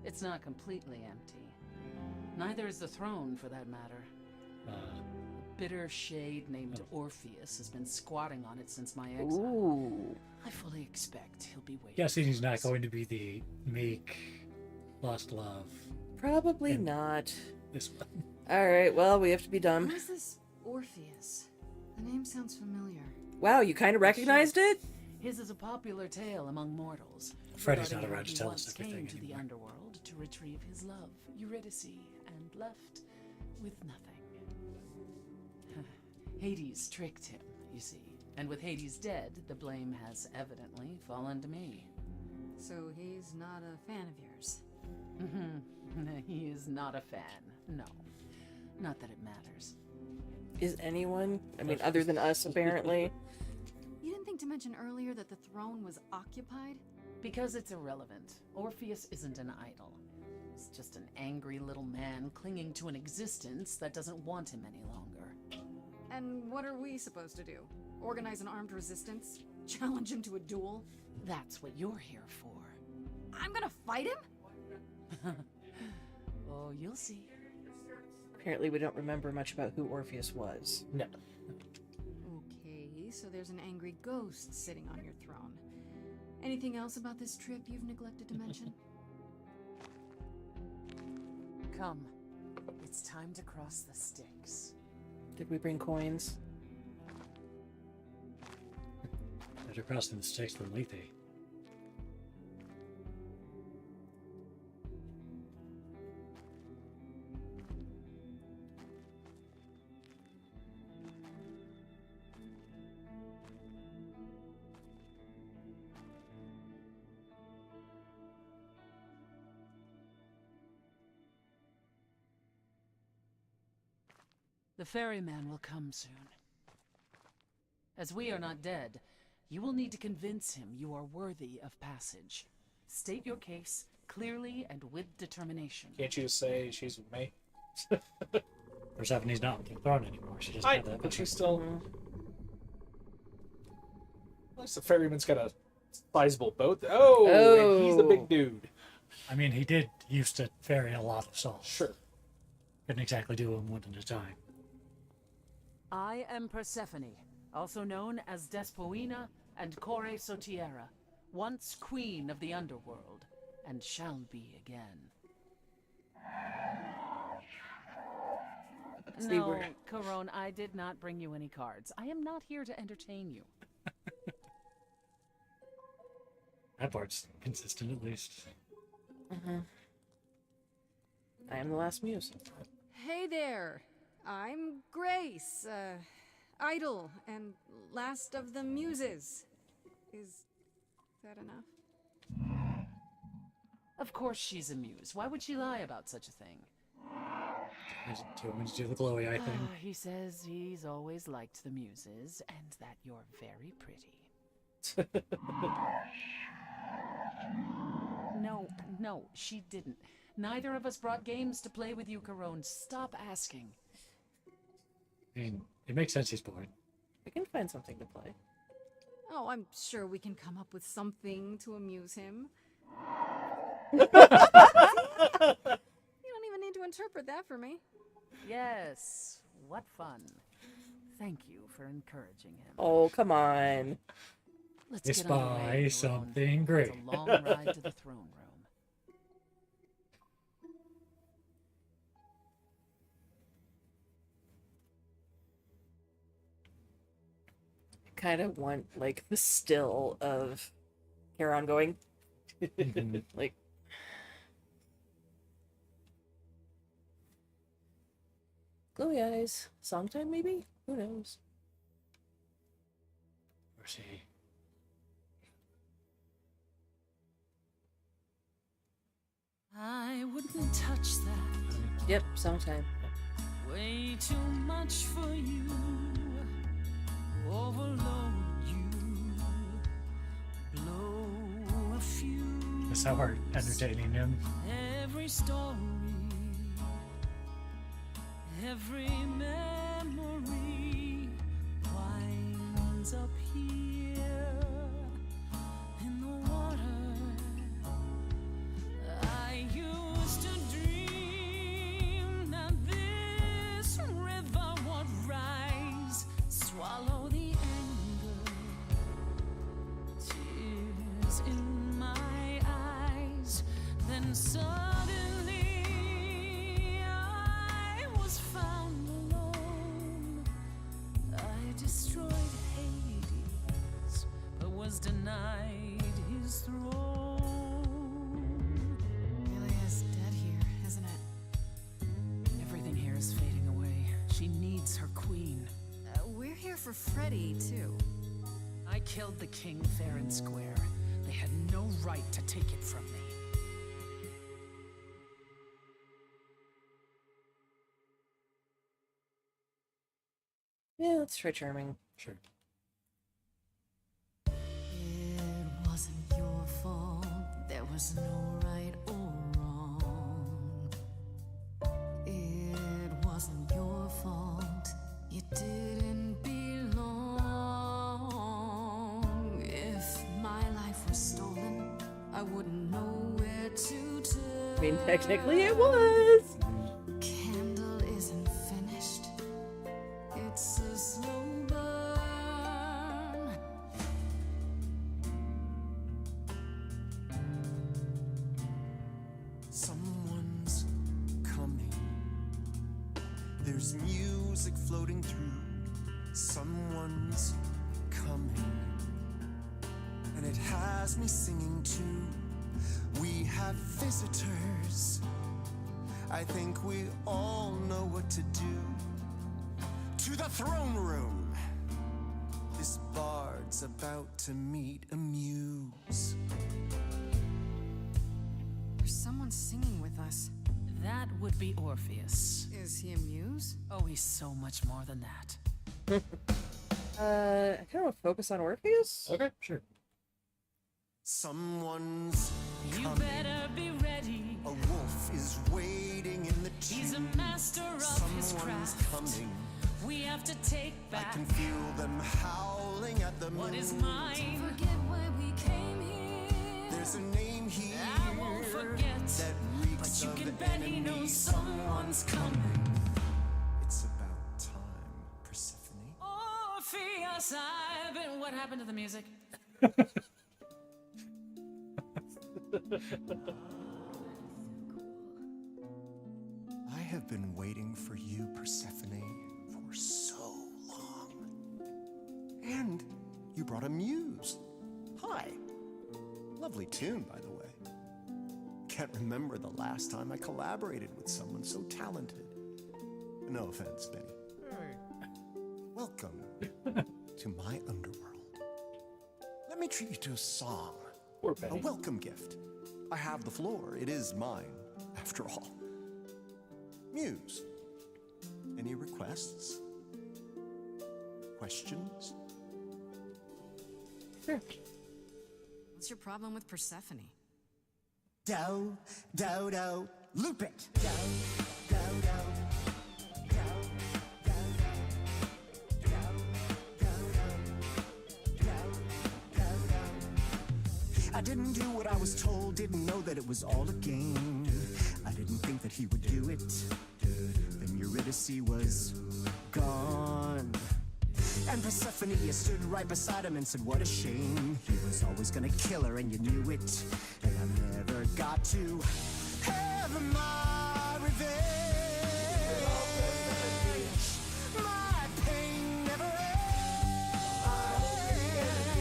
It's not completely empty. Neither is the throne, for that matter. A bitter shade named Orpheus has been squatting on it since my exile. Ooh. I fully expect he'll be waiting. Guessing he's not going to be the meek, lost love. Probably not. This one. Alright, well, we have to be Who done. is this Orpheus? The name sounds familiar. Wow, you kind of recognized it? His is a popular tale among mortals. Freddy's not regarding around how to he tell once us everything came to the anymore. underworld to retrieve his love, Eurydice, and left with nothing. Hades tricked him, you see, And with Hades dead, the blame has evidently fallen to me. So he's not a fan of yours? He is not a fan, no. Not that it matters. Is anyone? I mean, other than us, apparently. You didn't think to mention earlier that the throne was occupied? Because it's irrelevant. Orpheus isn't an idol. He's just an angry little man clinging to an existence that doesn't want him any longer. And what are we supposed to do? Organize an armed resistance? Challenge him to a duel? That's what you're here for. I'm gonna fight him? Oh, you'll see. Apparently, we don't remember much about who Orpheus was. No. Okay, so there's an angry ghost sitting on your throne. Anything else about this trip you've neglected to mention? Come. It's time to cross the Styx. Did we bring coins? Better crossing the Styx than Lethe. The ferryman will come soon. As we are not dead, you will need to convince him you are worthy of passage. State your case clearly and with determination. Can't you say she's with me? Persephone's not with the throne anymore. She doesn't have that. But she's still... At least the ferryman's got a sizable boat. Oh, and he's the big dude. I mean, he did used to ferry a lot of salt. Sure. Couldn't exactly do them one at a time. I am Persephone, also known as Despoina and Core Sotiera, once queen of the underworld, and shall be again. See, No, we're- Corone, I did not bring you any cards. I am not here to entertain you. That part's consistent, at least. I am the last muse. Hey there! I'm Grace, idol and last of the muses. Is that enough? Of course she's a muse. Why would she lie about such a thing? Do you want me to do the glowy eye thing? He says he's always liked the muses and that you're very pretty. No, she didn't. Neither of us brought games to play with you, Corone. Stop asking. I mean, it makes sense he's bored. We can find something to play. Oh, I'm sure we can come up with something to amuse him. You don't even need to interpret that for me. Yes, what fun. Thank you for encouraging him. Oh, come on. Let's It's get underway, by Corone. something great. It's a long ride to the throne room. Kind of want, like, the still of Charon going, like, glowy eyes. Song time, maybe? Who knows? Or see. I wouldn't touch that. Yep, songtime. Way too much for you. Overload you. Blow a fuse. That's how we're entertaining him. Every story. Every memory winds up here in the water. I used to dream that this river would rise, swallow the anger, tears in my eyes. Then suddenly I was found alone. I destroyed Hades, but was denied his throne. Really is dead here, isn't it? Everything here is fading away. She needs her queen. We're here for Freddy, too. I killed the king fair and square. They had no right to take it from me. Yeah, let's try charming. Sure. It wasn't your fault. There was no right or wrong. It wasn't your fault. You didn't belong. If my life was stolen, I wouldn't know where to turn. I mean, technically it was. Candle isn't finished. It's a slow burn. Someone's coming. There's music floating through. Someone's coming. And it has me singing too. We have visitors. I think we all know what to do. To the throne room. This bard's about to meet a muse. There's someone singing with us. That would be Orpheus. Is he a muse? Oh, he's so much more than that. I kind of want to focus on Orpheus. Okay, sure. Someone's You coming. better be ready. A wolf is waiting in the tree. He's a master of his Someone's craft. coming. We have to take I back can feel them howling at the moon. what is mine. Forget why we came here. There's a name here I won't forget, that reeks but you of can bet he enemy. knows someone's coming. It's about time, Persephone. Orpheus, I've been. What happened to the music? I have been waiting for you, Persephone, for so long. And you brought a muse. Hi. Lovely tune, by the way. Can't remember the last time I collaborated with someone so talented. No offense, Benny. Welcome to my underworld. Let me treat you to a song. Poor A Benny. welcome gift. I have the floor. It is mine, after all. Muse. Any requests? Questions? What's your problem with Persephone? Do, loop it. Do. I didn't do what I was told, didn't know that it was all a game. I didn't think that he would do it. Then Eurydice was gone. And Persephone, you stood right beside him and said, what a shame. He was always gonna kill her and you knew it. And I never got to have my revenge. My pain never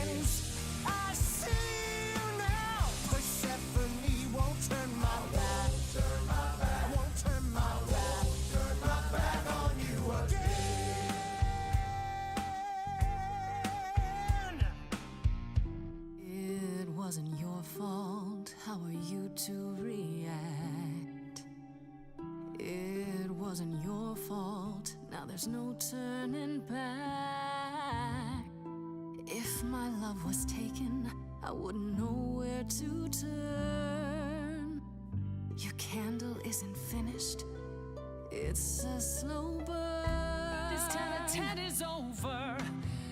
ends. I see you now. Persephone won't turn my back. Won't turn my back. Turn my back on you again. It wasn't your fault. How are you to react? It wasn't your fault. Now there's no turning back. If my love was taken, I wouldn't know where to turn. Your candle isn't finished. It's a slow burn. This tete-a-tete is over.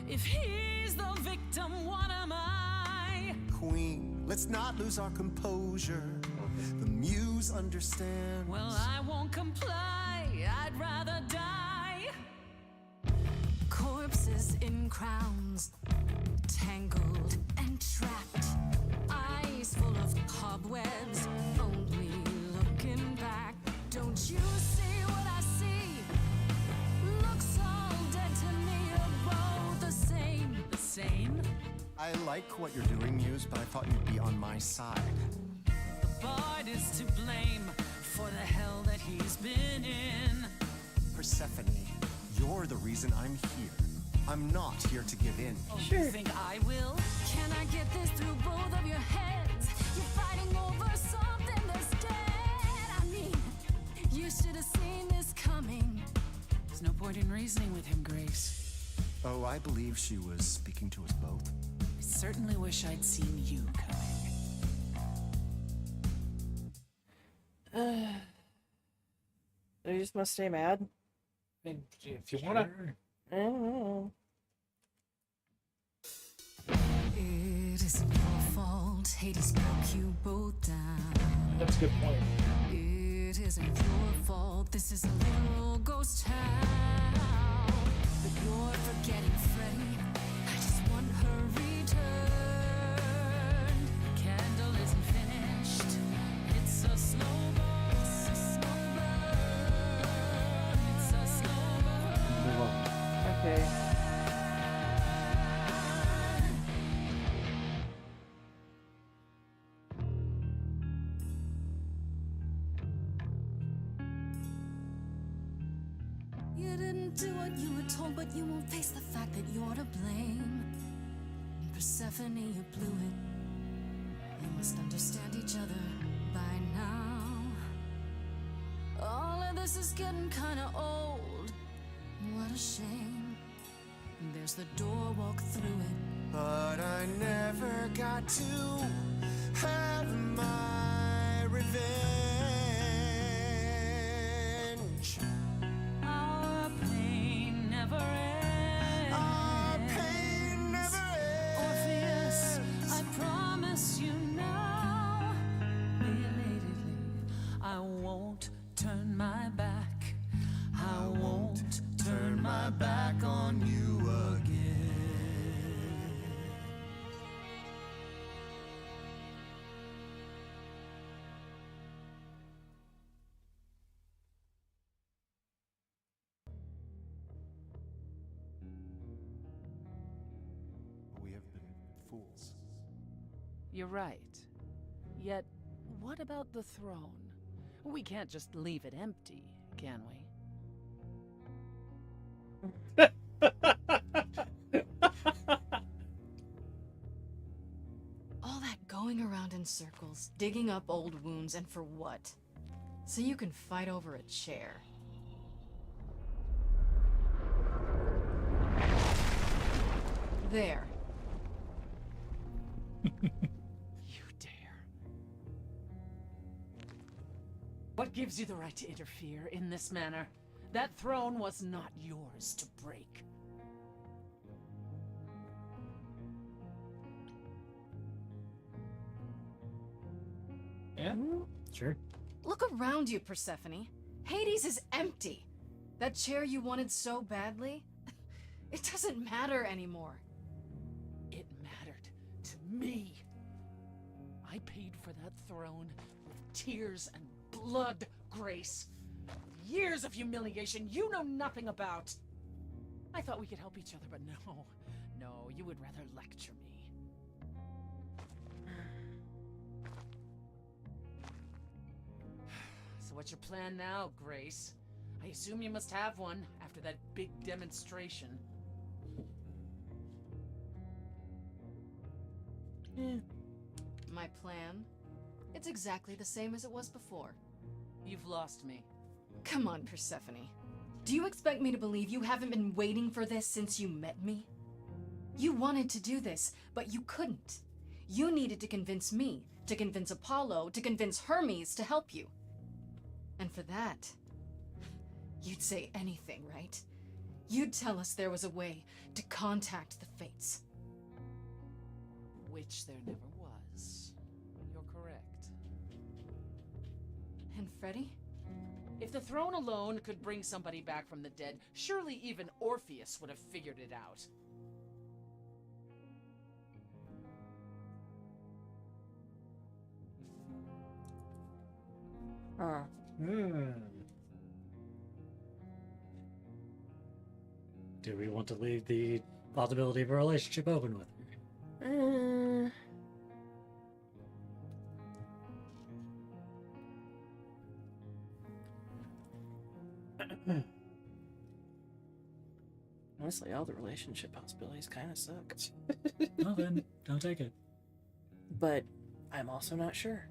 If he's the victim, what am I? Queen, let's not lose our composure. The muse understands. Well, I won't comply. I'd rather die. Corpses in crowns, tangled and trapped. Eyes full of cobwebs, only looking back. Don't you see what I see? Looks all dead to me, are both the same. The same? I like what you're doing, Muse, but I thought you'd be on my side. The bard is to blame for the hell that he's been in. Persephone, you're the reason I'm here. I'm not here to give in. Oh, you think I will? Can I get this through both of your heads? You're fighting over something that's dead. I mean, you should have seen this coming. There's no point in reasoning with him, Grace. Oh, I believe she was speaking to us both. I certainly wish I'd seen you coming. I just must stay mad. I mean, if you want to. I don't know. It isn't your fault. Hades broke you both down. That's a good point. It isn't your fault. This is a little ghost town. But you're forgetting Freddy. I just want her returned. Candle isn't finished. It's a slow burn. It's a slow burn. It's a slow burn. Okay. You didn't do what you were told, but you won't face the fact that you're to blame. Persephone, you blew it. You must understand each other by now. All of this is getting kinda old. What a shame. There's the door, walk through it. But I never got to have my revenge. Our pain never ends. Our pain never ends. Orpheus, I promise you now. Belatedly, I won't turn my back. I won't turn my back on you again. We have been fools. You're right. Yet, what about the throne? We can't just leave it empty, can we? All that going around in circles, digging up old wounds, and for what? So you can fight over a chair. There. You dare. What gives you the right to interfere in this manner? That throne was not yours to break. Yeah? Sure. Look around you, Persephone. Hades is empty. That chair you wanted so badly, it doesn't matter anymore. It mattered to me. I paid for that throne with tears and blood, Grace. Years of humiliation you know nothing about. I thought we could help each other, but no. No, you would rather lecture me. So what's your plan now, Grace? I assume you must have one after that big demonstration. My plan? It's exactly the same as it was before. You've lost me. Come on, Persephone. Do you expect me to believe you haven't been waiting for this since you met me? You wanted to do this, but you couldn't. You needed to convince me, to convince Apollo, to convince Hermes to help you. And for that, you'd say anything, right? You'd tell us there was a way to contact the fates. Which there never was. You're correct. And Freddy? If the throne alone could bring somebody back from the dead, surely even Orpheus would have figured it out. Huh. Do we want to leave the possibility of a relationship open with her? Honestly, all the relationship possibilities kind of suck. Well, then, don't take it. But I'm also not sure.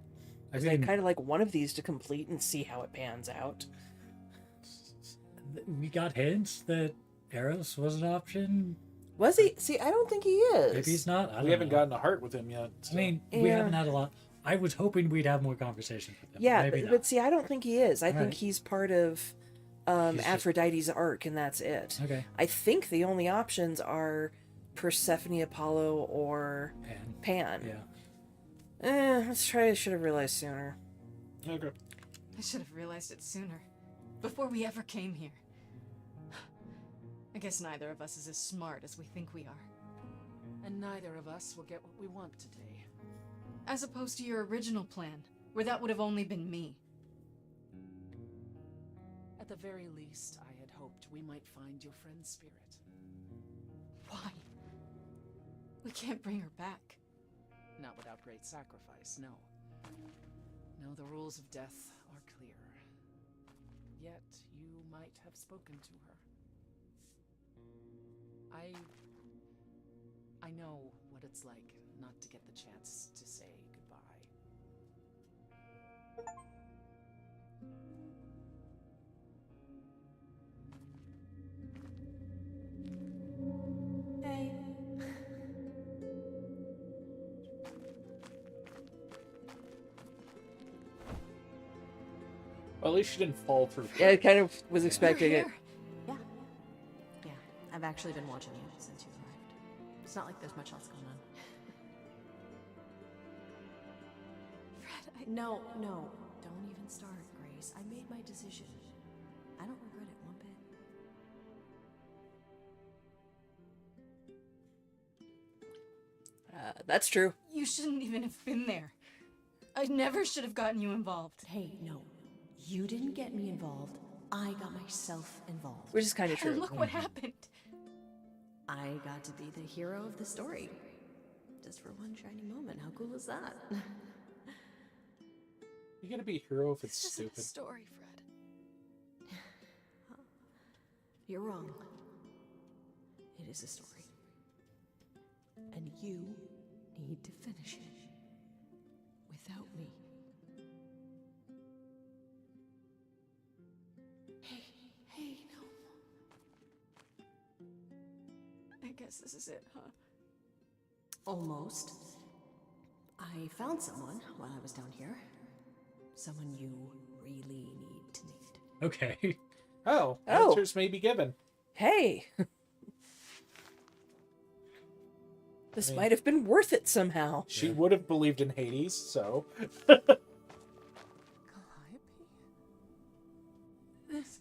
I I mean, kind of like one of these to complete and see how it pans out. we got hints that Eros was an option. Was he? See, I don't think he is. Maybe he's not. I We don't haven't know. gotten a heart with him yet. I mean, we Yeah. haven't had a lot. I was hoping we'd have more conversation with him. Yeah, Maybe but see, I don't think he is. I think Alright. he's part of He's just- Aphrodite's arc, and that's it. Okay. I think the only options are Persephone, Apollo, or Pan. Yeah. Let's try. I should have realized sooner. Okay. I should have realized it sooner. Before we ever came here. I guess neither of us is as smart as we think we are. And neither of us will get what we want today. As opposed to your original plan, where that would have only been me. At the very least, I had hoped we might find your friend's spirit. Why? We can't bring her back. Not without great sacrifice, no. No, the rules of death are clear. Yet, you might have spoken to her. I know what it's like not to get the chance to say goodbye. Hey. Well, at least she didn't fall through. Yeah, I kind of was expecting it. Yeah. Yeah, I've actually been watching you since you arrived. It's not like there's much else going on. Fred, No, don't even start, Grace. I made my decision. I don't regret it one bit. That's true. You shouldn't even have been there. I never should have gotten you involved. Hey, no. You didn't get me involved. I got myself involved. Which is kind of true. And look what happened. I got to be the hero of the story. Just for one shiny moment. How cool is that? You gotta be a hero if it's This isn't stupid. a story, Fred. You're wrong. It is a story. And you need to finish it. Without me. Hey, no. I guess this is it, huh? Almost. I found someone while I was down here. Someone you really need to meet. Okay. Oh, Oh. answers may be given. Hey. This might have been worth it somehow. She would have believed in Hades, so. This...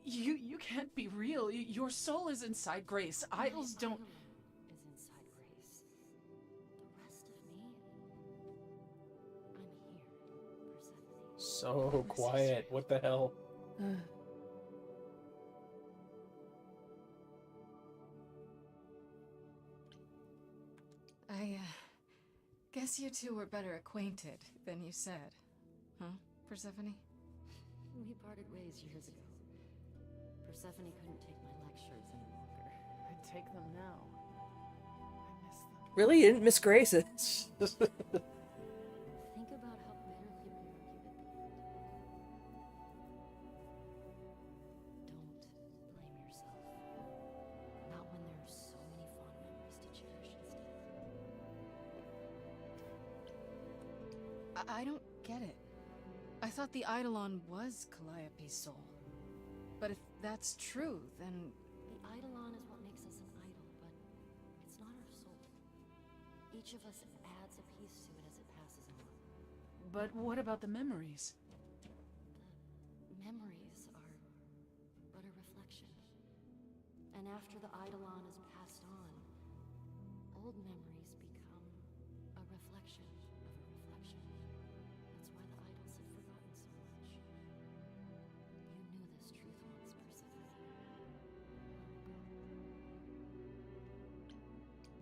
You can't be real. Your soul is inside Grace. Idols don't... Is inside Grace. The rest of me? I'm here, Persephone. So quiet. What the hell? I guess you two were better acquainted than you said. Huh, Persephone? We parted ways years ago. Persephone couldn't take my lectures any longer. I'd take them now. I miss them. Really? You didn't miss Grace. Think about how bitterly we argued at the end. Don't blame yourself. Not when there are so many fond memories to cherish instead. I don't get it. I thought the Eidolon was Calliope's soul. But if that's true, then... The Eidolon is what makes us an idol, but it's not our soul. Each of us adds a piece to it as it passes on. But what about the memories? The memories are but a reflection. And after the Eidolon is passed on, old memories become a reflection of a reflection. That's why the idols have forgotten so much. You knew this truth once, Persephone.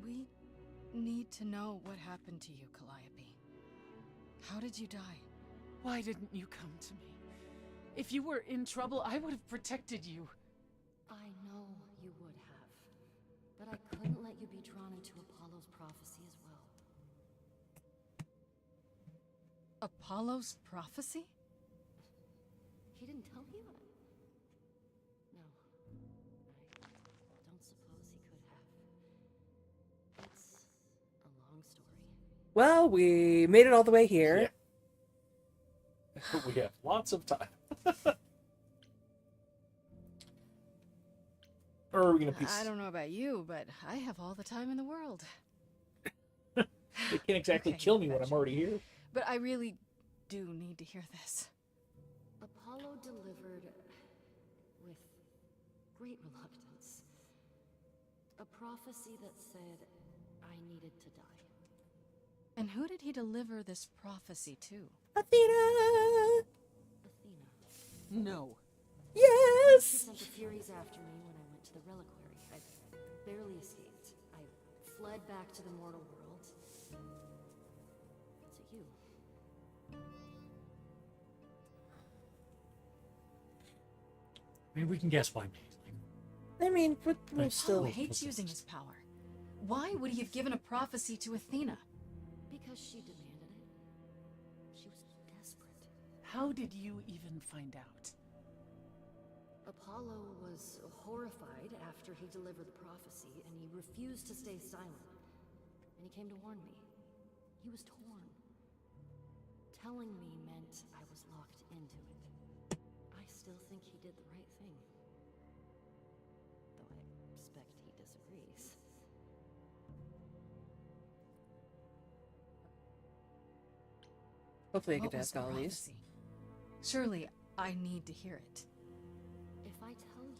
We need to know what happened to you, Calliope. How did you die? Why didn't you come to me? If you were in trouble, I would have protected you. I know But I couldn't let you be drawn into Apollo's prophecy as well. Apollo's prophecy? He didn't tell you? No. I don't suppose he could have. It's a long story. Well, we made it all the way here. Yeah. We have lots of time. Or are we gonna piece? I don't know about you, but I have all the time in the world. They can't exactly kill me when I'm already here. But I really do need to hear this. Apollo delivered, with great reluctance, a prophecy that said I needed to die. And who did he deliver this prophecy to? Athena! No. Yes! She sent the Furies after me when I went to the reliquary. I barely escaped. I fled back to the mortal world. To you. I mean, we can guess why. I mean, but we'll still... Apollo hates using his power. Why would he have given a prophecy to Athena? Because she demanded it. She was desperate. How did you even find out? Apollo was horrified after he delivered the prophecy, and he refused to stay silent. And he came to warn me. He was torn. Telling me meant I was locked into it. I still think he did the right thing. Though I suspect he disagrees. Hopefully I What get to was ask the all these. prophecy? Surely I need to hear it. If I tell you,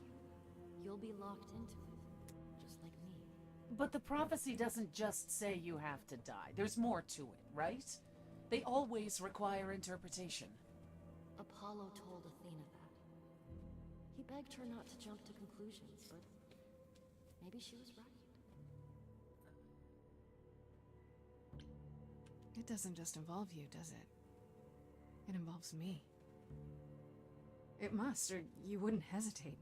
you'll be locked into it. Just like me. But the prophecy doesn't just say you have to die. There's more to it, right? They always require interpretation. Apollo told Athena that. He begged her not to jump to conclusions, but maybe she was right. It doesn't just involve you, does it? It involves me. It must, or you wouldn't hesitate.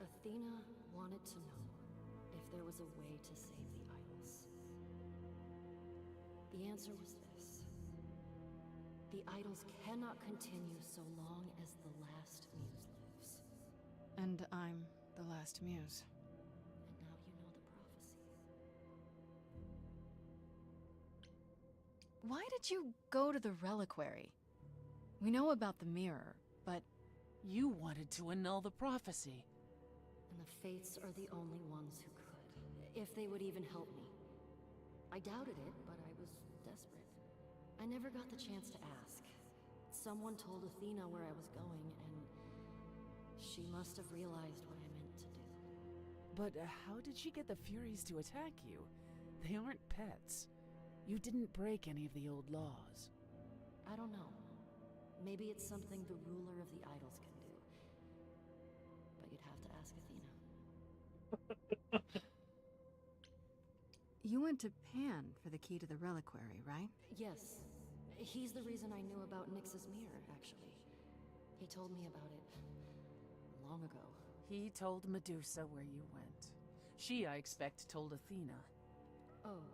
Athena wanted to know if there was a way to save the idols. The answer was this. The idols cannot continue so long as the last muse lives. And I'm the last muse. And now you know the prophecy. Why did you go to the reliquary? We know about the mirror, but... You wanted to annul the prophecy. And the Fates are the only ones who could, if they would even help me. I doubted it, but I was desperate. I never got the chance to ask. Someone told Athena where I was going, and she must have realized what I meant to do. But how did she get the Furies to attack you? They aren't pets. You didn't break any of the old laws. I don't know. Maybe it's something the ruler of the idols can do. But you'd have to ask Athena. You went to Pan for the key to the reliquary, right? Yes. He's the reason I knew about Nyx's mirror, actually. He told me about it long ago. He told Medusa where you went. She, I expect, told Athena. Oh.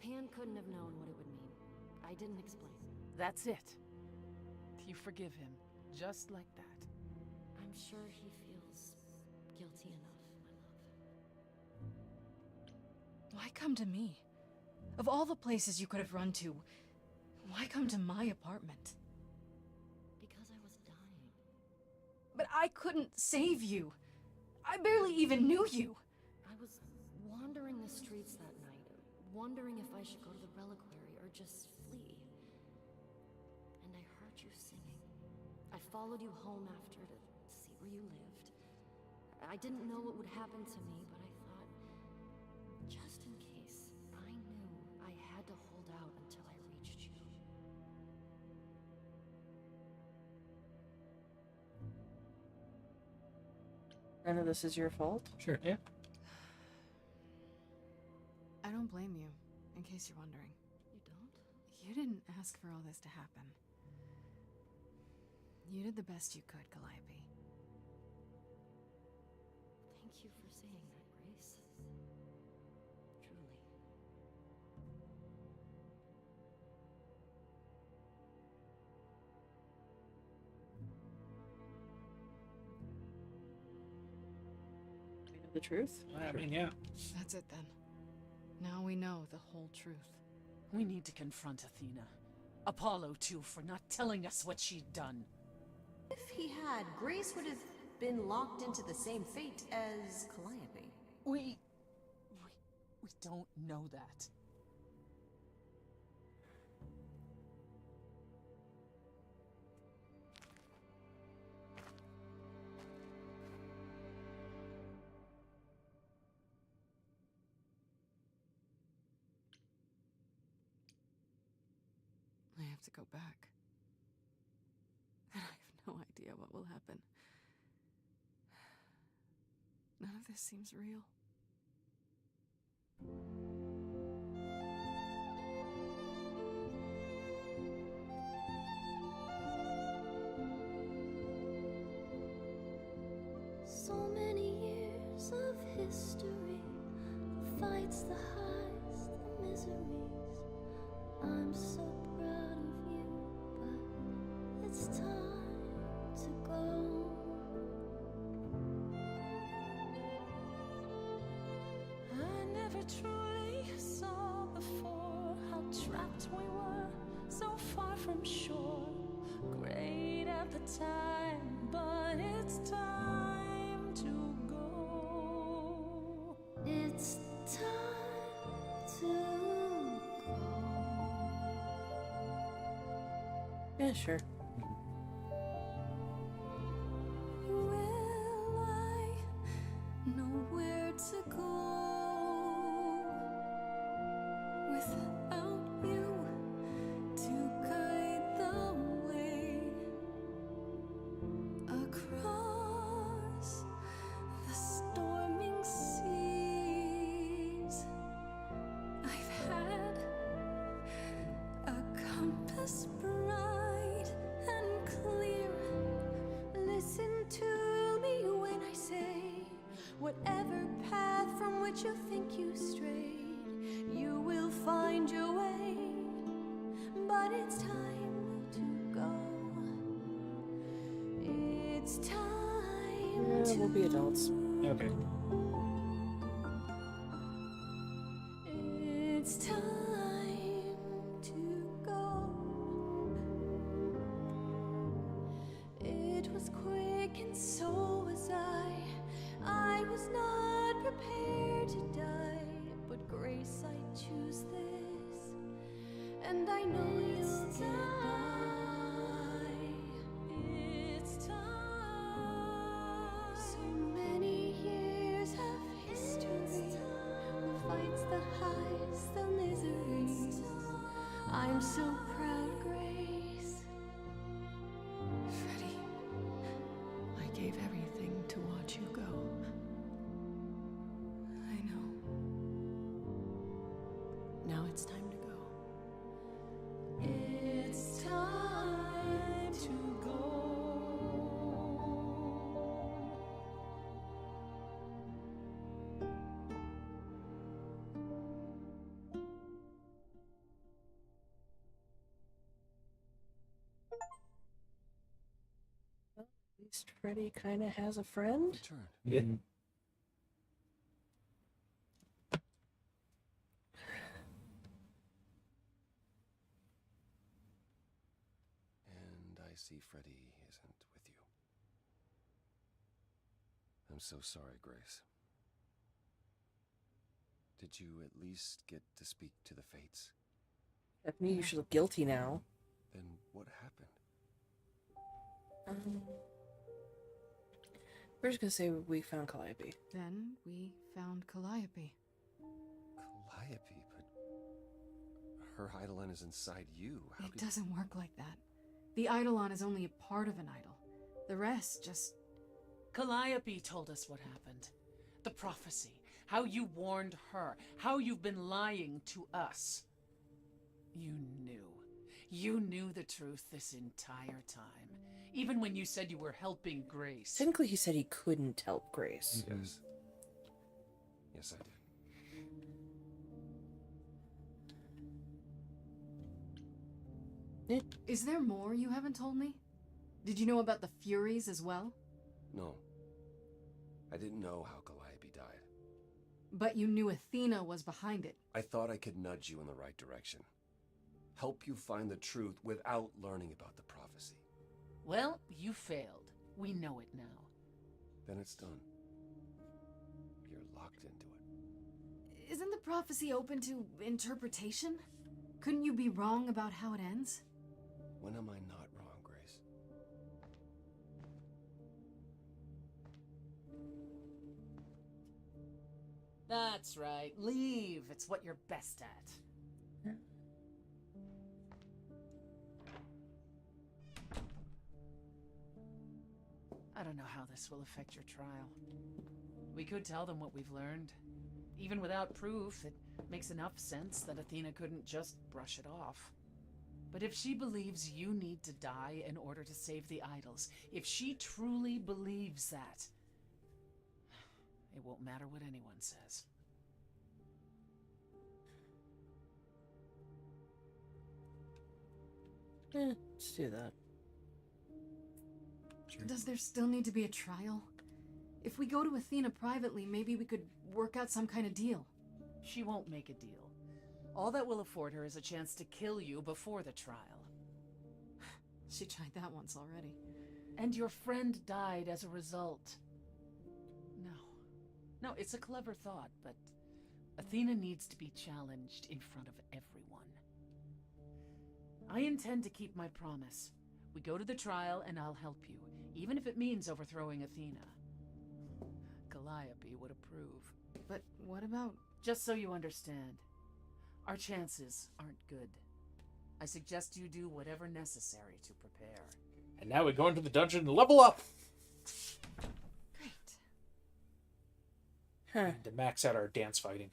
Pan couldn't have known what it would mean. I didn't explain. That's it. You forgive him, just like that. I'm sure he feels guilty enough, my love. Why come to me? Of all the places you could have run to, why come to my apartment? Because I was dying. But I couldn't save you. I barely even knew you. I was wandering the streets that night, wondering if I should go to the reliquary or just flee. And I heard you singing. I followed you home after to see where you lived. I didn't know what would happen to me, but I thought, just in case, I knew I had to hold out until I reached you. None of this is your fault? Sure, yeah. I don't blame you, in case you're wondering. You don't? You didn't ask for all this to happen. You did the best you could, Calliope. The truth? I mean, yeah. That's it then. Now we know the whole truth. We need to confront Athena. Apollo, too, for not telling us what she'd done. If he had, Grace would have been locked into the same fate as Calliope. We don't know that. I have to go back. And I have no idea what will happen. None of this seems real. So many years of history, the fights, the highs, the miseries. I'm so proud of you, but it's time to go. I never truly saw before how trapped we were, so far from shore. Great at the time, but it's time to go. It's time to go. Yeah, sure. Will I know where to go without you to guide the way across the storming seas? I've had a compass bright and clear. Listen to me when I say, whatever path from which you think you strayed, you will find your way. But it's time to go. It's time to We'll be adults. Okay. It's time to go. It was quick and so was I. I was not prepared to die, but Grace, I choose this, and I know you'll get by. It's time. So many years of history, the fights, the highs, the miseries. I'm so proud, Grace. Freddie, I gave everything to watch you go. I know. Now it's time to go. It's time to go. Well, at least Freddy kind of has a friend. Return. Yeah. And I see Freddy isn't with you. I'm so sorry, Grace. Did you at least get to speak to the Fates? Definitely, you should look guilty now. Then what happened? We're just gonna say we found Calliope. Then we found Calliope. Calliope, but her Eidolon is inside you. How It doesn't work like that. The Eidolon is only a part of an idol. The rest just... Calliope told us what happened. The prophecy. How you warned her. How you've been lying to us. You knew. You knew the truth this entire time. Even when you said you were helping Grace. Technically, he said he couldn't help Grace. Yes. Yes, I did. Is there more you haven't told me? Did you know about the Furies as well? No. I didn't know how Calliope died. But you knew Athena was behind it. I thought I could nudge you in the right direction. Help you find the truth without learning about the prophecy. Well, you failed. We know it now. Then it's done. You're locked into it. Isn't the prophecy open to interpretation? Couldn't you be wrong about how it ends? When am I not wrong, Grace? That's right. Leave. It's what you're best at. I don't know how this will affect your trial. We could tell them what we've learned. Even without proof, it makes enough sense that Athena couldn't just brush it off. But if she believes you need to die in order to save the idols, if she truly believes that, it won't matter what anyone says. Let's do that. Sure. Does there still need to be a trial? If we go to Athena privately, maybe we could work out some kind of deal. She won't make a deal. All that will afford her is a chance to kill you before the trial. She tried that once already. And your friend died as a result. No, it's a clever thought, but Athena needs to be challenged in front of everyone. I intend to keep my promise. We go to the trial and I'll help you, even if it means overthrowing Athena. Calliope would approve. But what about... Just so you understand, our chances aren't good. I suggest you do whatever necessary to prepare. And now we go into the dungeon and level up! Huh. To max out our dance fighting.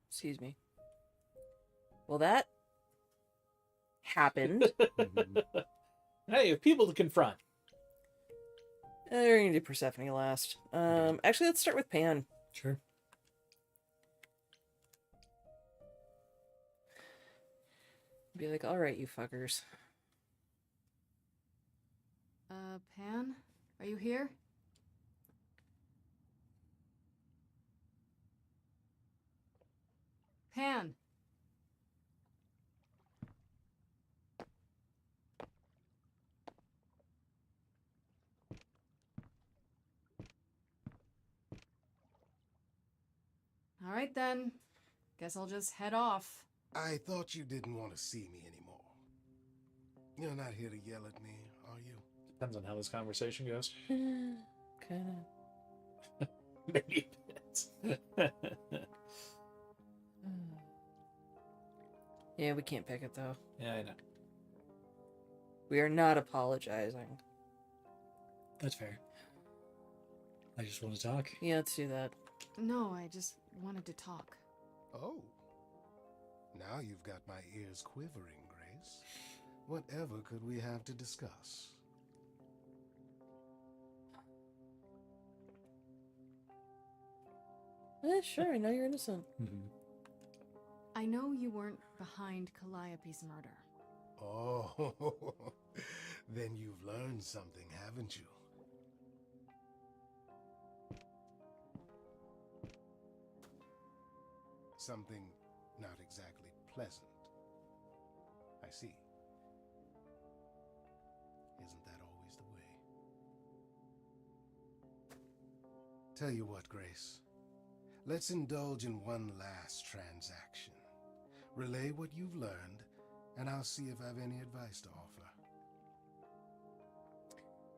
Excuse me. Well, that happened. Hey, you have people to confront. We're gonna do Persephone last. Actually, let's start with Pan. Sure. Be like, all right, you fuckers. Pan? Are you here? Pan! All right then. Guess I'll just head off. I thought you didn't want to see me anymore. You're not here to yell at me, are you? Depends on how this conversation goes. Kinda. Maybe a bit. Yeah, we can't pick it though. Yeah, I know. We are not apologizing. That's fair. I just want to talk. Yeah, let's do that. No, I just wanted to talk. Oh. Now you've got my ears quivering, Grace. Whatever could we have to discuss? Sure, I know you're innocent. I know you weren't behind Calliope's murder. Oh, then you've learned something, haven't you? Something not exactly pleasant. I see. Isn't that always the way? Tell you what, Grace. Let's indulge in one last transaction. Relay what you've learned, and I'll see if I have any advice to offer.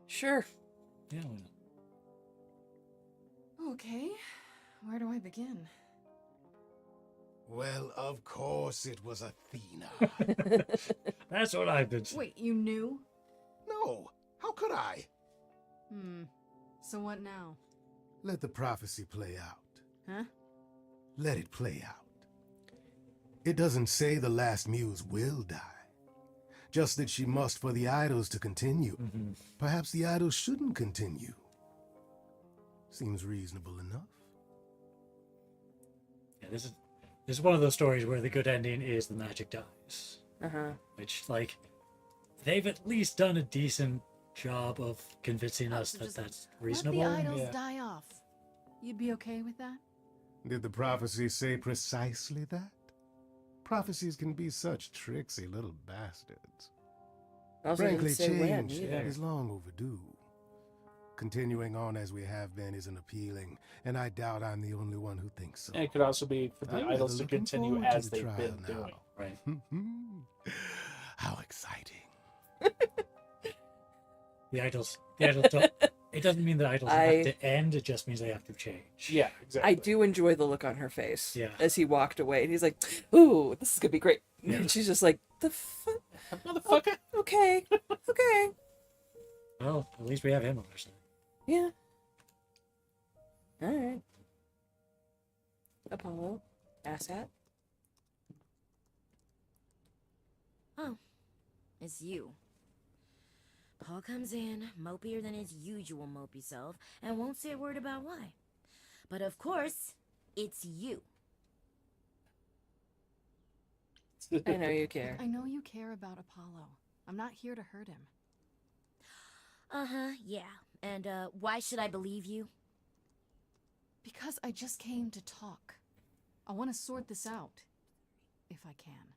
Sure. Yeah, why not? Okay. Where do I begin? Well, of course it was Athena. That's what I've been saying. Wait, you knew? No, how could I? So what now? Let the prophecy play out. Huh? Let it play out. It doesn't say the last muse will die. Just that she must for the idols to continue. Perhaps the idols shouldn't continue. Seems reasonable enough. Yeah, this is one of those stories where the good ending is the magic dies. Uh-huh. Which, like, they've at least done a decent job of convincing us that that's reasonable. Let the idols die off. You'd be okay with that? Did the prophecy say precisely that? Prophecies can be such tricksy little bastards. Also Frankly, didn't say when change either. is long overdue. Continuing on as we have been isn't appealing, and I doubt I'm the only one who thinks so. And it could also be for the I'm idols rather to looking continue forward to as the they've trial been now. doing. Right. How exciting. The idols don't. It doesn't mean the idols have to end. It just means they have to change. Yeah, exactly. I do enjoy the look on her face. Yeah. As he walked away, and he's like, "Ooh, this is gonna be great." Yeah. And she's just like, "The fuck, motherfucker." Oh, okay, okay. Well, at least we have him on our side. Yeah. All right. Apollo, asshat. Oh, it's you. Paul comes in, mopier than his usual mopey self, and won't say a word about why. But of course, it's you. I know you care. I know you care about Apollo. I'm not here to hurt him. Uh-huh, yeah. And, why should I believe you? Because I just came to talk. I want to sort this out. If I can.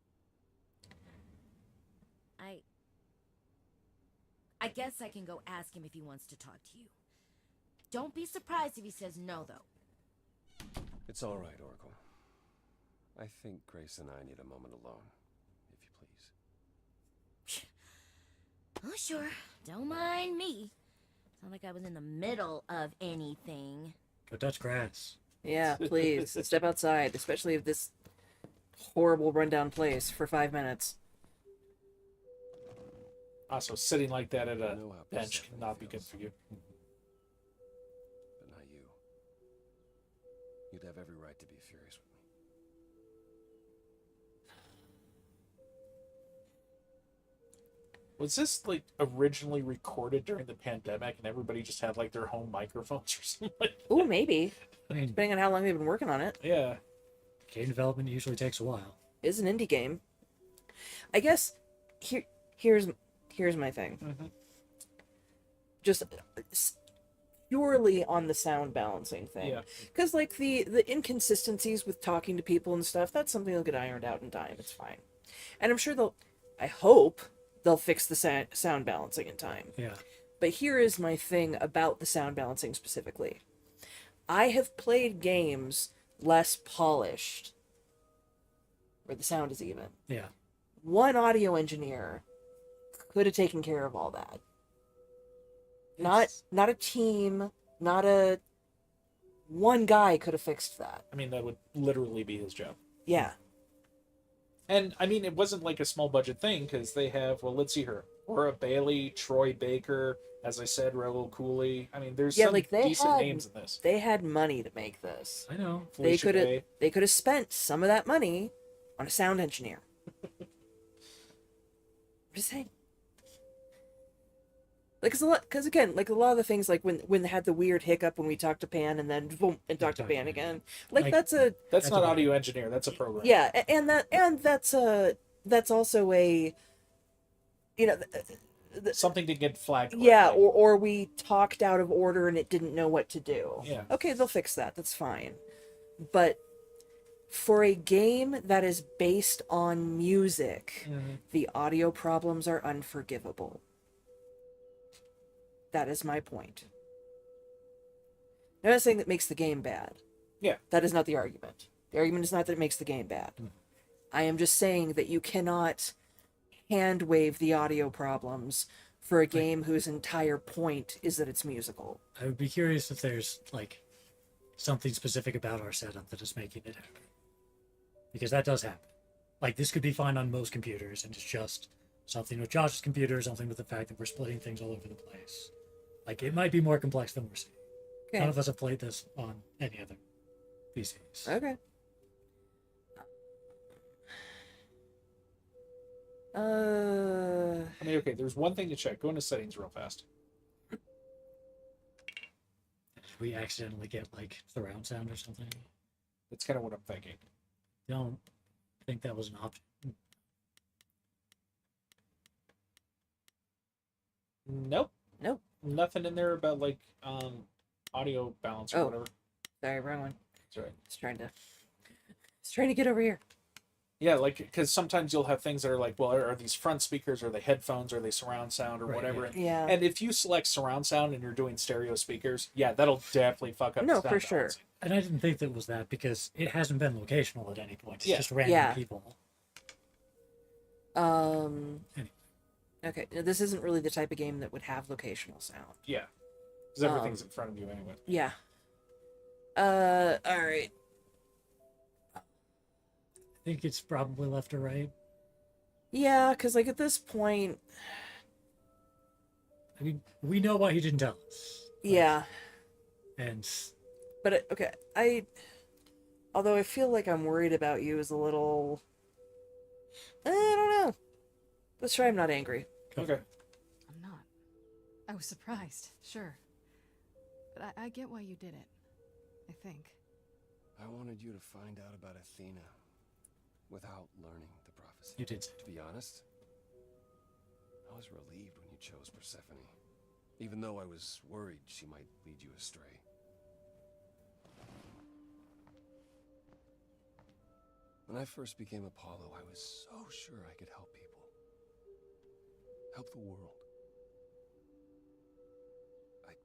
I guess I can go ask him if he wants to talk to you. Don't be surprised if he says no, though. It's all right, Oracle. I think Grace and I need a moment alone, if you please. Oh, sure. Don't mind me. It's not like I was in the middle of anything. Go touch grass. Yeah, please step outside, especially if this horrible rundown place for 5 minutes. Also, sitting like that at a bench cannot be good for you. But not you. You'd have every right to be furious with me. Was this like originally recorded during the pandemic and everybody just had like their home microphones or something like that? Ooh, maybe. I mean, depending on how long they've been working on it. Yeah. Game development usually takes a while. It's an indie game. I guess here's my thing. Mm-hmm. Just purely on the sound balancing thing. Yeah. Because like the inconsistencies with talking to people and stuff, that's something that'll get ironed out in time. It's fine. And I'm sure I hope they'll fix the sound balancing in time. Yeah. But here is my thing about the sound balancing specifically. I have played games less polished, where the sound is even. Yeah. One audio engineer could have taken care of all that. Not a team, one guy could have fixed that. I mean, that would literally be his job. Yeah. And I mean, it wasn't like a small budget thing because they have, well, let's see here, Laura Bailey, Troy Baker, as I said, Raul Cooley. I mean, there's some decent names in this. They had money to make this. I know. They could have spent some of that money on a sound engineer. I'm just saying. Like, because again, like a lot of the things, like when they had the weird hiccup when we talked to Pan and then boom, and talked to Pan again, like that's not audio engineer, that's a program. Yeah, and that's also a, you know, something to get flagged. Yeah, or we talked out of order and it didn't know what to do. Yeah. Okay, they'll fix that. That's fine. But for a game that is based on music, the audio problems are unforgivable. That is my point. I'm not saying that makes the game bad. Yeah. That is not the argument. The argument is not that it makes the game bad. I am just saying that you cannot hand wave the audio problems for a game whose entire point is that it's musical. I would be curious if there's like something specific about our setup that is making it happen. Because that does happen. Like this could be fine on most computers and it's just something with Josh's computer, something with the fact that we're splitting things all over the place. Like, it might be more complex than we're seeing. Okay. None of us have played this on any other PCs. Okay. I mean, okay, there's one thing to check. Go into settings real fast. Did we accidentally get, like, surround sound or something? That's kind of what I'm thinking. Don't think that was an option. Nope. Nope. Nothing in there about like audio balance or whatever. Sorry, wrong one. That's right. It's trying to get over here. Yeah, like, because sometimes you'll have things that are like, well, are these front speakers, are they headphones, are they surround sound, or whatever. Yeah. And if you select surround sound and you're doing stereo speakers, yeah, that'll definitely fuck up. No, the for sound sure. balancing. And I didn't think that was that because it hasn't been locational at any point. It's Yeah. just random people. Okay, this isn't really the type of game that would have locational sound. Yeah. Because everything's in front of you anyway. Yeah. Alright. I think it's probably left or right. Yeah, because, like, at this point... I mean, we know why he didn't tell us. Yeah. And... But, okay, although I feel like I'm worried about you is a little... I don't know. Let's try I'm not angry. Okay. I'm not. I was surprised, sure. But I get why you did it. I think. I wanted you to find out about Athena without learning the prophecy. You did. To be honest, I was relieved when you chose Persephone, even though I was worried she might lead you astray. When I first became Apollo, I was so sure I could help people. Help the world. I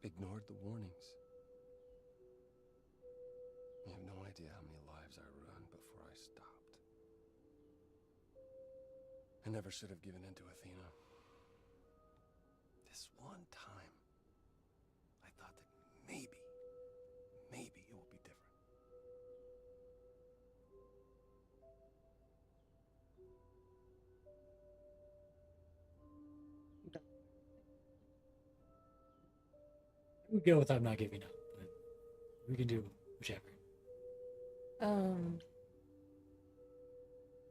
ignored the warnings. You have no idea how many lives I ruined before I stopped. I never should have given in to Athena. This one time, I thought that maybe it will be different. We go with I'm not giving up, but we can do whichever. I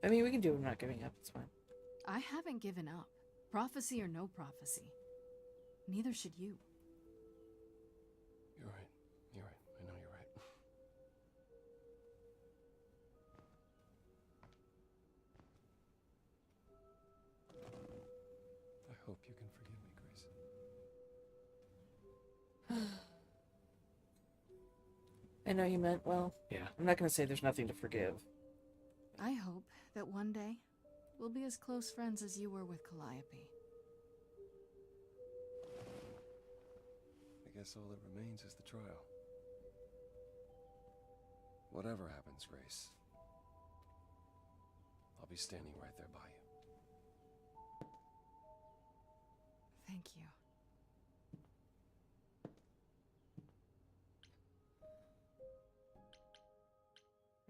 mean, we can do I'm not giving up, it's fine. I haven't given up. Prophecy or no prophecy. Neither should you. You're right. You're right. I know you're right. I hope you can forgive me, Grace. I know you meant well. Yeah. I'm not going to say there's nothing to forgive. I hope that one day we'll be as close friends as you were with Calliope. I guess all that remains is the trial. Whatever happens, Grace, I'll be standing right there by you. Thank you.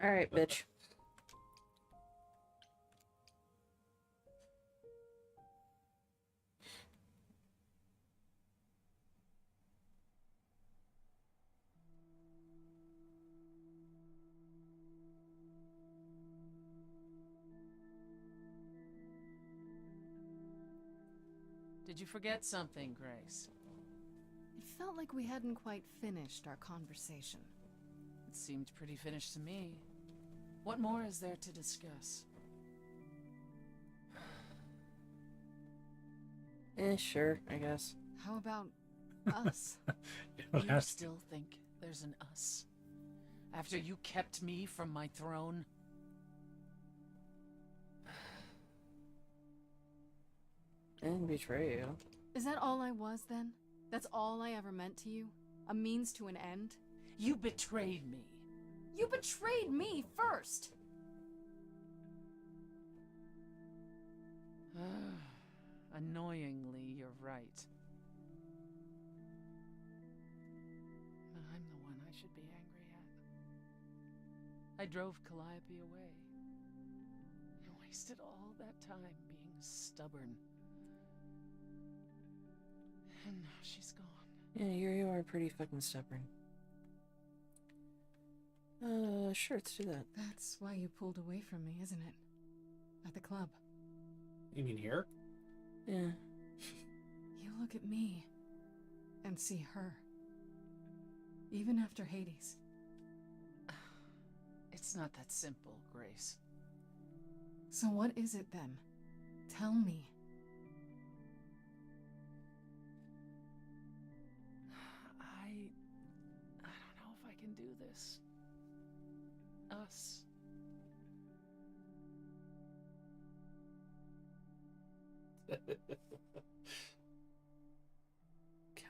Alright, bitch. Did you forget something, Grace? It felt like we hadn't quite finished our conversation. It seemed pretty finished to me. What more is there to discuss? Sure, I guess. How about us? You still think there's an us? After you kept me from my throne? And betray you. Is that all I was then? That's all I ever meant to you? A means to an end? You betrayed me. You betrayed me first! Annoyingly, you're right. But I'm the one I should be angry at. I drove Calliope away. I wasted all that time being stubborn. And now she's gone. Yeah, you are pretty fucking stubborn. Sure, let's do that. That's why you pulled away from me, isn't it? At the club. You mean here? Yeah. You look at me and see her. Even after Hades. It's not that simple, Grace. So what is it then? Tell me. this? Us.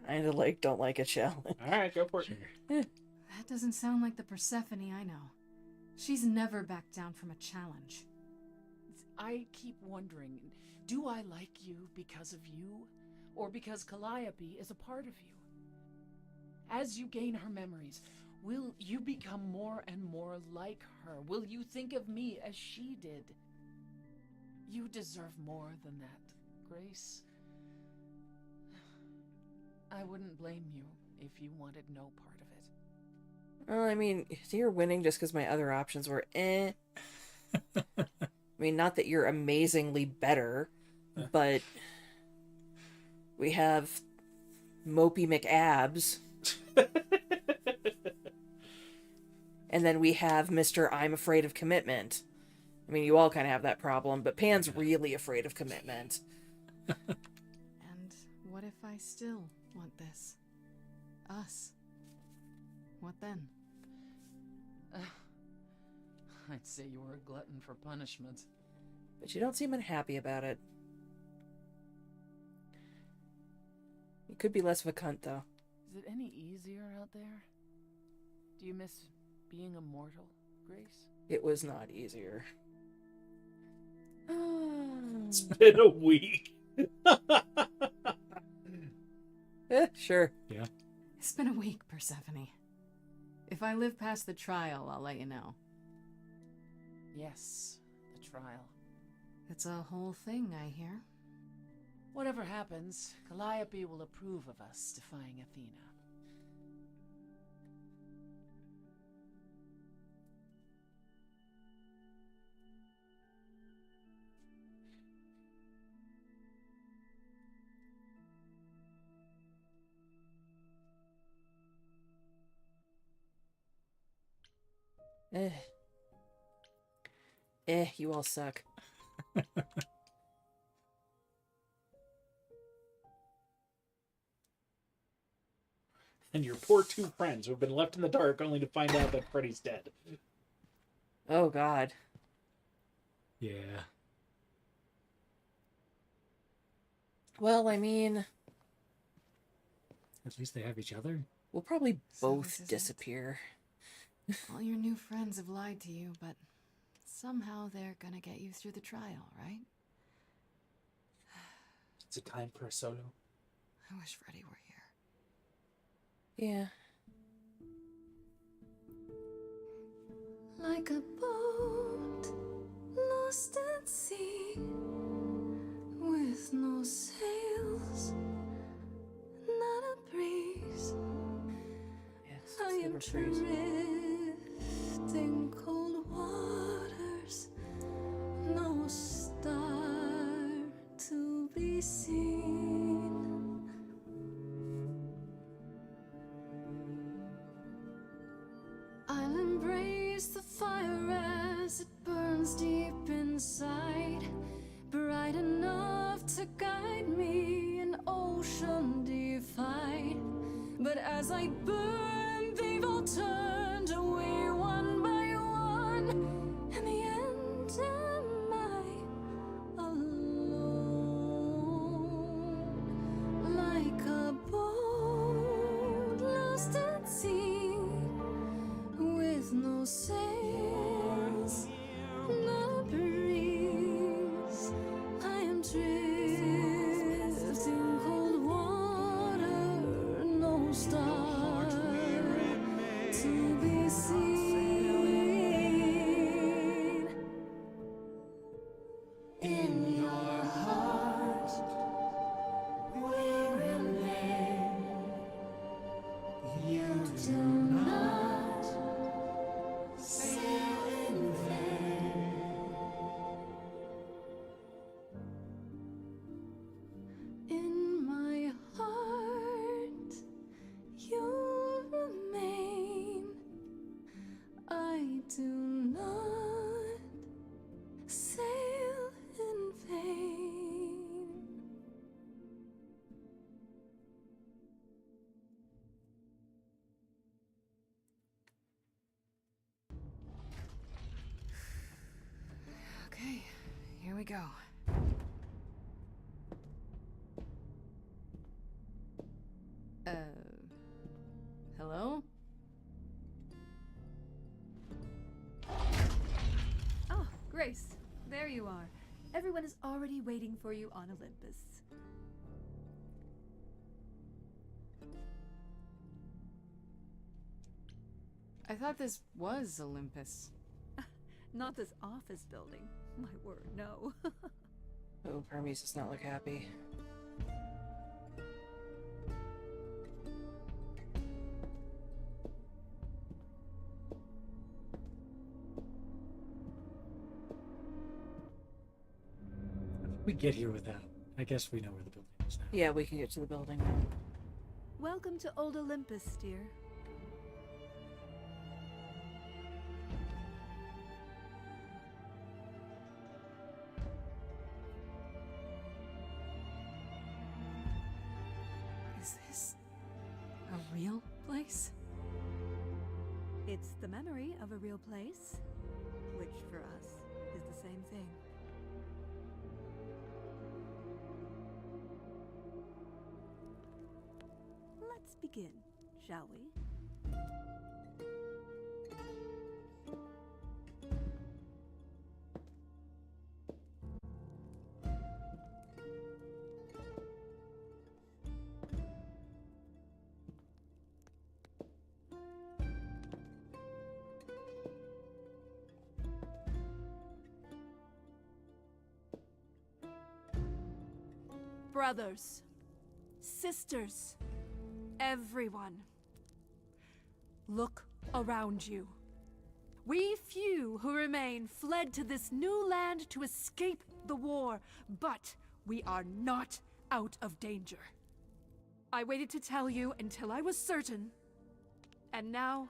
Kinda like don't like a challenge. Alright, go for it. That doesn't sound like the Persephone I know. She's never backed down from a challenge. I keep wondering, do I like you because of you? Or because Calliope is a part of you? As you gain her memories, will you become more and more like her? Will you think of me as she did? You deserve more than that, Grace. I wouldn't blame you if you wanted no part of it. Well, I mean, you're winning just because my other options were eh. I mean, not that you're amazingly better, but we have Mopey McAbs. And then we have Mr. I'm afraid of commitment. I mean, you all kind of have that problem, but Pan's really afraid of commitment. And what if I still want this? Us? What then? I'd say you were a glutton for punishment. But you don't seem unhappy about it. You could be less of a cunt, though. Is it any easier out there? Do you miss being immortal, Grace? It was not easier. It's been a week. Sure. Yeah. It's been a week, Persephone. If I live past the trial, I'll let you know. Yes, the trial. It's a whole thing, I hear. Whatever happens, Calliope will approve of us defying Athena. You all suck. And your poor two friends who have been left in the dark only to find out that Freddy's dead. Oh, God. Yeah. Well, I mean... At least they have each other. We'll probably So both this is disappear. All your new friends have lied to you, but somehow they're gonna get you through the trial, right? It's a time for a solo. I wish Freddy were here. Yeah. Like a boat lost at sea, with no sails, not a breeze. Yes, I am drifting cold waters, no star to be seen. I'll embrace the fire as it burns deep inside, bright enough to guide me, an ocean defied. But as I burn, they've all turned away one by one. In the end, am I alone? Like a boat lost at sea, with no sails, no breeze. I am drifting cold water, no star to be seen. In your heart we remain. You do not sail in vain. In my heart you remain. I do not sail in go. Hello? Oh, Grace, there you are. Everyone is already waiting for you on Olympus. I thought this was Olympus. Not this office building. My word, no. Oh, Hermes does not look happy. We get here without. I guess we know where the building is now. Yeah, we can get to the building now. Welcome to Old Olympus, dear. Is this a real place? It's the memory of a real place, which for us is the same thing. Let's begin, shall we? Brothers, sisters, everyone, look around you. We few who remain fled to this new land to escape the war, but we are not out of danger. I waited to tell you until I was certain, and now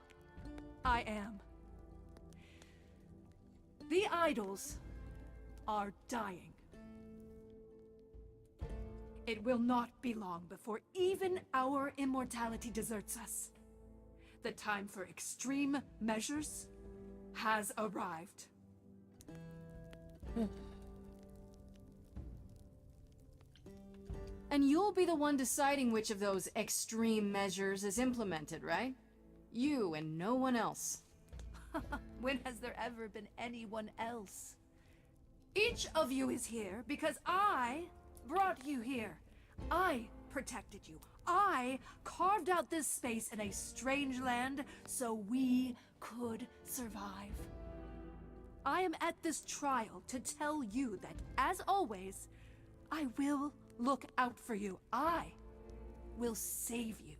I am. The idols are dying. It will not be long before even our immortality deserts us. The time for extreme measures has arrived. And you'll be the one deciding which of those extreme measures is implemented, right? You and no one else. When has there ever been anyone else? Each of you is here because I brought you here. I protected you. I carved out this space in a strange land so we could survive. I am at this trial to tell you that, as always, I will look out for you. I will save you.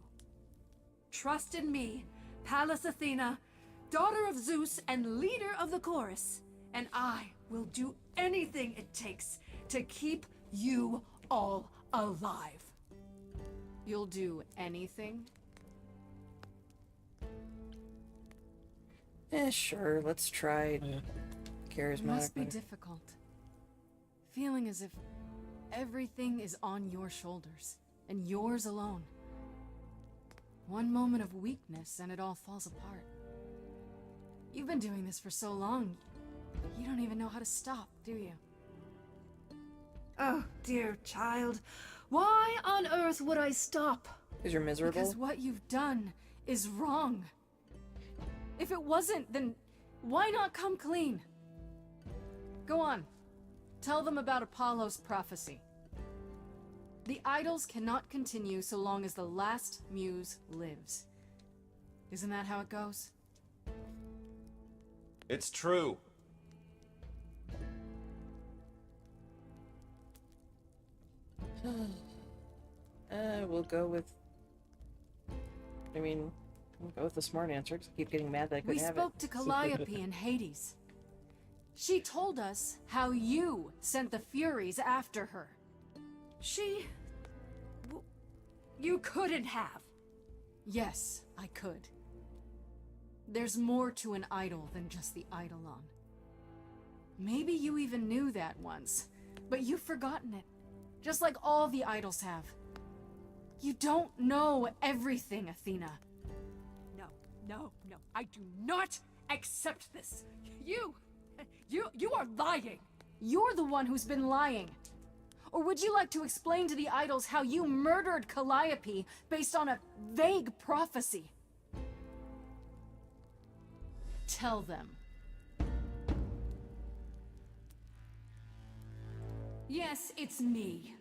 Trust in me, Pallas Athena, daughter of Zeus and leader of the chorus, and I will do anything it takes to keep you all alive. You'll do anything? Sure, let's try it. Charismatic. It must be but- difficult. Feeling as if everything is on your shoulders, and yours alone. One moment of weakness and it all falls apart. You've been doing this for so long, you don't even know how to stop, do you? Oh, dear child. Why on earth would I stop? Because you're miserable? Because what you've done is wrong. If it wasn't, then why not come clean? Go on. Tell them about Apollo's prophecy. The idols cannot continue so long as the last muse lives. Isn't that how it goes? It's true. We'll go with... I mean, we'll go with the smart answer, because I keep getting mad that I couldn't We have spoke it. to Calliope in Hades. She told us how you sent the Furies after her. You couldn't have. Yes, I could. There's more to an idol than just the eidolon. Maybe you even knew that once, but you've forgotten it. Just like all the idols have. You don't know everything, Athena. No. I do not accept this. You are lying. You're the one who's been lying. Or would you like to explain to the idols how you murdered Calliope based on a vague prophecy? Tell them. Yes, it's me.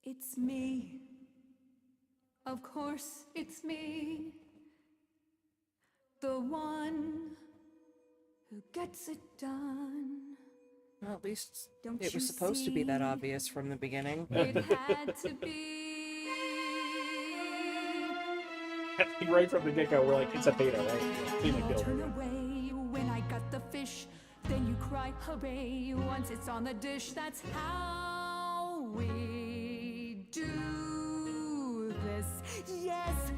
It's me. Of course, it's me. The one who gets it done. Well, at least Don't it was you supposed to be that see? obvious from the beginning. It had to be. Right from the get-go, we're like, it's a beta, right? Theta I'll killed turn her. away when I got the fish. Then you cry hooray once it's on the dish. That's how we do this. Yes,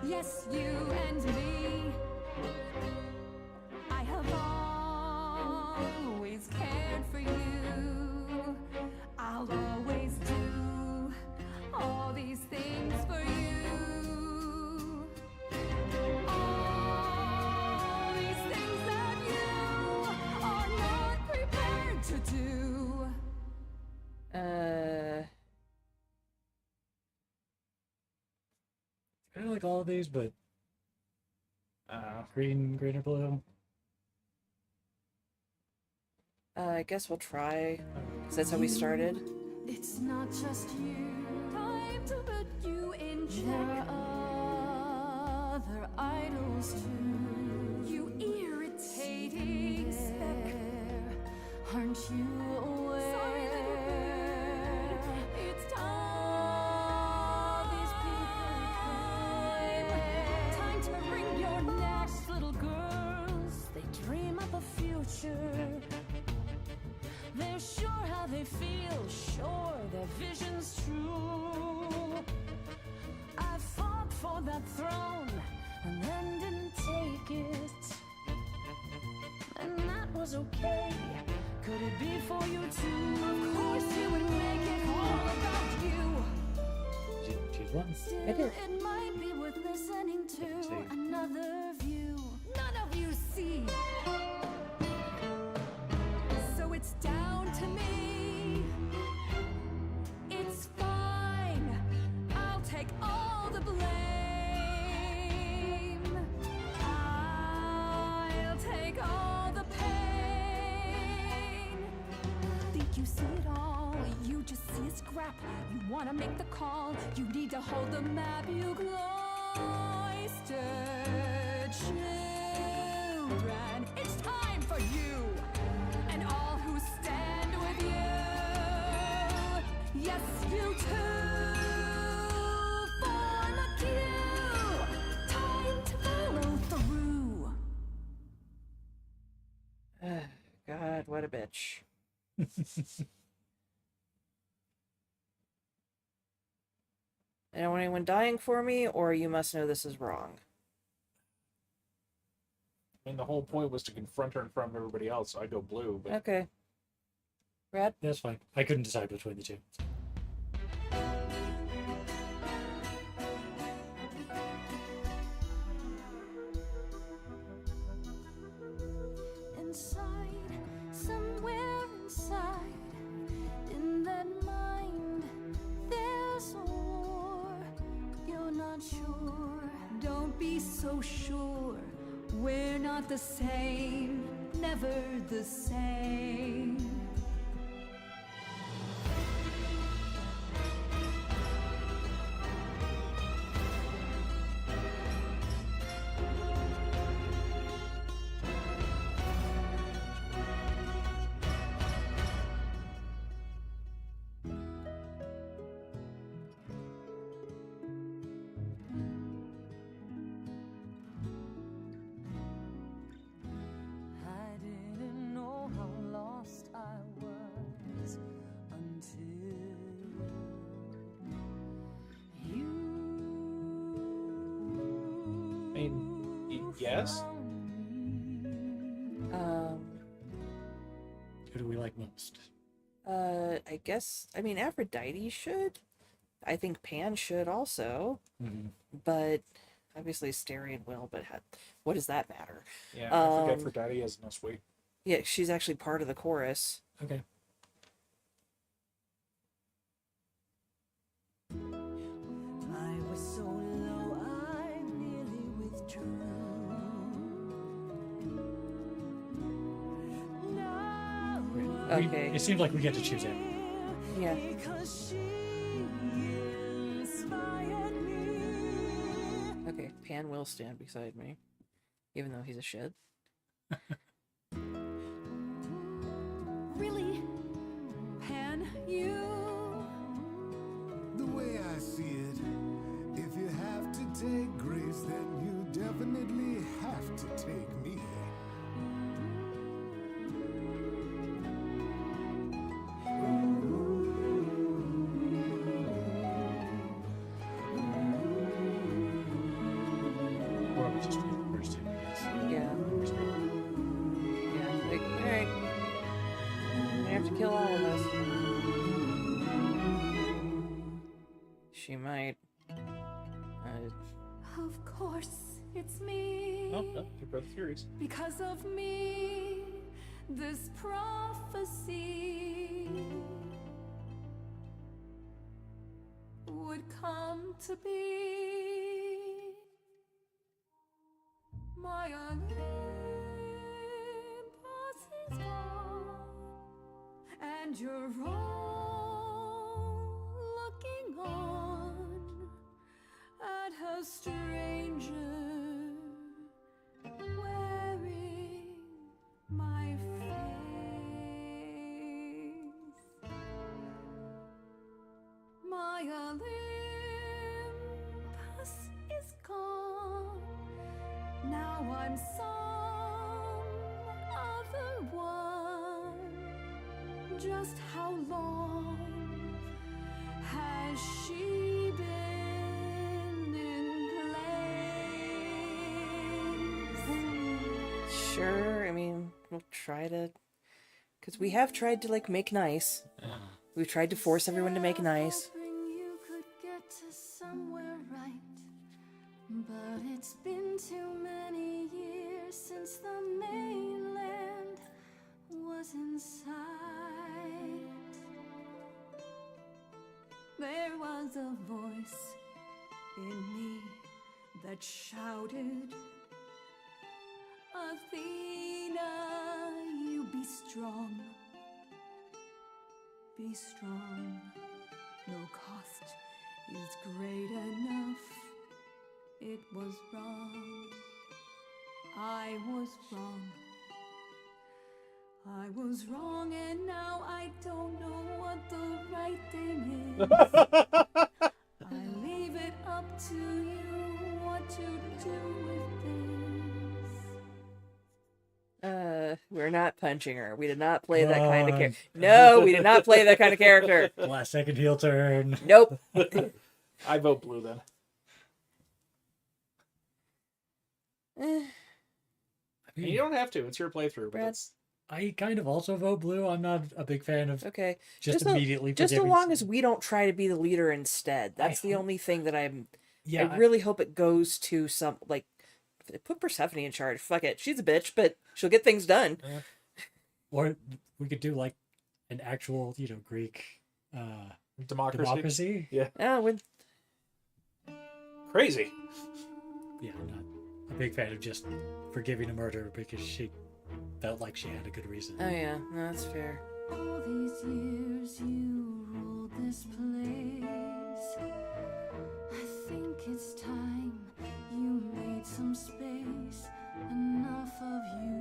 we. Yes, you and me. I have always cared for you. I'll always do all these things for you. All these things that you are not prepared to do. Kind of like all of these, but green or blue. I guess we'll try, because that's how we started. It's not just you. Time to put you in check. There are other idols too. You irritating speck. Aren't you aware? Sorry, little bird. It's time. These people time to wring your neck. Little girls, they dream up a future. They're sure how they feel, sure their vision's true. I fought for that throne and then didn't take it. And that was okay. Could it be for you too? Of course you would make it all about you. Choose one. Still, it might be worth listening to another view. None of you see. So it's down to me. It's fine. I'll take all the blame. I'll take all the pain. Think you see it all? You just see a scrap. You wanna make the call. You need to hold the map. You cloistered children. It's time for you and all who stand with you. Yes, you too. Form a queue. Time to follow through. God, what a bitch. I don't want anyone dying for me, or you must know this is wrong. I mean, the whole point was to confront her in front of everybody else, so I go blue. But... Okay. Brad? That's fine. I couldn't decide between the two. Inside, somewhere inside, in that mind, there's a war. You're not sure. Don't be so sure. We're not the same. Never the same. I didn't know how lost I was until you. I mean, yes? Who do we like most? I guess, I mean, Aphrodite should. I think Pan should also. Mm-hmm. But Obviously, Styrian will, but what does that matter? Yeah, I think Aphrodite has no weight. Yeah, she's actually part of the chorus. Okay. I was so low, I really withdrew. Okay. It seems like we get to choose him. Yeah. Because she inspired me. Okay, Pan will stand beside me, even though he's a shit. Really? Pan, you? The way I see it, if you have to take Grace, then you definitely have to take me. Or we just do the first two. Yes. Yeah. Yeah, like, alright. We have to kill all of us. She might. Of course, it's me. Oh, no, your brother Furies. Because of me, this prophecy would come to be. My Olympus is gone, and you're all looking on at her stranger wearing my face. My Olympus is gone. Now I'm some other one. Just how long has she been in place? Sure, I mean, we'll try to... Because we have tried to, like, make nice. We've tried to force everyone to make nice. You could get to somewhere right, but it's been too many years since the mainland was in sight. There was a voice in me that shouted, Athena, you be strong. Be strong. No cost is great enough. It was wrong. I was wrong. I was wrong, and now I don't know what the right thing is. I leave it up to you what to do with this. We're not punching her. We did not play that kind of character. No, we did not play that kind of character. Last second heel turn. Nope. I vote blue then. You don't have to. It's your playthrough. But that's... I kind of also vote blue. I'm not a big fan of just immediately just so forgiving long as we don't try to be the leader instead. That's the only thing that I Yeah, really hope it goes to some, like, put Persephone in charge. Fuck it. She's a bitch, but she'll get things done. Or we could do like an actual, Greek democracy. Yeah. Oh, when... Crazy. Yeah, I'm not a big fan of just forgiving a murder because she felt like she had a good reason. Oh yeah, no, that's fair. All these years you ruled this place. I think it's time you made some space. Enough of you.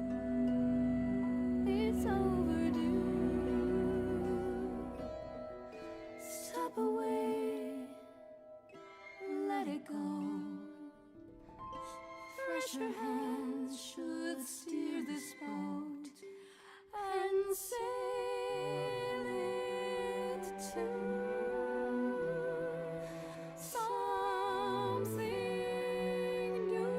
It's overdue. Step away. Let it go. Fresher hands should steer this boat and sail it to something new.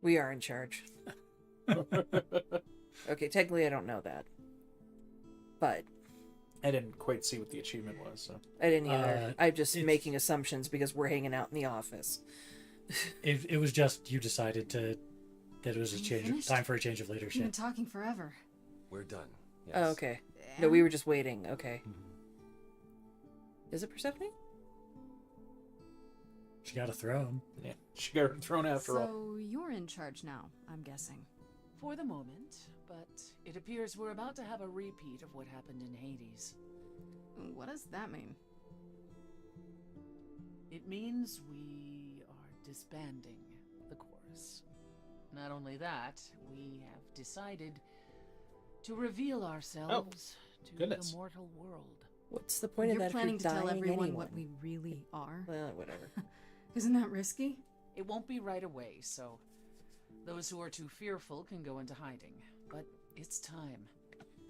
We are in charge. Okay, technically I don't know that. But I didn't quite see what the achievement was, so. I didn't either. I'm just making assumptions because we're hanging out in the office. It was just you decided that it was time for a change of You've leadership. been talking forever. We're done. Yes. Oh, okay. No, we were just waiting. Okay. Is it Persephone? She got a throne. Yeah, she got her throne after all. So you're in charge now, I'm guessing. For the moment, but it appears we're about to have a repeat of what happened in Hades. What does that mean? It means we are disbanding the chorus. Not only that, we have decided to reveal ourselves to goodness. the mortal world. What's the point You're of that? planning if to you're tell dying everyone anyway? what we really are? Well, whatever. Isn't that risky? It won't be right away, so those who are too fearful can go into hiding. But it's time.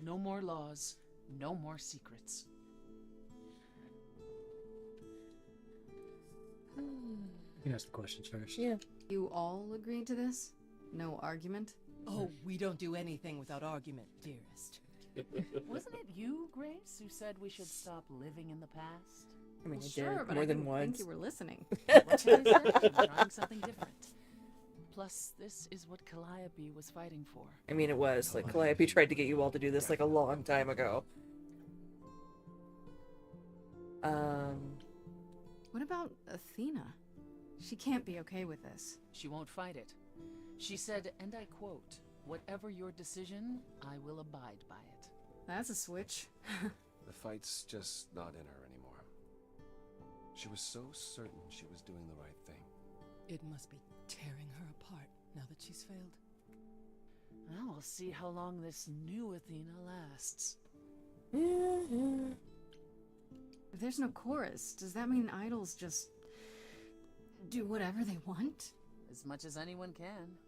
No more laws, no more secrets. You can ask the questions first. Yeah. You all agreed to this? No argument? Oh, we don't do anything without argument, dearest. Wasn't it you, Grace, who said we should stop living in the past? I mean, Well, I sure, did but more I than didn't once. think you were listening. What should I say? I'm trying something different. Plus, this is what Calliope was fighting for. I mean, it was. Like, Calliope tried to get you all to do this, like, a long time ago. What about Athena? She can't be okay with this. She won't fight it. She said, and I quote, "Whatever your decision, I will abide by it." That's a switch. The fight's just not in her anymore. She was so certain she was doing the right thing. It must be tearing her apart now that she's failed. Well, we'll see how long this new Athena lasts. If there's no chorus, does that mean idols just do whatever they want? As much as anyone can.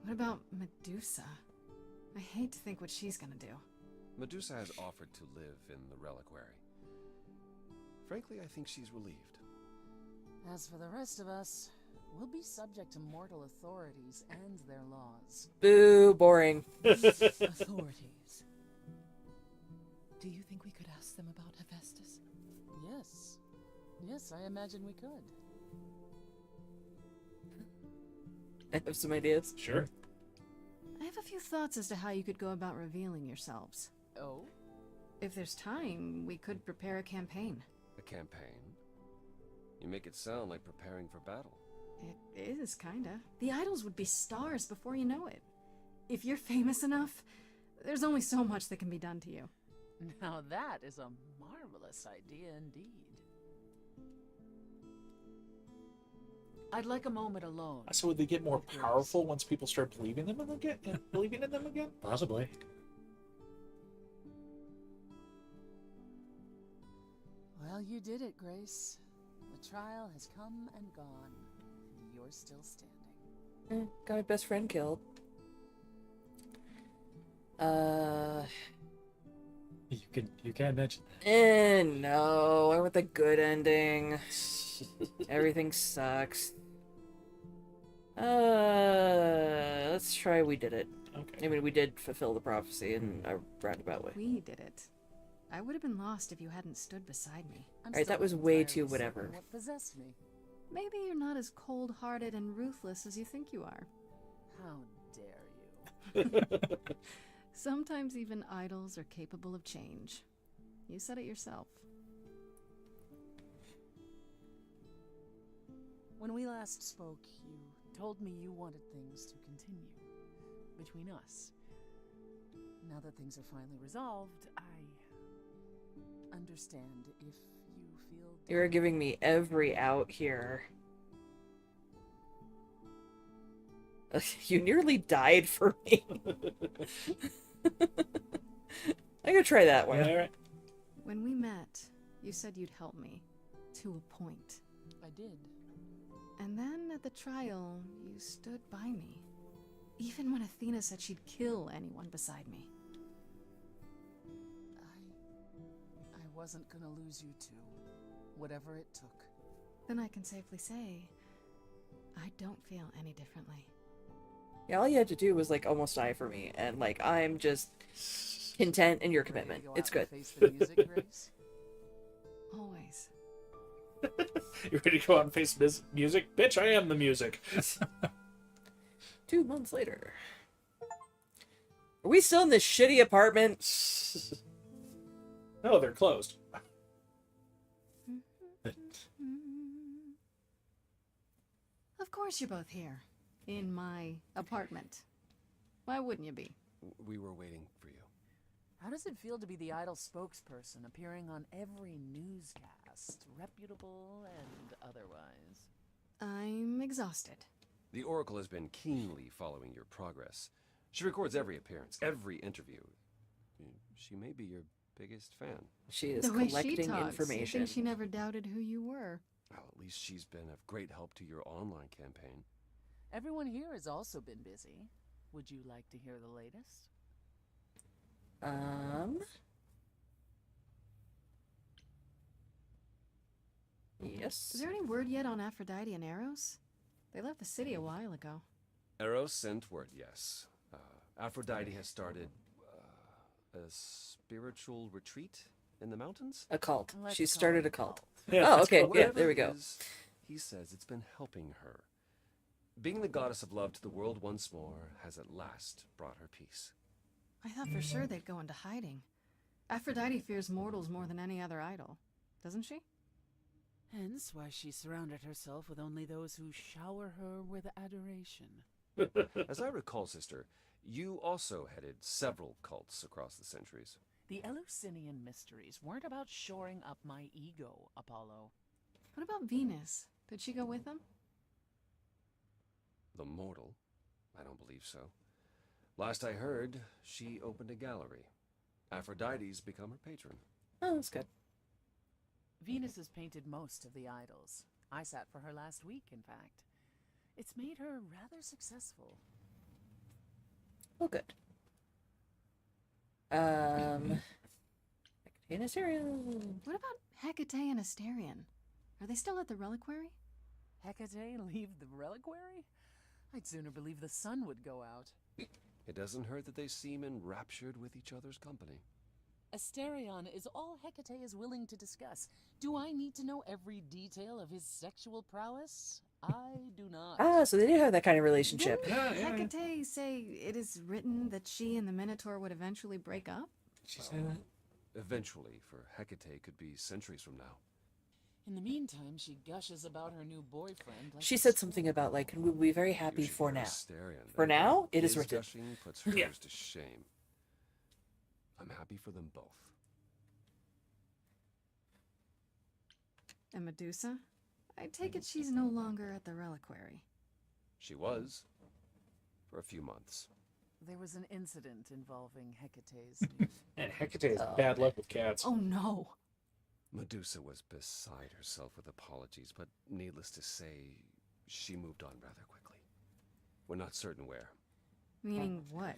What about Medusa? I hate to think what she's gonna do. Medusa has offered to live in the reliquary. Frankly, I think she's relieved. As for the rest of us, we'll be subject to mortal authorities and their laws. Boo, boring. Authorities. Do you think we could ask them about Hephaestus? Yes. Yes, I imagine we could. I have some ideas. Sure. I have a few thoughts as to how you could go about revealing yourselves. Oh? If there's time, we could prepare a campaign. A campaign? You make it sound like preparing for battle. It is, kinda. The idols would be stars before you know it. If you're famous enough, there's only so much that can be done to you. Now that is a marvelous idea indeed. I'd like a moment alone. So would they get more powerful once people start believing them again? Believing in them again? Possibly. Well, you did it, Grace. The trial has come and gone. You're still standing. Got my best friend killed. You can't mention that. No. I want the good ending. Everything sucks. Let's try we did it. Okay. I mean, we did fulfill the prophecy in a roundabout way. We did it. I would have been lost if you hadn't stood beside me. Alright, that was way too whatever. What possessed me? Maybe you're not as cold-hearted and ruthless as you think you are. How dare you? Sometimes even idols are capable of change. You said it yourself. When we last spoke, you told me you wanted things to continue between us. Now that things are finally resolved, I understand if you feel... You're giving me every out here. You nearly died for me. I'm gonna try that one. All right. When we met, you said you'd help me. To a point. I did. And then at the trial, you stood by me. Even when Athena said she'd kill anyone beside me. I wasn't gonna lose you too, whatever it took. Then I can safely say, I don't feel any differently. Yeah, all you had to do was like almost die for me, and like I'm just content in your commitment. It's good. Always. You ready to go out and face music? Bitch, I am the music. 2 months later. Are we still in this shitty apartment? No, they're closed. Of course you're both here. In my apartment. Why wouldn't you be? We were waiting for you. How does it feel to be the Idol spokesperson, appearing on every newscast, reputable and otherwise? I'm exhausted. The Oracle has been keenly following your progress. She records every appearance, every interview. She may be your biggest fan. She is The way collecting she talks, information. I think she never doubted who you were. Well, at least she's been of great help to your online campaign. Everyone here has also been busy. Would you like to hear the latest? Yes. Is there any word yet on Aphrodite and Eros? They left the city a while ago. Eros sent word, yes. Aphrodite has started a spiritual retreat in the mountains? A cult. Let's She call started it a cult. Yeah, Oh, okay. Yeah, whatever there we it go. is, he says it's been helping her. Being the goddess of love to the world once more has at last brought her peace. I thought for sure they'd go into hiding. Aphrodite fears mortals more than any other idol, doesn't she? Hence why she surrounded herself with only those who shower her with adoration. As I recall, sister, you also headed several cults across the centuries. The Eleusinian mysteries weren't about shoring up my ego, Apollo. What about Venus? Did she go with them? The mortal? I don't believe so. Last I heard, she opened a gallery. Aphrodite's become her patron. Oh, that's good. Venus has painted most of the idols. I sat for her last week, in fact. It's made her rather successful. Oh, good. Hecate and Asterion. What about Hecate and Asterion? Are they still at the reliquary? Hecate leave the reliquary? I'd sooner believe the sun would go out. It doesn't hurt that they seem enraptured with each other's company. Asterion is all Hecate is willing to discuss. Do I need to know every detail of his sexual prowess? I do not. Ah, so they do have that kind of relationship. Didn't Hecate say it is written that she and the Minotaur would eventually break up? She said that? Eventually, for Hecate could be centuries from now. In the meantime, she gushes about her new boyfriend. Like She said something about, like, we'll be very happy for now. Asterion. For now, it is His written. gushing puts hers Yeah. to shame. I'm happy for them both. And Medusa? I take it she's no longer at the reliquary. She was. For a few months. There was an incident involving Hecate's. And Hecate has bad luck with cats. Oh no. Medusa was beside herself with apologies, but needless to say, she moved on rather quickly. We're not certain where. Meaning what?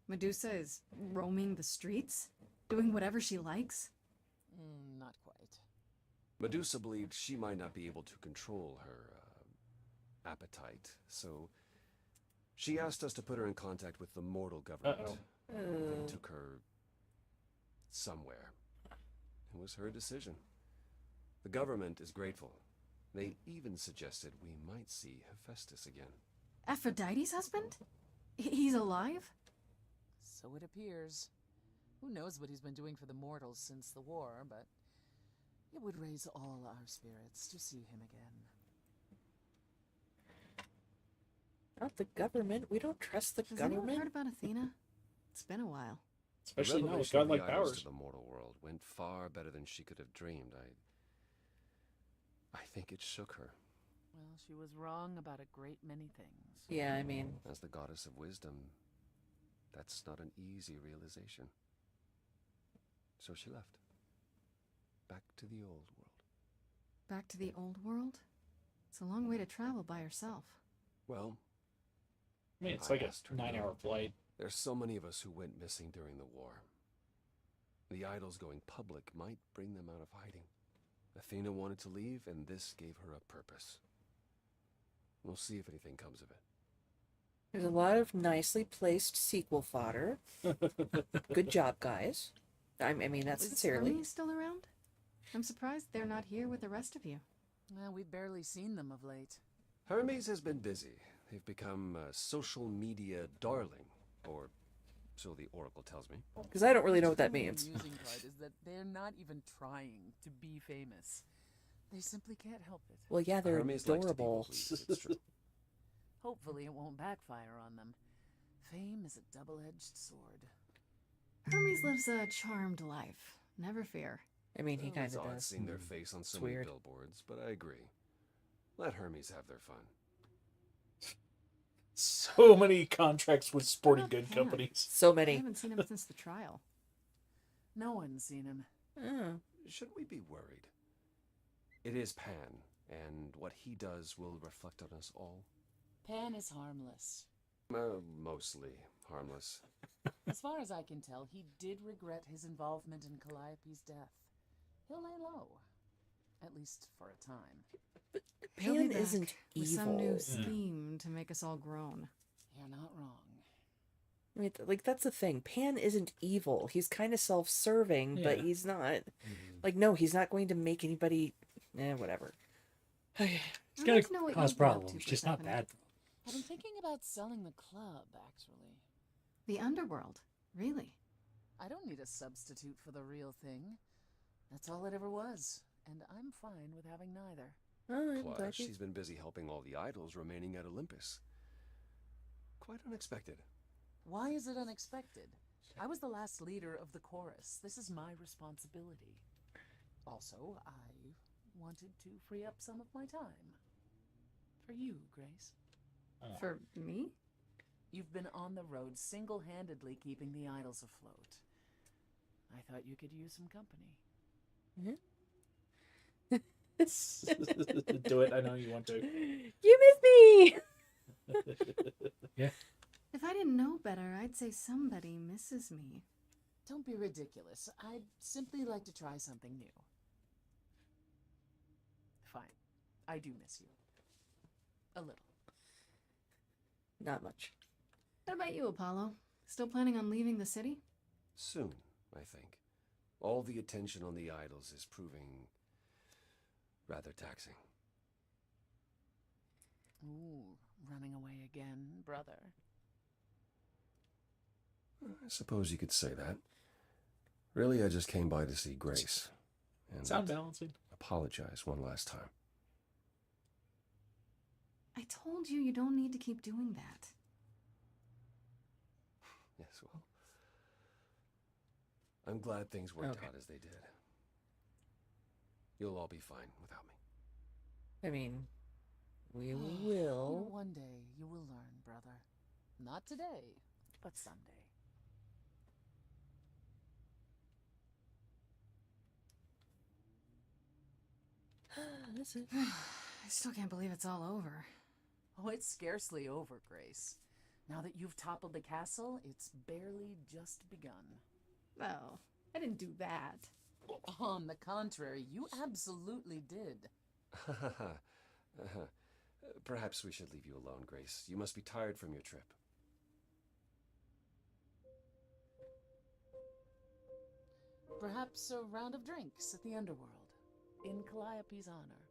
Medusa is roaming the streets? Doing whatever she likes? Not quite. Medusa believed she might not be able to control her appetite, so she asked us to put her in contact with the mortal government. They took her somewhere. It was her decision. The government is grateful. They even suggested we might see Hephaestus again. Aphrodite's husband? He's alive? So it appears. Who knows what he's been doing for the mortals since the war, but it would raise all our spirits to see him again. Not the government. We don't trust the Has anyone government. heard about Athena? It's been a while. Especially the now with revelation of the godlike idols powers. to the mortal world went far better than she could have dreamed. I think it shook her. Well, she was wrong about a great many things. Yeah, I mean... As the goddess of wisdom, that's not an easy realization. So she left. Back to the old world. Back to the old world? It's a long way to travel by herself. Well... I mean, it's like a 9-hour flight. There's so many of us who went missing during the war. The idols going public might bring them out of hiding. Athena wanted to leave, and this gave her a purpose. We'll see if anything comes of it. There's a lot of nicely placed sequel fodder. Good job, guys. I mean that sincerely. Is Hermes still around? I'm surprised they're not here with the rest of you. Well, we've barely seen them of late. Hermes has been busy. They've become a social media darling, or so the Oracle tells me. Because I don't really know what that means. The amusing part is that they're not even trying to be famous. They simply can't help it. Well, yeah, they're Hermes likes to adorable. people please, it's true. Hopefully it won't backfire on them. Fame is a double-edged sword. Hermes lives a charmed life. Never fear. I mean, he kind It's of odd does. seeing their face on so It's many weird. billboards, but I agree. Let Hermes have their fun. So many contracts with sporting good companies. So I many. haven't seen him since the trial. No one's seen him. Oh. Should we be worried? It is Pan, and what he does will reflect on us all. Pan is harmless. Mostly harmless. As far as I can tell, he did regret his involvement in Calliope's death. He'll lay low. At least for a time. He'll Pan be back isn't with some new evil. scheme to make us all groan. You're not wrong. I mean, like, that's the thing. Pan isn't evil. He's kind of self-serving, but Yeah. he's not. Like, no, he's not going to make anybody. Whatever. He's I'd gonna like to know what cause you've been up to, problems, just not Persephone. bad. I've been thinking about selling the club, actually. The underworld. Really? I don't need a substitute for the real thing. That's all it ever was. And I'm fine with having neither. Oh, I'm Plus, glad you... she's been busy helping all the idols remaining at Olympus. Quite unexpected. Why is it unexpected? I was the last leader of the chorus. This is my responsibility. Also, I wanted to free up some of my time. For you, Grace. For me? You've been on the road single-handedly keeping the idols afloat. I thought you could use some company. Do it. I know you want to. You miss me! Yeah. If I didn't know better, I'd say somebody misses me. Don't be ridiculous. I'd simply like to try something new. Fine. I do miss you. A little. Not much. What about you, Apollo? Still planning on leaving the city? Soon, I think. All the attention on the idols is proving rather taxing. Ooh, running away again, brother. I suppose you could say that. Really, I just came by to see Grace. And Sound balancing. apologize one last time. I told you don't need to keep doing that. Yes, well, I'm glad things worked Okay. out as they did. You'll all be fine without me. I mean, we You will. know, one day you will learn, brother. Not today, but someday. I still can't believe it's all over. Oh, it's scarcely over, Grace. Now that you've toppled the castle, it's barely just begun. Well, I didn't do that. On the contrary, you absolutely did. Perhaps we should leave you alone, Grace. You must be tired from your trip. Perhaps a round of drinks at the underworld, in Calliope's honor.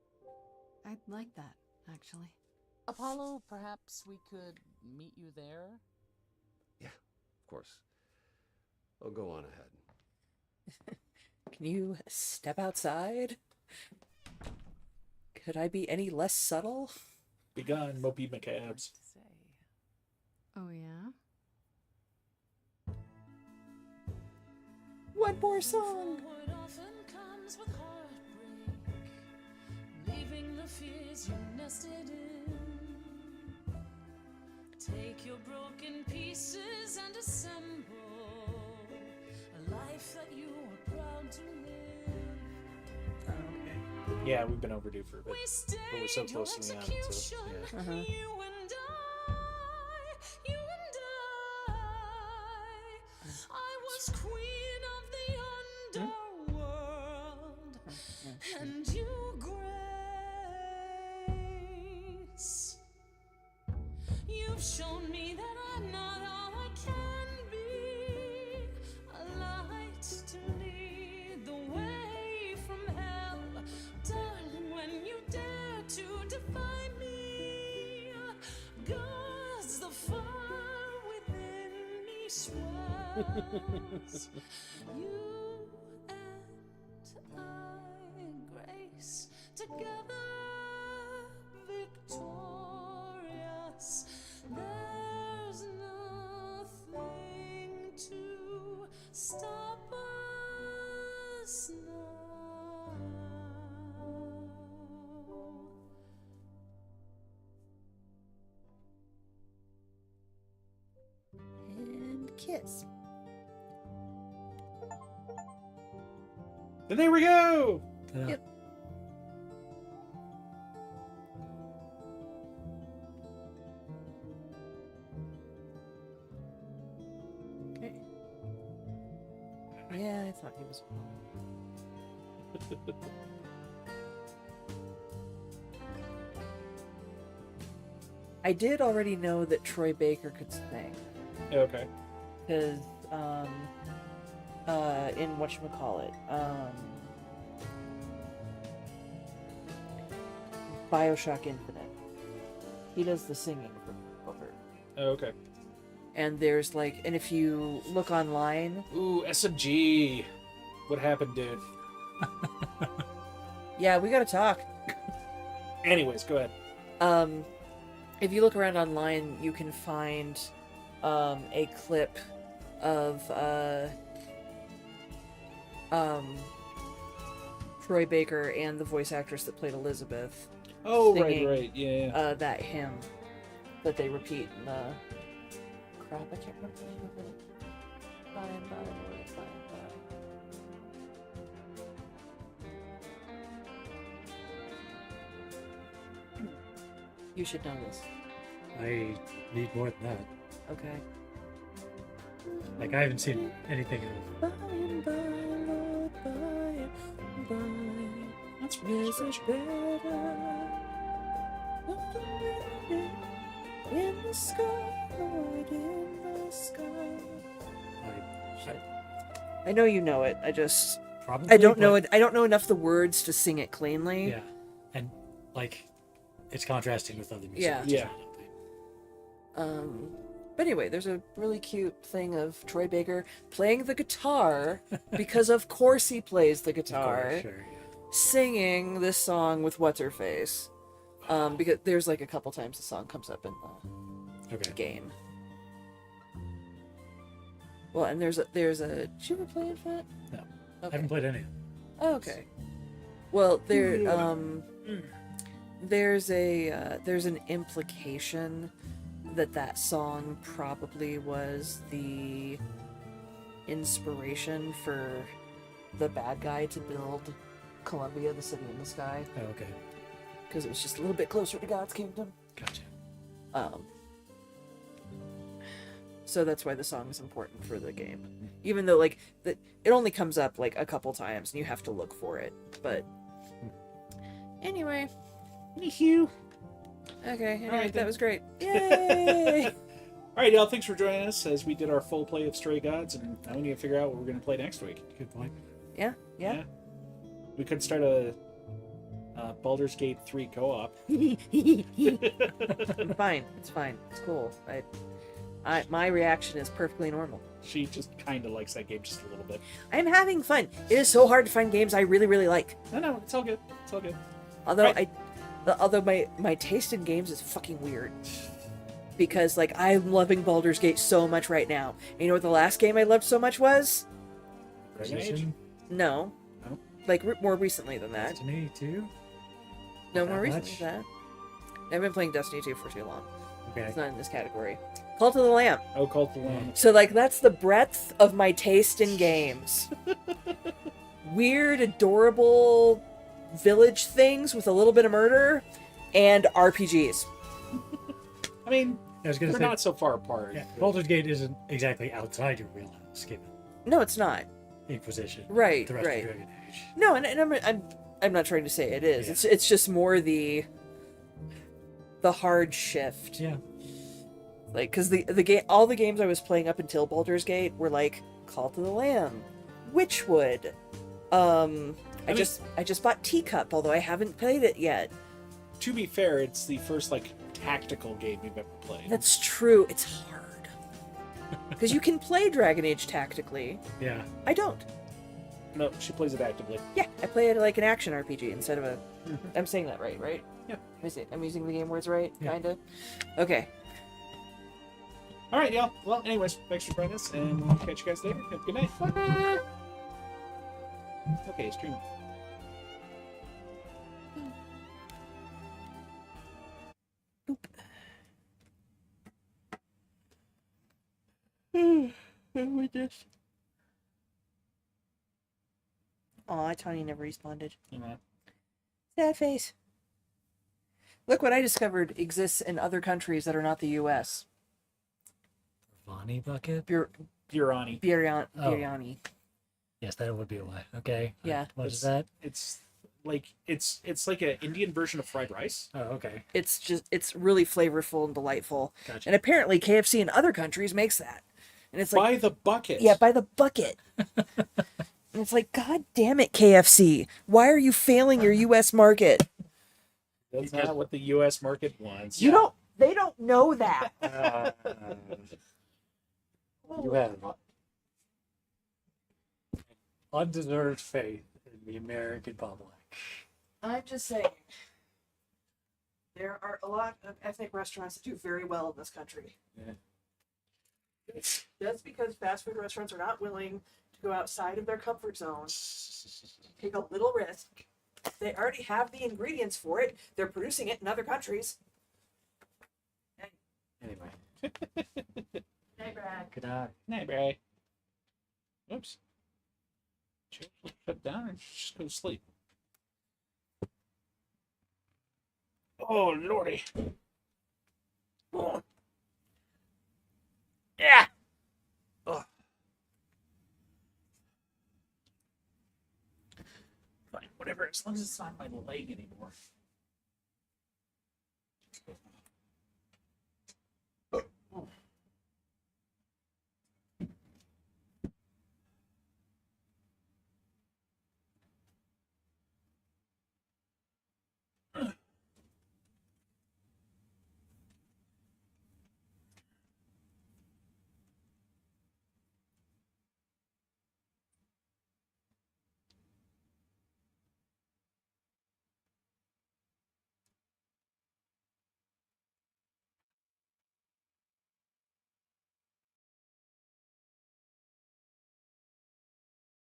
I'd like that, actually. Apollo, perhaps we could meet you there? Yeah, of course. Oh, go on ahead. Can you step outside? Could I be any less subtle? Begone, Moby McCabs. Oh, yeah? One more song! Forward often comes with heartbreak, leaving the fears you nested in. Take your broken pieces and assemble a life that you are proud to live. Yeah, we've been overdue for a bit. But we're so close to the end, so yeah. You and you and I was queen of the underworld, and you, Grace, you've shown me that I'm not all I can be. A light to lead the way from hell. Darling, when you dare to defy me, God's the fire within me swells. You and I, Grace, together victorious. There's nothing to stop us now. And kiss. And there we go. Yep. Okay. Yeah, I thought he was. I did already know that Troy Baker could sing. Okay. Because, in whatchamacallit, Bioshock Infinite. He does the singing for Booker. Okay. And there's like, and if you look online... Ooh, SMG. What happened, dude? Yeah, we gotta talk. Anyways, go ahead. If you look around online, you can find a clip of Troy Baker and the voice actress that played Elizabeth. Oh, singing, right, yeah. that hymn that they repeat in the... Crap, I can't remember the name of it. By and by, Lord, by and by. You should know this. I need more than that. Okay. Like, I haven't seen anything of By and by, Lord, by and by. That's There's a better in the sky, Lord, in the sky. I know you know it. I just Probably, I don't know but- it. I don't know enough the words to sing it cleanly. Yeah, and like it's contrasting with other music. Yeah. which is Yeah. not But anyway, there's a really cute thing of Troy Baker playing the guitar because of course he plays the guitar, course, sure, singing this song with what's her face. Because there's like a couple times the song comes up in the game. Well, and there's a. Did you ever play Infant? No, Okay. I haven't played any. Oh, okay. Well, there there's an implication that song probably was the inspiration for the bad guy to build Columbia, the city in the sky. Oh, okay. Because it was just a little bit closer to God's kingdom. Gotcha. So that's why the song is important for the game. Even though, like, it only comes up, like, a couple times, and you have to look for it. But, anyway. Anywho. Okay, anyway, Alright, that then. was great. Yay! Alright, y'all, thanks for joining us as we did our full play of Stray Gods, and now we need to figure out what we're going to play next week. Good point. Yeah. We could start a Baldur's Gate 3 co-op. I'm fine. It's fine. It's cool. My reaction is perfectly normal. She just kind of likes that game just a little bit. I'm having fun. It is so hard to find games I really, really like. No, it's all good. It's all good. Although although my taste in games is fucking weird. Because, like, I'm loving Baldur's Gate so much right now. And you know what the last game I loved so much was? Revelation? No. No? Like, more recently than that. Destiny 2? No, That more recently much? than that. I've been playing Destiny 2 for too long. Okay. It's not in this category. Cult of the Lamb. Oh, Cult of the Lamb. So, like, that's the breadth of my taste in games. Weird, adorable village things with a little bit of murder and RPGs. I mean, I was gonna they're say, not so far apart. Yeah, Baldur's Gate isn't exactly outside your wheelhouse, given No, it's not. Inquisition. Right, The rest right. of Dragon Age. No, and I'm not trying to say it is. It's just more the hard shift. Yeah. Like, because the game, all the games I was playing up until Baldur's Gate were like Call to the Lamb, Witchwood. I just bought Teacup, although I haven't played it yet. To be fair, it's the first like tactical game we've ever played. That's true. It's hard because you can play Dragon Age tactically. Yeah. I don't. No, she plays it actively. Yeah, I play it like an action RPG instead of a. I'm saying that right? Yeah. I'm using the game words right, Yeah. kinda. Okay. All right, y'all. Well, anyways, thanks for joining us, and we'll catch you guys later. Have a good night. Okay, stream. With this. Aw, Tony never responded. Yeah. Sad face. Look what I discovered exists in other countries that are not the U.S. Bonnie bucket? Biryani. Biryani. Yes, that would be why. Okay. Yeah. What is that? It's like an Indian version of fried rice. Oh, okay. It's really flavorful and delightful. Gotcha. And apparently KFC in other countries makes that. And it's like by the bucket. Yeah, by the bucket. And it's like, God damn it, KFC. Why are you failing your US market? That's not what the US market wants. They don't know that. You have undeserved faith in the American public. I'm just saying. There are a lot of ethnic restaurants that do very well in this country. Yeah. That's because fast food restaurants are not willing to go outside of their comfort zone, take a little risk. They already have the ingredients for it. They're producing it in other countries. Anyway. Night, Brad. Good night. Night, Bray. Oops. Shut down and just go to sleep. Oh, lordy. Oh. Yeah. Oh. Fine, whatever. As long as it's not my leg anymore.